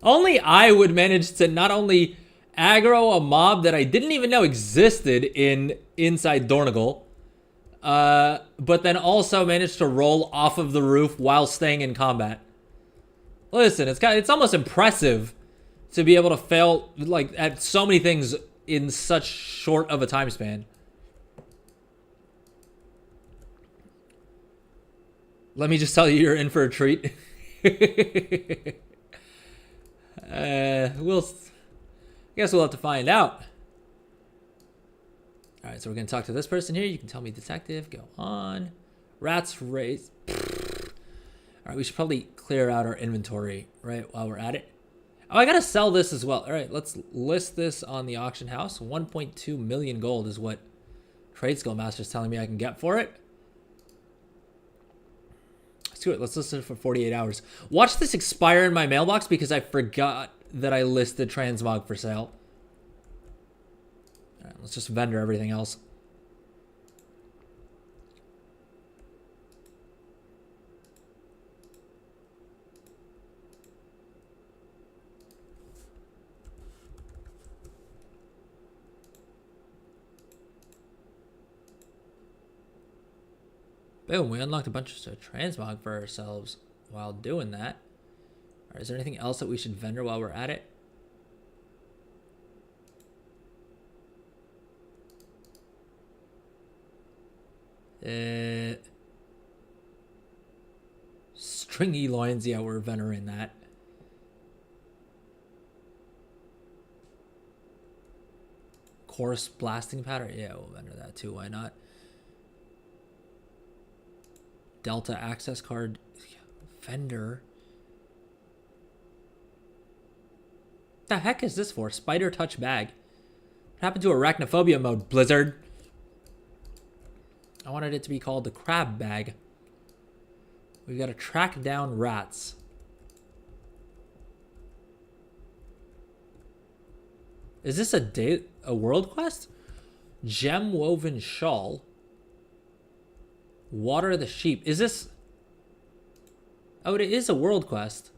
Only I would manage to not only... aggro a mob that I didn't even know existed inside Dornagal, but then also managed to roll off of the roof while staying in combat. Listen, it's almost impressive to be able to fail like at so many things in such short of a time span. Let me just tell you, you're in for a treat. I guess we'll have to find out. All right, so we're going to talk to this person here. You can tell me Detective. Go on. Rats race. All right, we should probably clear out our inventory, right, while we're at it. Oh, I gotta sell this as well. All right, let's list this on the auction house. 1.2 million gold is what Trade Skill Master's telling me I can get for it. Let's do it. Let's list it for 48 hours. Watch this expire in my mailbox because I forgot that I listed Transmog for sale. All right, let's just vendor everything else. Boom, we unlocked a bunch of transmog for ourselves while doing that. All right, is there anything else that we should vendor while we're at it? Stringy loins, yeah, we're vendoring that. Coarse blasting powder, yeah, we'll vendor that too, why not? Delta access card vendor. The heck is this for? Spider touch bag. What happened to arachnophobia mode, Blizzard? I wanted it to be called the crab bag. We've got to track down rats. Is this a world quest? Gem woven shawl. Water the sheep. Is this... Oh, it is a world quest.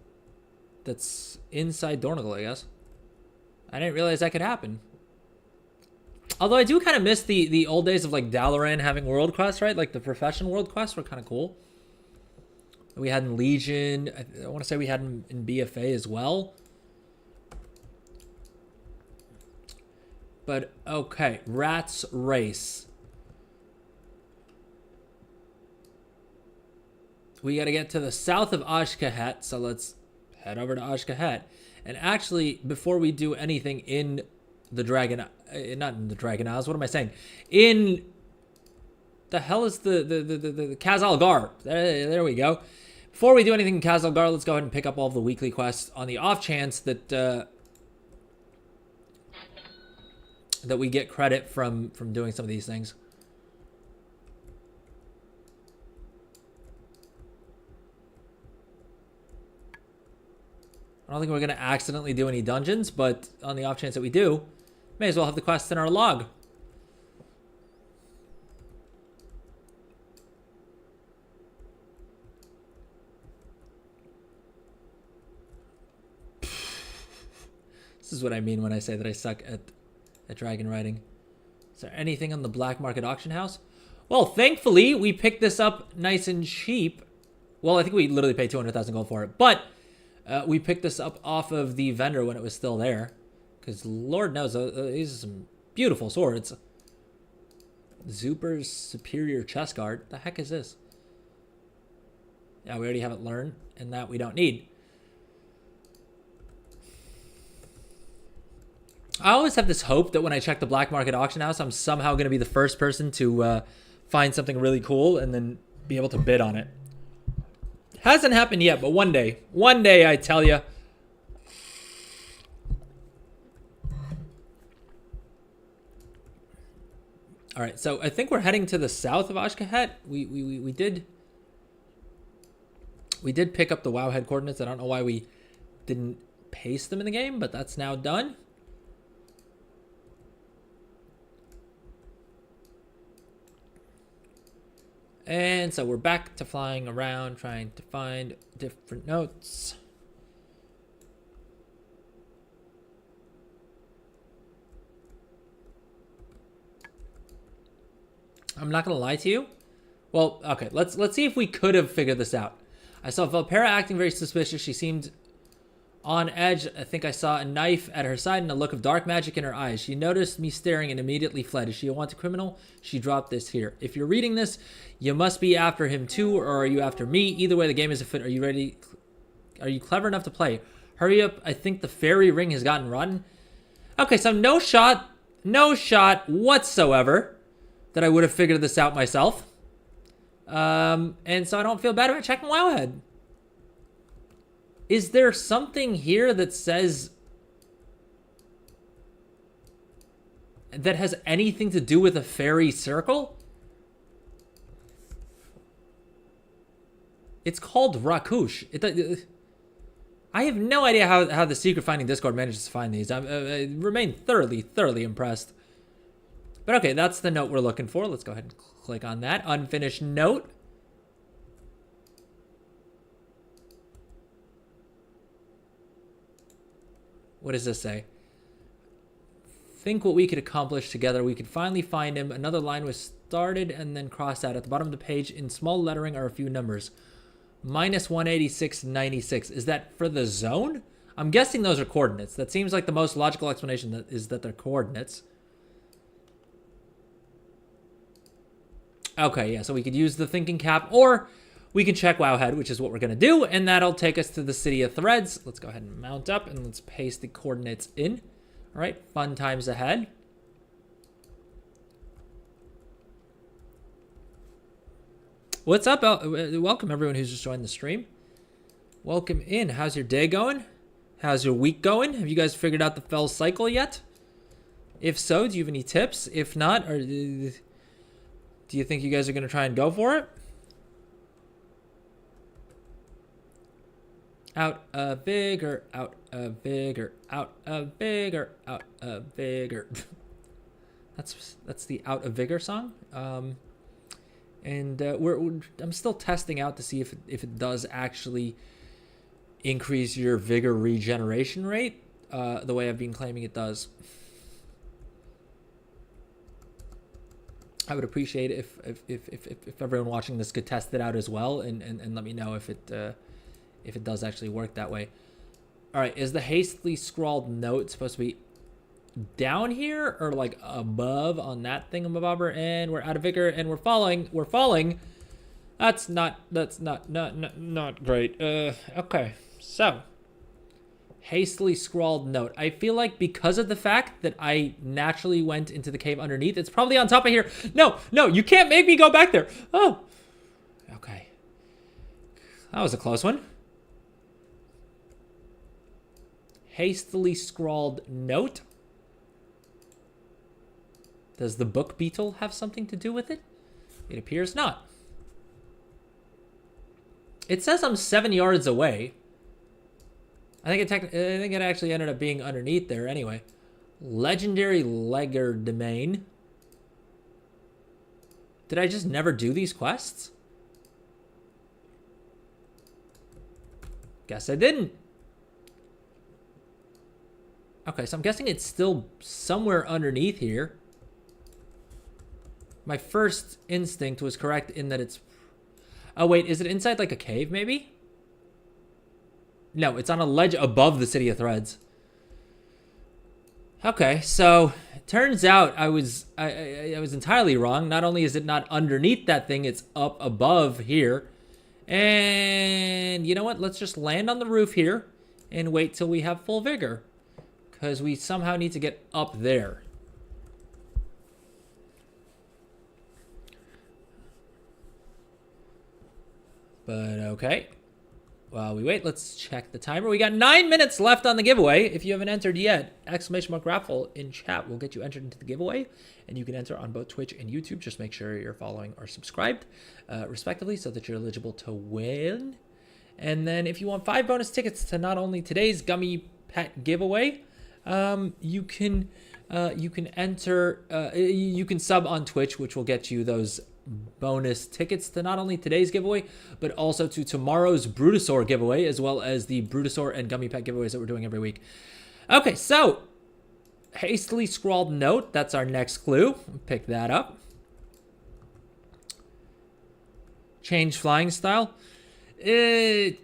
That's inside Dornigal, I guess. I didn't realize that could happen. Although I do kind of miss the old days of like Dalaran having world quests, right? Like the profession world quests were kind of cool. We had in Legion. I want to say we had in BFA as well. But okay, Rats Race. We got to get to the south of Ashkahet, so let's head over to Ashkahet. And actually, before we do anything in the Dragon... not in the Dragon Isles, what am I saying? In... The hell is the Khazalgar? There we go. Before we do anything in Khazalgar, let's go ahead and pick up all of the weekly quests on the off chance that... that we get credit from doing some of these things. I don't think we're going to accidentally do any dungeons, but on the off chance that we do, may as well have the quests in our log. This is what I mean when I say that I suck at dragon riding. Is there anything on the black market auction house? Well, thankfully, we picked this up nice and cheap. Well, I think we literally paid 200,000 gold for it, but... we picked this up off of the vendor when it was still there. Because Lord knows, these are some beautiful swords. Zuper's Superior Chest Guard. The heck is this? Yeah, we already have it learned, and that we don't need. I always have this hope that when I check the black market auction house, I'm somehow going to be the first person to find something really cool and then be able to bid on it. Hasn't happened yet, but one day, I tell you. All right, so I think we're heading to the south of Ashkahet. We did pick up the WoW head coordinates. I don't know why we didn't paste them in the game, but that's now done. And so we're back to flying around, trying to find different notes. I'm not gonna lie to you. Well, okay, let's see if we could have figured this out. I saw Valpera acting very suspicious. She seemed on edge. I think I saw a knife at her side and a look of dark magic in her eyes. She noticed me staring and immediately fled. Is she a wanted criminal? She dropped this here. If you're reading this, you must be after him too, or are you after me? Either way, the game is afoot. Are you ready? Are you clever enough to play? Hurry up. I think the fairy ring has gotten rotten. Okay, so no shot whatsoever that I would have figured this out myself. And so I don't feel bad about checking Wowhead. Is there something here that says that has anything to do with a fairy circle? It's called Rakush. I have no idea how the secret finding Discord manages to find these. I remain thoroughly impressed. But okay, that's the note we're looking for. Let's go ahead and click on that. Unfinished note. What does this say? Think what we could accomplish together. We could finally find him. Another line was started and then crossed out. At the bottom of the page, in small lettering, are a few numbers. Minus 186.96. Is that for the zone? I'm guessing those are coordinates. That seems like the most logical explanation that they're coordinates. Okay, yeah, so we could use the thinking cap, or we can check Wowhead, which is what we're going to do, and that'll take us to the City of Threads. Let's go ahead and mount up, and let's paste the coordinates in. All right, fun times ahead. What's up? Welcome, everyone who's just joined the stream. Welcome in. How's your day going? How's your week going? Have you guys figured out the Fell cycle yet? If so, do you have any tips? If not, or do you think you guys are going to try and go for it? Out a vigor, out a vigor, out a vigor, out a vigor. That's the Out of Vigor song. And I'm still testing out to see if it does actually increase your vigor regeneration rate, the way I've been claiming it does. I would appreciate it if everyone watching this could test it out as well, and let me know if it does actually work that way. All right, is the hastily scrawled note supposed to be down here or like above on that thingamabobber? And we're out of vigor and we're falling. That's not great. Okay, so hastily scrawled note. I feel like because of the fact that I naturally went into the cave underneath, it's probably on top of here. No, you can't make me go back there. Oh, okay. That was a close one. Hastily scrawled note. Does the book beetle have something to do with it? It appears not. It says I'm 7 yards away. I think it actually ended up being underneath there anyway. Legendary Legerdemain. Did I just never do these quests? Guess I didn't. Okay, so I'm guessing it's still somewhere underneath here. My first instinct was correct in that it's... Oh, wait, is it inside like a cave, maybe? No, it's on a ledge above the City of Threads. Okay, so it turns out I was entirely wrong. Not only is it not underneath that thing, it's up above here. And you know what? Let's just land on the roof here and wait till we have full vigor, because we somehow need to get up there. But okay. While we wait, let's check the timer. We got 9 minutes left on the giveaway. If you haven't entered yet, !raffle in chat will get you entered into the giveaway. And you can enter on both Twitch and YouTube. Just make sure you're following or subscribed, respectively, so that you're eligible to win. And then if you want 5 bonus tickets to not only today's Gummy Pet giveaway, you can enter, you can sub on Twitch, which will get you those bonus tickets to not only today's giveaway, but also to tomorrow's Brutosaur giveaway, as well as the Brutosaur and Gummy Pet giveaways that we're doing every week. Okay, so hastily scrawled note, that's our next clue. Pick that up. Change flying style. That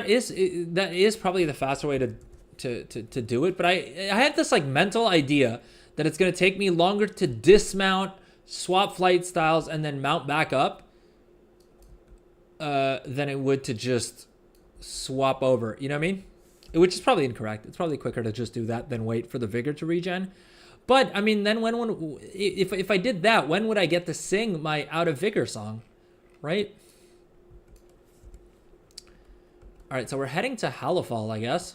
is probably the faster way to do it, but I had this like mental idea that it's going to take me longer to dismount, swap flight styles, and then mount back up than it would to just swap over. You know what I mean? Which is probably incorrect. It's probably quicker to just do that than wait for the vigor to regen. But I mean, then if I did that, when would I get to sing my Out of Vigor song, right? All right, so we're heading to Halifal, I guess.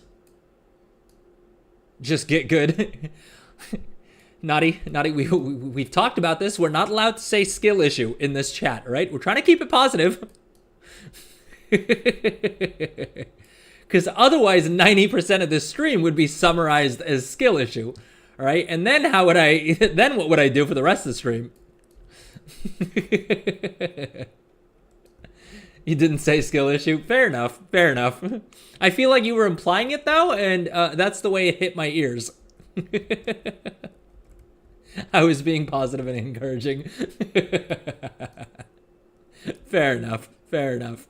Just get good. Naughty, we've talked about this. We're not allowed to say skill issue in this chat, right? We're trying to keep it positive. Because otherwise 90% of this stream would be summarized as skill issue. All right, and then then what would I do for the rest of the stream? You didn't say skill issue. Fair enough. Fair enough. I feel like you were implying it though, and that's the way it hit my ears. I was being positive and encouraging. Fair enough. Fair enough.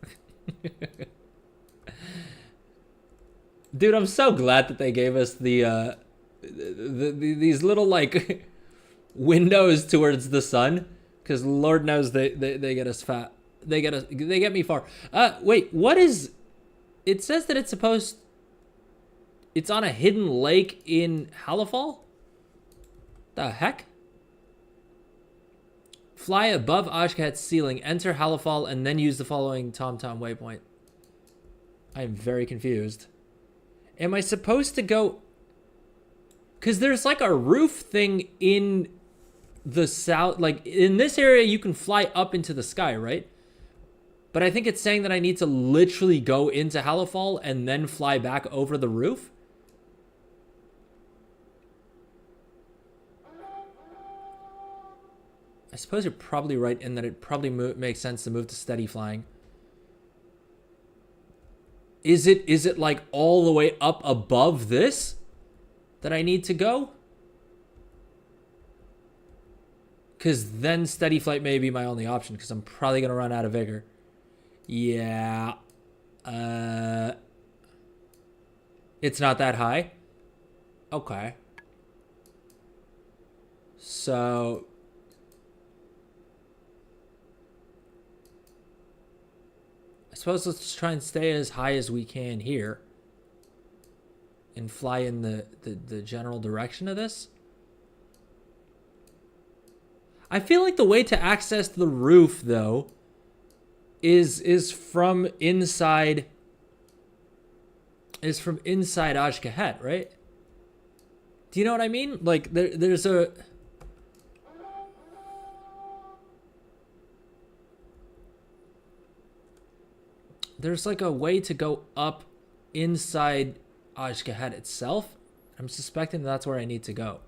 Dude, I'm so glad that they gave us these little like windows towards the sun, because Lord knows they get us fat. They get me far. Wait, what is? It says that it's on a hidden lake in Halifal? The heck? Fly above Ashkat's ceiling, enter Halifal, and then use the following TomTom waypoint. I am very confused. Am I supposed to go? Because there's like a roof thing in the south. Like in this area, you can fly up into the sky, right? But I think it's saying that I need to literally go into Halifal and then fly back over the roof. I suppose you're probably right in that it probably makes sense to move to steady flying. Is it like all the way up above this that I need to go? Because then steady flight may be my only option, because I'm probably going to run out of vigor. Yeah. It's not that high? Okay. So I suppose let's try and stay as high as we can here and fly in the general direction of this. I feel like the way to access the roof though is from inside Ashkahet, right? Do you know what I mean? Like there's like a way to go up inside Ashkahet itself. I'm suspecting that's where I need to go.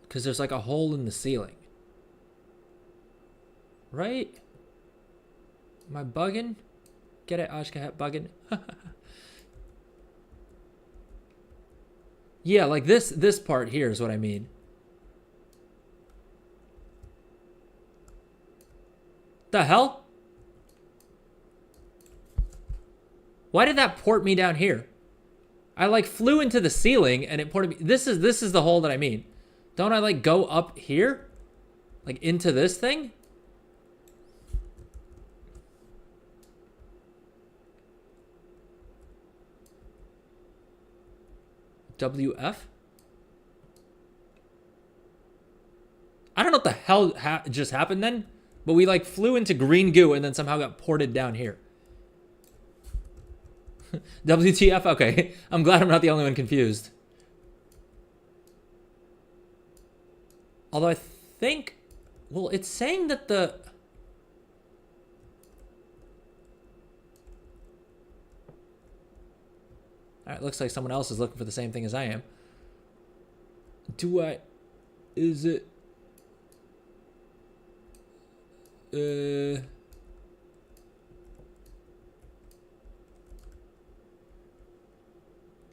Because there's like a hole in the ceiling. Right? Am I bugging? Get it, Ashkahet bugging? Yeah, like this part here is what I mean. The hell? Why did that port me down here? I like flew into the ceiling and it ported me. This is the hole that I mean. Don't I like go up here? Like into this thing? WF? I don't know what the hell just happened then, but we like flew into green goo and then somehow got ported down here. WTF? Okay. I'm glad I'm not the only one confused. Although I think, well, it's saying that the... Alright, looks like someone else is looking for the same thing as I am. Is it...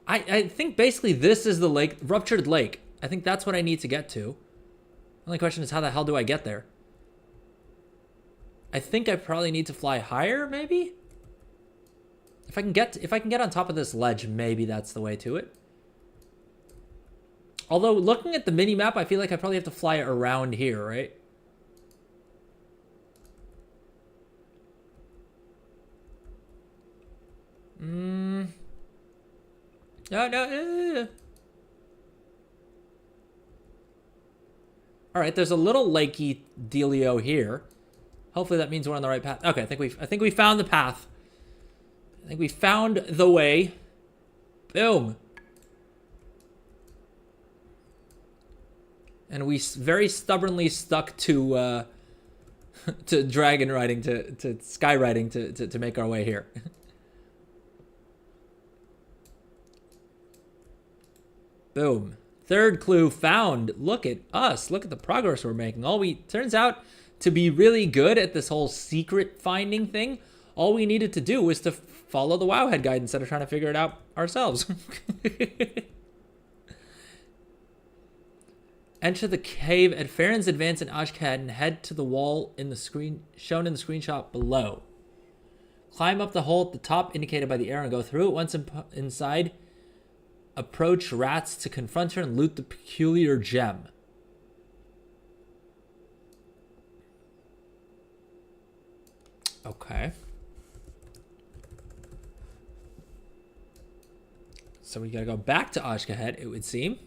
I think basically this is the lake, ruptured lake. I think that's what I need to get to. The only question is how the hell do I get there? I think I probably need to fly higher, maybe? If I can get on top of this ledge, maybe that's the way to it. Although looking at the mini map, I feel like I probably have to fly around here, right? No. All right, there's a little lakey dealio here. Hopefully that means we're on the right path. Okay, I think we found the path. I think we found the way. Boom. And we very stubbornly stuck to to dragon riding, to sky riding to make our way here. Boom. Third clue found. Look at us. Look at the progress we're making. Turns out to be really good at this whole secret finding thing. All we needed to do was to follow the Wowhead guide instead of trying to figure it out ourselves. Enter the cave at Farron's Advance in Ashkad and head to the wall in the screen shown in the screenshot below. Climb up the hole at the top indicated by the arrow and go through it. Once inside, approach rats to confront her and loot the peculiar gem. Okay. So we gotta go back to Ashkahet, it would seem.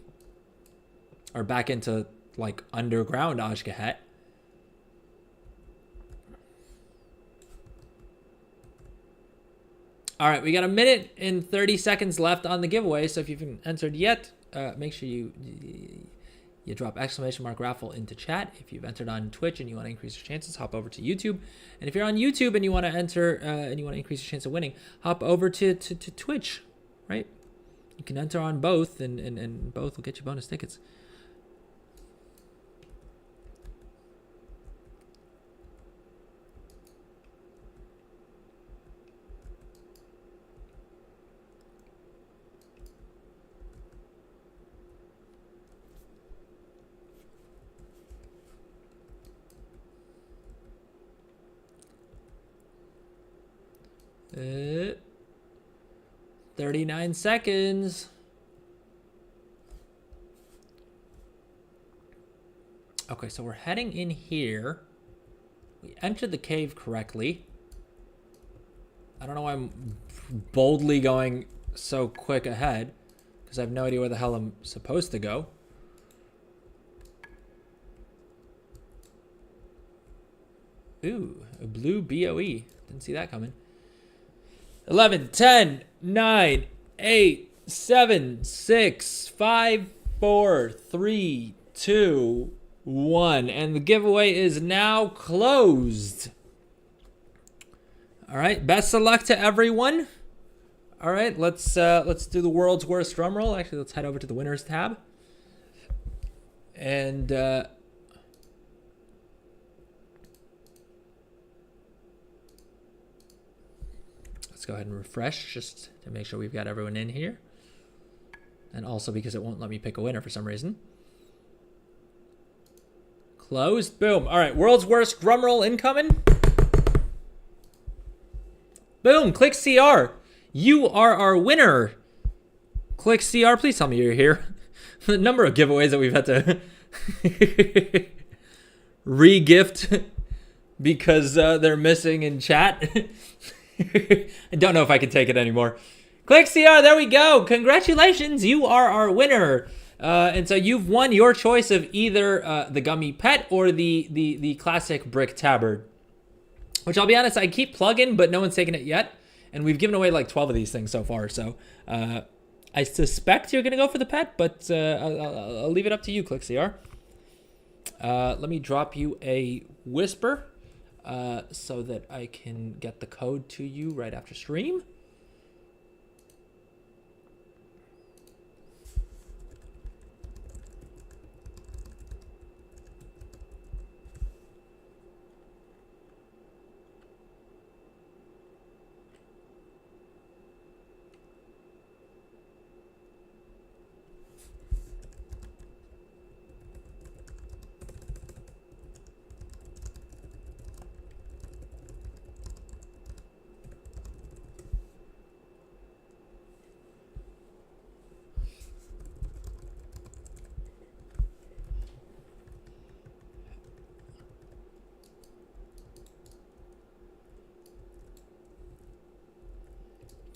Or back into, like, underground Ashkahet. All right, we got a minute and 30 seconds left on the giveaway. So if you haven't entered yet, make sure you drop !raffle into chat. If you've entered on Twitch and you want to increase your chances, hop over to YouTube. And if you're on YouTube and you want to enter and you want to increase your chance of winning, hop over to Twitch, right? You can enter on both, and both will get you bonus tickets. Uh, 39 seconds. Okay, so we're heading in here. We entered the cave correctly. I don't know why I'm boldly going so quick ahead, because I have no idea where the hell I'm supposed to go. Ooh, a blue BOE. Didn't see that coming. 11, 10, 9, 8, 7, 6, 5, 4, 3, 2, 1. And the giveaway is now closed. All right, best of luck to everyone. All right, let's do the world's worst drum roll. Actually, let's head over to the winners tab. And let's go ahead and refresh just to make sure we've got everyone in here. And also because it won't let me pick a winner for some reason. Closed. Boom. All right, world's worst drum roll incoming. Boom. Click CR. You are our winner. Click CR. Please tell me you're here. The number of giveaways that we've had to re-gift because they're missing in chat. I don't know if I can take it anymore. Click CR. There we go. Congratulations. You are our winner. And so you've won your choice of either the gummy pet or the classic brick tabard. Which I'll be honest, I keep plugging, but no one's taken it yet. And we've given away like 12 of these things so far. So I suspect you're going to go for the pet, but I'll leave it up to you, Click CR. Let me drop you a whisper so that I can get the code to you right after stream.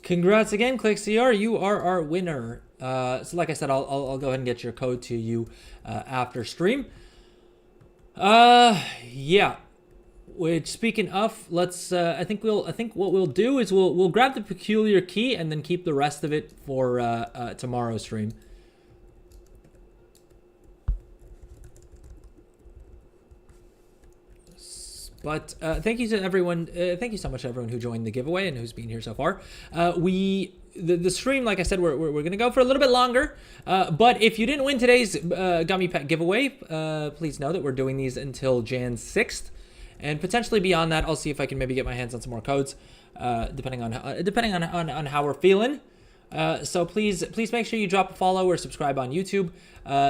Congrats again, Click CR. You are our winner. So like I said, I'll go ahead and get your code to you after stream. Yeah. Which, speaking of, let's. I think what we'll do is we'll grab the peculiar key and then keep the rest of it for tomorrow's stream. But thank you to everyone. Thank you so much to everyone who joined the giveaway and who's been here so far. The stream, like I said, we're gonna go for a little bit longer. But if you didn't win today's gummy pet giveaway, please know that we're doing these until Jan 6th, and potentially beyond that. I'll see if I can maybe get my hands on some more codes, depending on how we're feeling. So please make sure you drop a follow or subscribe on YouTube,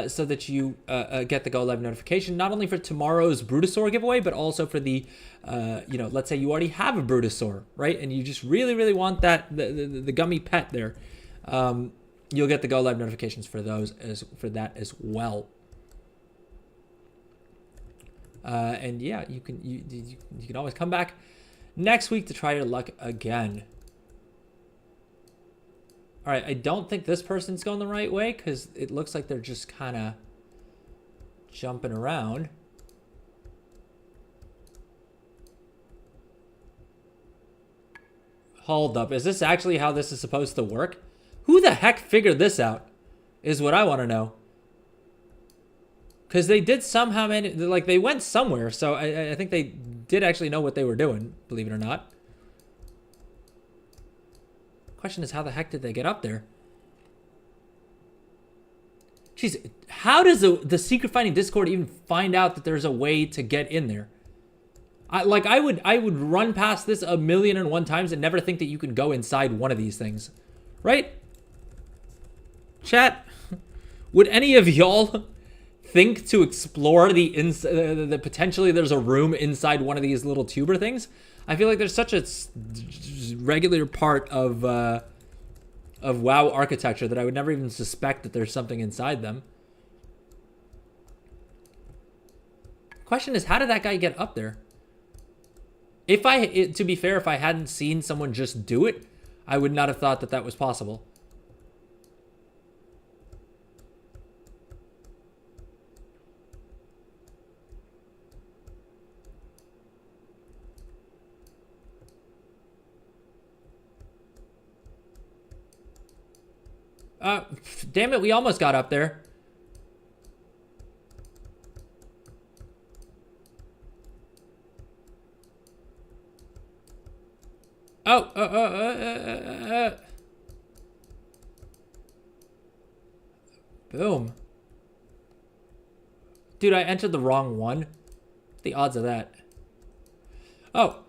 so that you get the Go Live notification, not only for tomorrow's Brutosaur giveaway, but also for the, let's say you already have a Brutosaur, right? And you just really want that, the gummy pet there. You'll get the Go Live notifications for that as well. And yeah, you can always come back next week to try your luck again. All right, I don't think this person's going the right way because it looks like they're just kind of jumping around. Hold up, is this actually how this is supposed to work? Who the heck figured this out is what I want to know. Because they did somehow, like they went somewhere, so I think they did actually know what they were doing, believe it or not. Question is, how the heck did they get up there? Jeez, how does the secret finding Discord even find out that there's a way to get in there? I would run past this 1,000,001 times and never think that you can go inside one of these things, right? Chat, would any of y'all think to explore the potentially there's a room inside one of these little tuber things? I feel like there's such a regular part of WoW architecture that I would never even suspect that there's something inside them. Question is, how did that guy get up there? To be fair, if I hadn't seen someone just do it, I would not have thought that that was possible. Damn it, we almost got up there. Boom. Dude, I entered the wrong one. The odds of that. Oh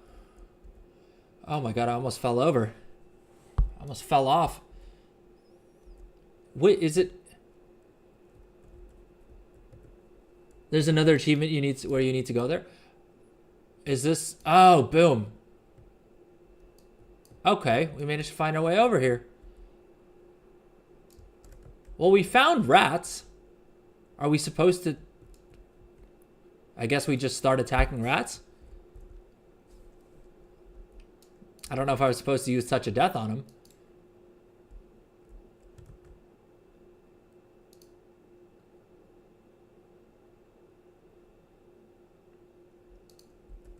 my god, I almost fell over. I almost fell off. Wait, is it? There's another achievement where you need to go there. Is this? Oh, boom. Okay, we managed to find our way over here. Well, we found rats. Are we supposed to? I guess we just start attacking rats. I don't know if I was supposed to use Touch of Death on them.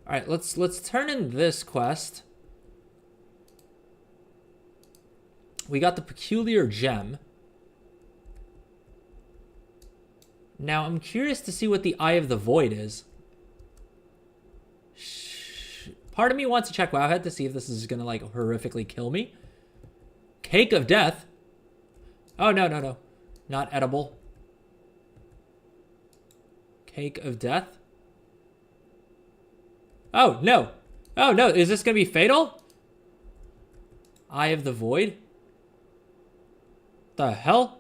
All right, let's turn in this quest. We got the peculiar gem. Now I'm curious to see what the Eye of the Void is. Part of me wants to check Wowhead to see if this is gonna like horrifically kill me. Cake of Death. Oh no, not edible. Cake of Death. Oh no, is this gonna be fatal? Eye of the Void. The hell?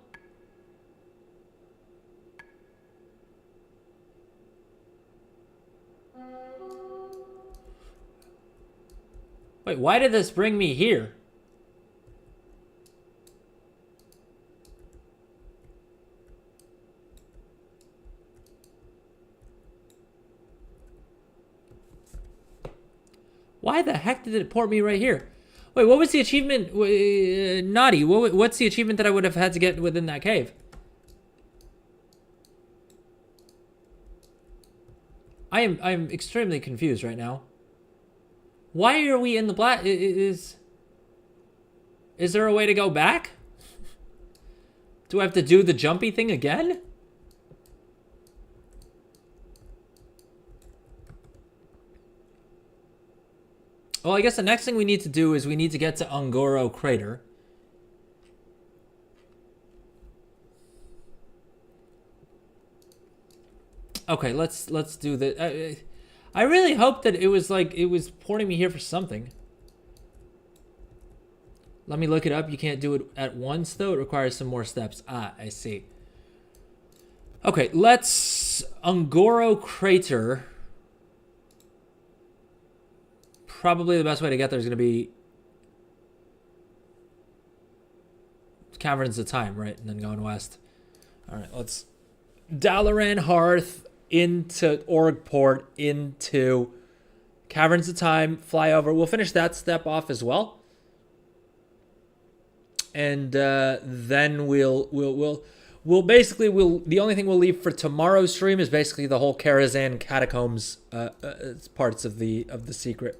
Wait, why did this bring me here? Why the heck did it port me right here? Wait, what was the achievement? Naughty. What's the achievement that I would have had to get within that cave? I'm extremely confused right now. Why are we in the black? Is there a way to go back? Do I have to do the jumpy thing again? Well, I guess the next thing we need to do is we need to get to Ungoro Crater. Okay, let's do the. I really hope that it was porting me here for something. Let me look it up. You can't do it at once though. It requires some more steps. Ah, I see. Okay, let's Ungoro Crater. Probably the best way to get there is going to be Caverns of Time, right? And then going west. All right, let's Dalaran Hearth into Orgport into Caverns of Time, fly over. We'll finish that step off as well. And then we'll basically the only thing we'll leave for tomorrow's stream is basically the whole Karazhan catacombs parts of the secret.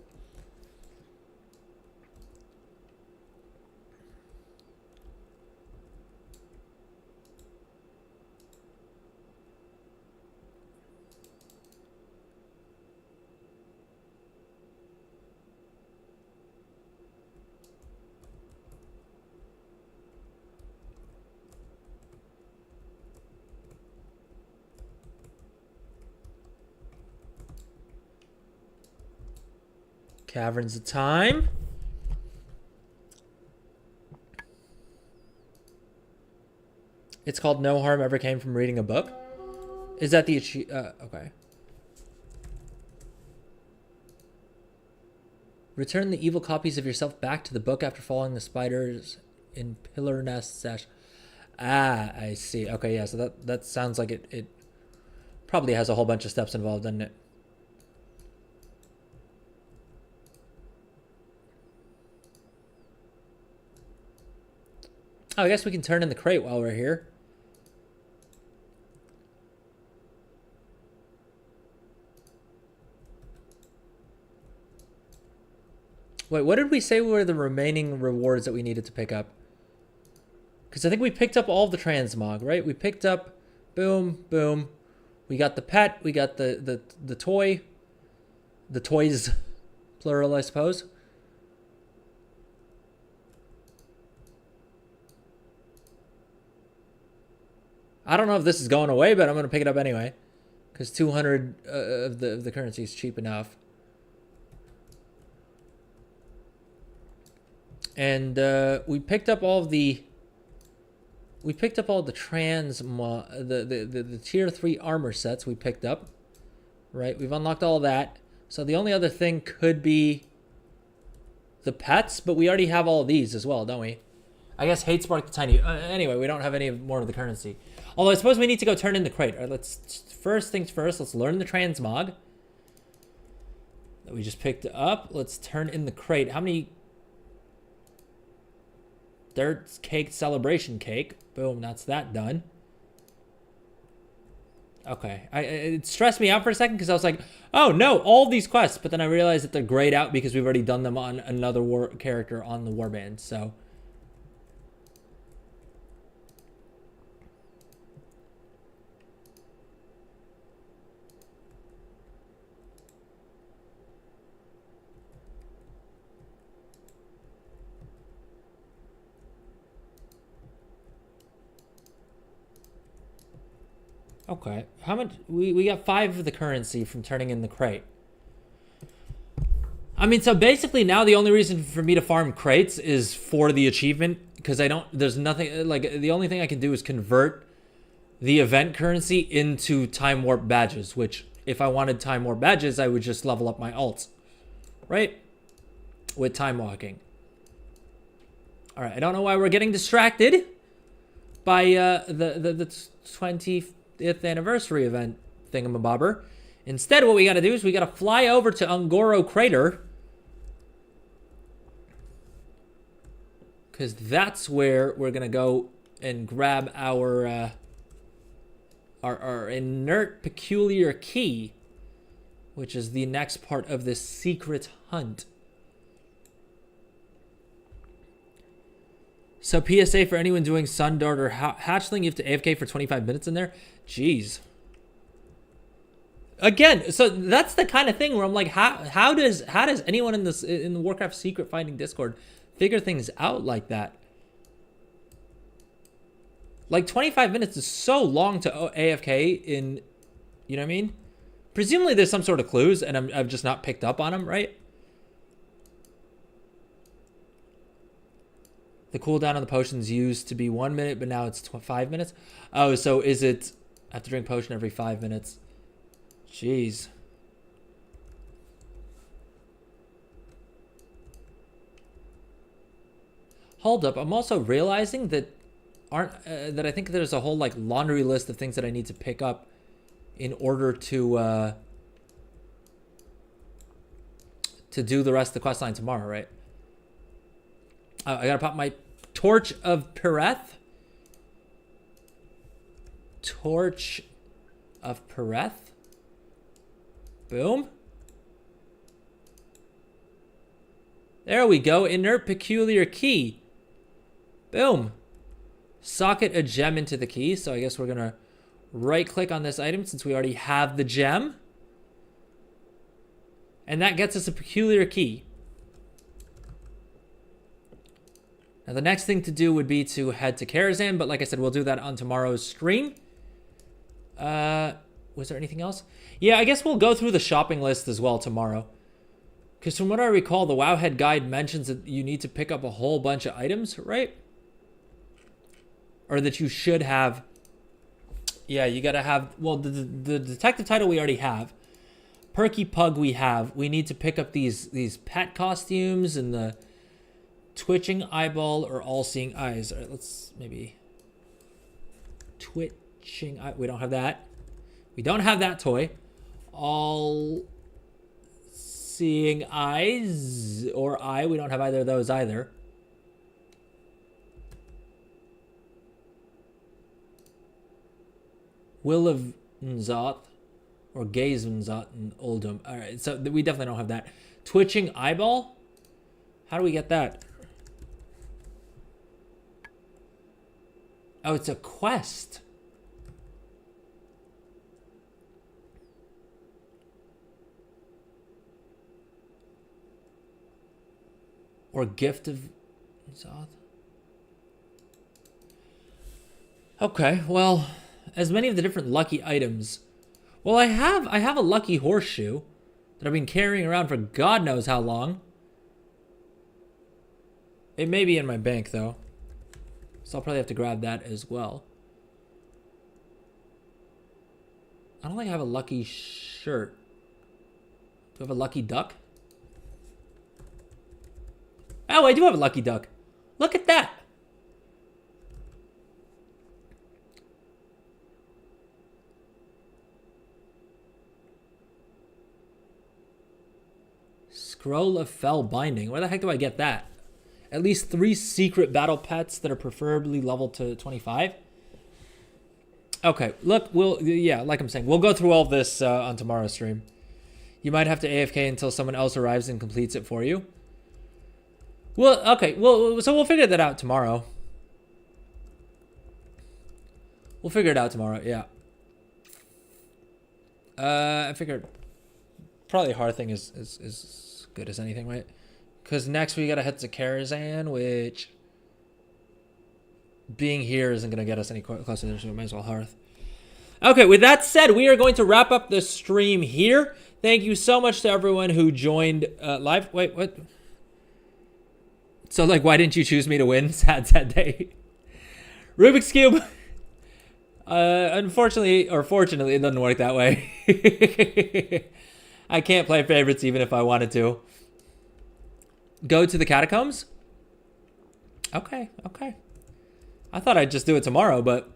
Caverns of Time. It's called No Harm Ever Came from Reading a Book. Is that the okay. Return the evil copies of yourself back to the book after following the spiders in pillar nests. Ah, I see. Okay, yeah, so that sounds like it probably has a whole bunch of steps involved, doesn't it? Oh, I guess we can turn in the crate while we're here. Wait, what did we say were the remaining rewards that we needed to pick up? Because I think we picked up all of the transmog, right? We picked up, boom, boom. We got the pet, we got the toy. The toys, plural, I suppose. I don't know if this is going away, but I'm going to pick it up anyway. Because 200 of the currency is cheap enough. And we picked up all of the... We picked up all the the tier 3 armor sets we picked up. Right? We've unlocked all that. So the only other thing could be the pets, but we already have all of these as well, don't we? I guess Hate Spark the Tiny. Anyway, we don't have any more of the currency. Although I suppose we need to go turn in the crate. All right, let's first things first. Let's learn the transmog that we just picked up. Let's turn in the crate. How many? Dirt cake celebration cake. Boom, that's that done. Okay, it stressed me out for a second because I was like, oh no, all these quests. But then I realized that they're grayed out because we've already done them on another character on the warband. So. Okay, how much? We got 5 of the currency from turning in the crate. I mean, so basically now the only reason for me to farm crates is for the achievement because there's nothing, like the only thing I can do is convert the event currency into time warp badges, which if I wanted time warp badges, I would just level up my alts, right? With time walking. All right, I don't know why we're getting distracted by the 20th anniversary event thingamabobber. Instead, what we got to do is we got to fly over to Ungoro Crater because that's where we're gonna go and grab our inert peculiar key, which is the next part of this secret hunt. So PSA for anyone doing Sun Dart or Hatchling, you have to AFK for 25 minutes in there. Jeez. Again, so that's the kind of thing where I'm like, how does anyone in the Warcraft secret finding Discord figure things out like that? Like 25 minutes is so long to AFK in, you know what I mean? Presumably there's some sort of clues and I've just not picked up on them, right? The cooldown on the potions used to be 1 minute, but now it's 5 minutes. Oh, so is it, I have to drink potion every 5 minutes. Jeez. Hold up, I'm also realizing that that I think there's a whole like laundry list of things that I need to pick up in order to do the rest of the quest line tomorrow, right? I gotta pop my Torch of Pereth. Torch of Pereth. Boom. There we go. Inert peculiar key. Boom. Socket a gem into the key. So I guess we're gonna right click on this item since we already have the gem. And that gets us a peculiar key. Now the next thing to do would be to head to Karazhan, but like I said, we'll do that on tomorrow's stream. Was there anything else? Yeah, I guess we'll go through the shopping list as well tomorrow. Because from what I recall, the Wowhead guide mentions that you need to pick up a whole bunch of items, right? Or that you should have. Yeah, you gotta have, well, the detective title we already have. Perky Pug we have. We need to pick up these pet costumes and the twitching eyeball or all-seeing eyes. All right, let's maybe twitching eye. We don't have that. We don't have that toy. All-seeing eyes or eye. We don't have either of those either. Will of Nzoth or Gaze of Nzoth and Oldham. All right, so we definitely don't have that. Twitching eyeball. How do we get that? Oh, it's a quest. Or gift of Zoth. Okay, well, as many of the different lucky items. Well, I have a lucky horseshoe that I've been carrying around for God knows how long. It may be in my bank though. So I'll probably have to grab that as well. I don't think I have a lucky shirt. Do I have a lucky duck? Oh, I do have a lucky duck. Look at that. Scroll of Fell Binding. Where the heck do I get that? At least 3 secret battle pets that are preferably level to 25. Okay, look, yeah, like I'm saying, we'll go through all of this on tomorrow's stream. You might have to AFK until someone else arrives and completes it for you. Well, okay, well, so we'll figure that out tomorrow. We'll figure it out tomorrow, yeah. I figured probably a hard thing is good as anything, right? Because next we gotta head to Karazhan, which being here isn't gonna get us any closer there, so we might as well hearth. Okay, with that said, we are going to wrap up the stream here. Thank you so much to everyone who joined live. Wait, what? So, like, why didn't you choose me to win? Sad day. Rubik's Cube. Unfortunately, or fortunately, it doesn't work that way. I can't play favorites even if I wanted to. Go to the catacombs? Okay. I thought I'd just do it tomorrow, but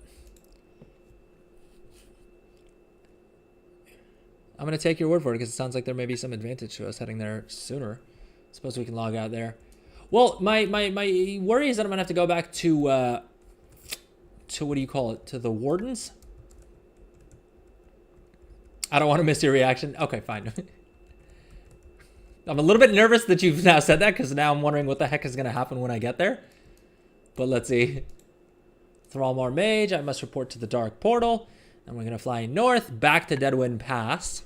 I'm going to take your word for it because it sounds like there may be some advantage to us heading there sooner. Suppose we can log out there. Well, my worry is that I'm going to have to go back to what do you call it? To the Wardens? I don't want to miss your reaction. Okay, fine. I'm a little bit nervous that you've now said that because now I'm wondering what the heck is going to happen when I get there. But let's see. Thrallmore Mage, I must report to the Dark Portal. And we're going to fly north, back to Deadwind Pass.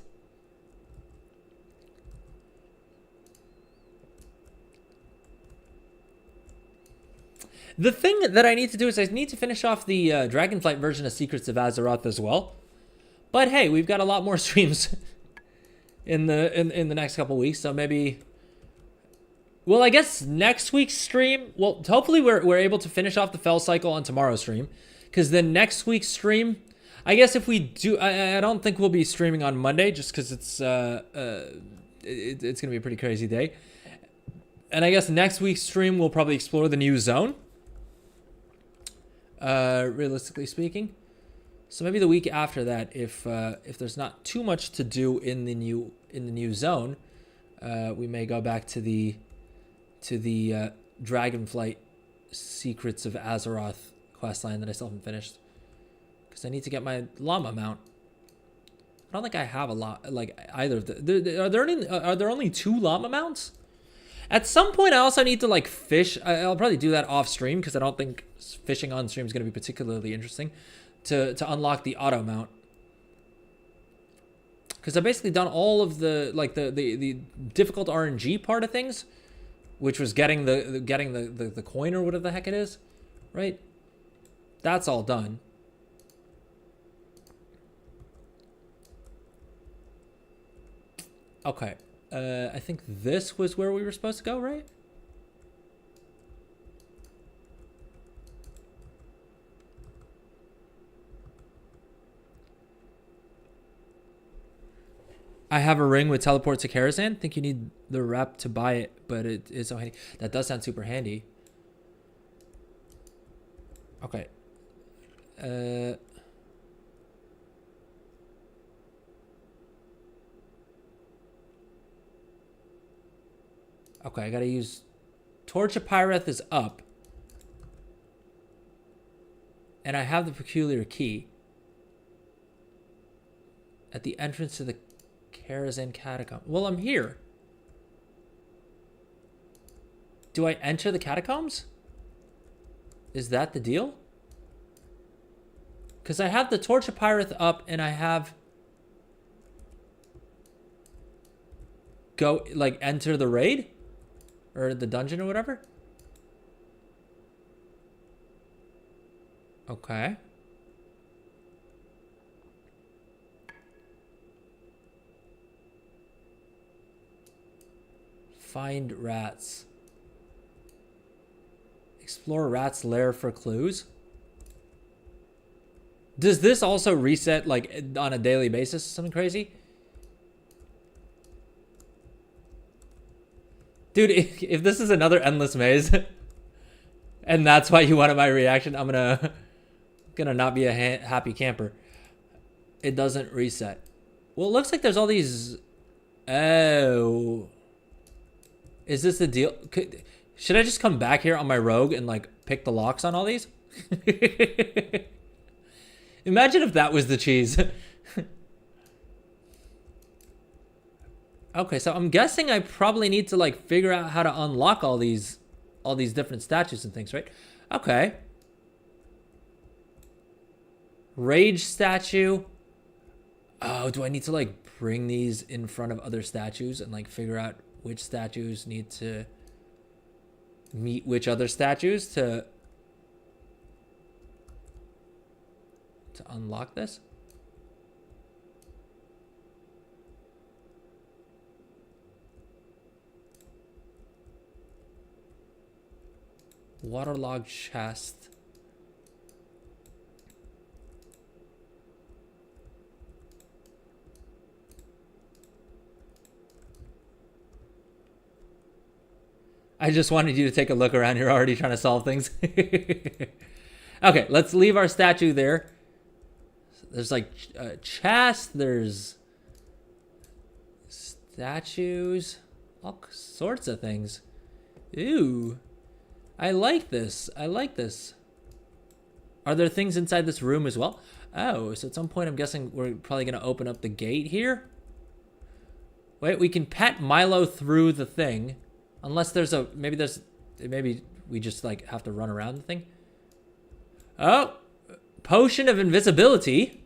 The thing that I need to do is I need to finish off the Dragonflight version of Secrets of Azeroth as well. But hey, we've got a lot more streams in the next couple weeks, so maybe... Well, I guess next week's stream... Well, hopefully we're able to finish off the Fell Cycle on tomorrow's stream. Because then next week's stream... I guess if we do... I don't think we'll be streaming on Monday, just because it's going to be a pretty crazy day. And I guess next week's stream we'll probably explore the new zone. Realistically speaking. So maybe the week after that, if there's not too much to do in the new zone, we may go back to the Dragonflight Secrets of Azeroth questline that I still haven't finished, because I need to get my llama mount. I don't think I have a lot, like either of the. Are there only 2 llama mounts? At some point, I also need to like fish. I'll probably do that off stream because I don't think fishing on stream is going to be particularly interesting to unlock the auto mount. Because I've basically done all of the like the difficult RNG part of things, which was getting the coin or whatever the heck it is, right? That's all done. Okay. I think this was where we were supposed to go, right? I have a ring with teleport to Karazhan. Think you need the rep to buy it, but it is so handy. That does sound super handy. Okay. Okay, I gotta use... Torch of Pyreth is up. And I have the peculiar key. At the entrance to the Karazhan Catacomb. Well, I'm here. Do I enter the catacombs? Is that the deal? Because I have the Torch of Pyreth up and I have... Go, like, enter the raid? Or the dungeon or whatever? Okay. Find rats. Explore rat's lair for clues. Does this also reset like on a daily basis? Something crazy? Dude, if this is another endless maze, and that's why you wanted my reaction, I'm gonna not be a happy camper. It doesn't reset. Well, it looks like there's all these... Oh. Is this the deal? Should I just come back here on my rogue and like pick the locks on all these? Imagine if that was the cheese. Okay, so I'm guessing I probably need to like figure out how to unlock all these different statues and things, right? Okay. Rage statue. Oh, do I need to like bring these in front of other statues and like figure out which statues need to meet which other statues to unlock this? Waterlogged chest. I just wanted you to take a look around. You're already trying to solve things. Okay, let's leave our statue there. There's like a chest. There's statues. All sorts of things. Ew. I like this. I like this. Are there things inside this room as well? Oh, so at some point I'm guessing we're probably going to open up the gate here. Wait, we can pet Milo through the thing. Unless there's a... Maybe we just like have to run around the thing. Oh, potion of invisibility.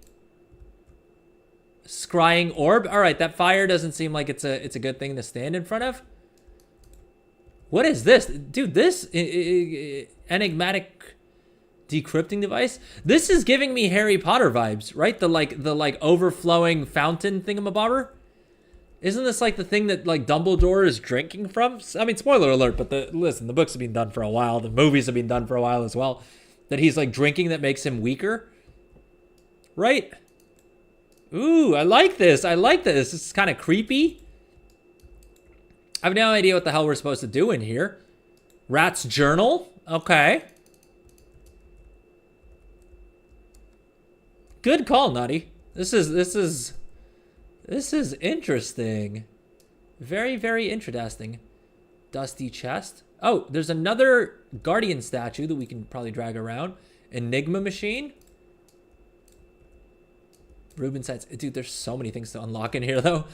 Scrying orb. All right, that fire doesn't seem like it's a good thing to stand in front of. What is this, dude? This enigmatic decrypting device. This is giving me Harry Potter vibes, right? The like overflowing fountain thingamabobber. Isn't this like the thing that like Dumbledore is drinking from? I mean, spoiler alert, but listen, the books have been done for a while. The movies have been done for a while as well. That he's like drinking that makes him weaker, right? Ooh, I like this. I like this. This is kind of creepy. I have no idea what the hell we're supposed to do in here. Rat's journal. Okay. Good call, Nutty. This is interesting. Very, very interesting. Dusty chest. Oh, there's another guardian statue that we can probably drag around. Enigma machine. Ruben sites. Dude, there's so many things to unlock in here, though.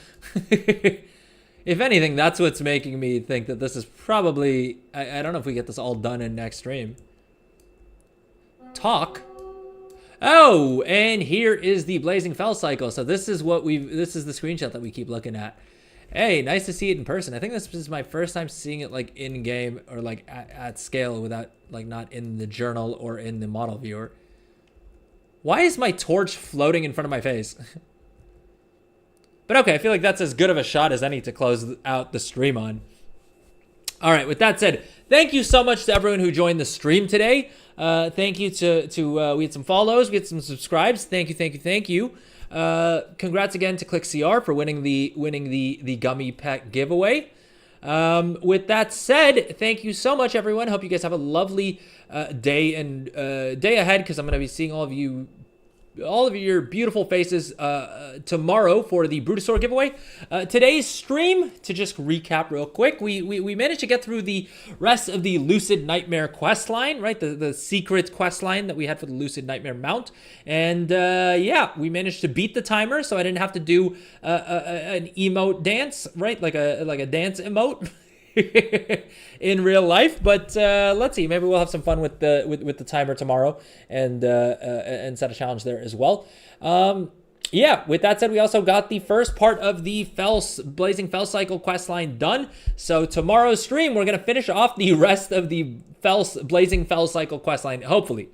If anything, that's what's making me think that this is probably... I don't know if we get this all done in next stream. Talk. Oh, and here is the Blazing Fell cycle. So this is what this is the screenshot that we keep looking at. Hey, nice to see it in person. I think this is my first time seeing it like in game or like at scale without like not in the journal or in the model viewer. Why is my torch floating in front of my face? But okay, I feel like that's as good of a shot as any to close out the stream on. All right, with that said, thank you so much to everyone who joined the stream today. Thank you to we had some follows, we had some subscribes. Thank you. Congrats again to ClickCR for winning the gummy pack giveaway. With that said, thank you so much, everyone. Hope you guys have a lovely day ahead, because I'm going to be seeing all of your beautiful faces tomorrow for the Brutosaur giveaway. Today's stream, to just recap real quick, we managed to get through the rest of the Lucid Nightmare quest line, right? The secret quest line that we had for the Lucid Nightmare mount. And yeah, we managed to beat the timer, so I didn't have to do an emote dance, right? Like a dance emote. In real life, but let's see, maybe we'll have some fun with the timer tomorrow and set a challenge there as well. Yeah, with that said, we also got the first part of the Blazing Fell Cycle quest line done. So tomorrow's stream, we're gonna finish off the rest of the Blazing Fell Cycle quest line. Hopefully,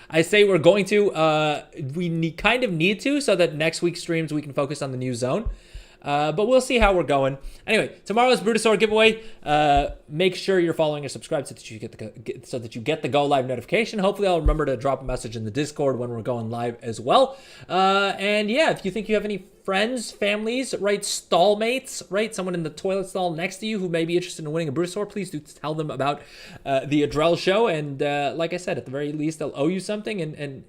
I say we're going to. We kind of need to, so that next week's streams we can focus on the new zone. But we'll see how we're going. Anyway, tomorrow's Brutosaur giveaway. Make sure you're following or subscribed so that you get the go live notification. Hopefully, I'll remember to drop a message in the Discord when we're going live as well. And yeah, if you think you have any friends, families, right, stall mates, right, someone in the toilet stall next to you who may be interested in winning a Brutosaur, please do tell them about the Adrel show. And like I said, at the very least, they'll owe you something. And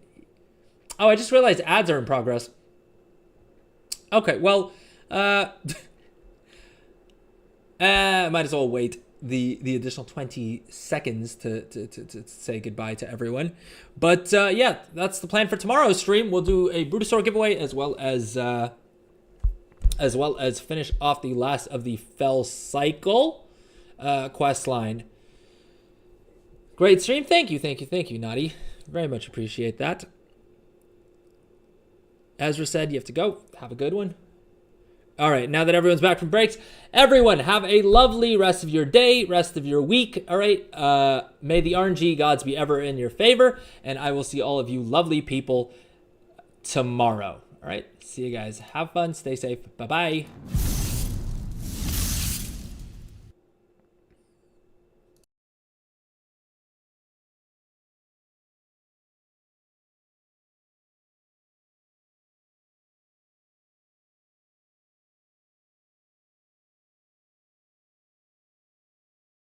oh, I just realized ads are in progress. Okay, well. Might as well wait the additional 20 seconds to say goodbye to everyone. But yeah, that's the plan for tomorrow's stream. We'll do a Brutosaur giveaway as well as finish off the last of the Fell Cycle quest line. Great stream. Thank you, Naughty. Very much appreciate that. Ezra said you have to go. Have a good one. All right, now that everyone's back from breaks, everyone have a lovely rest of your day, rest of your week. All right, may the RNG gods be ever in your favor, and I will see all of you lovely people tomorrow. All right, see you guys. Have fun, stay safe. Bye-bye.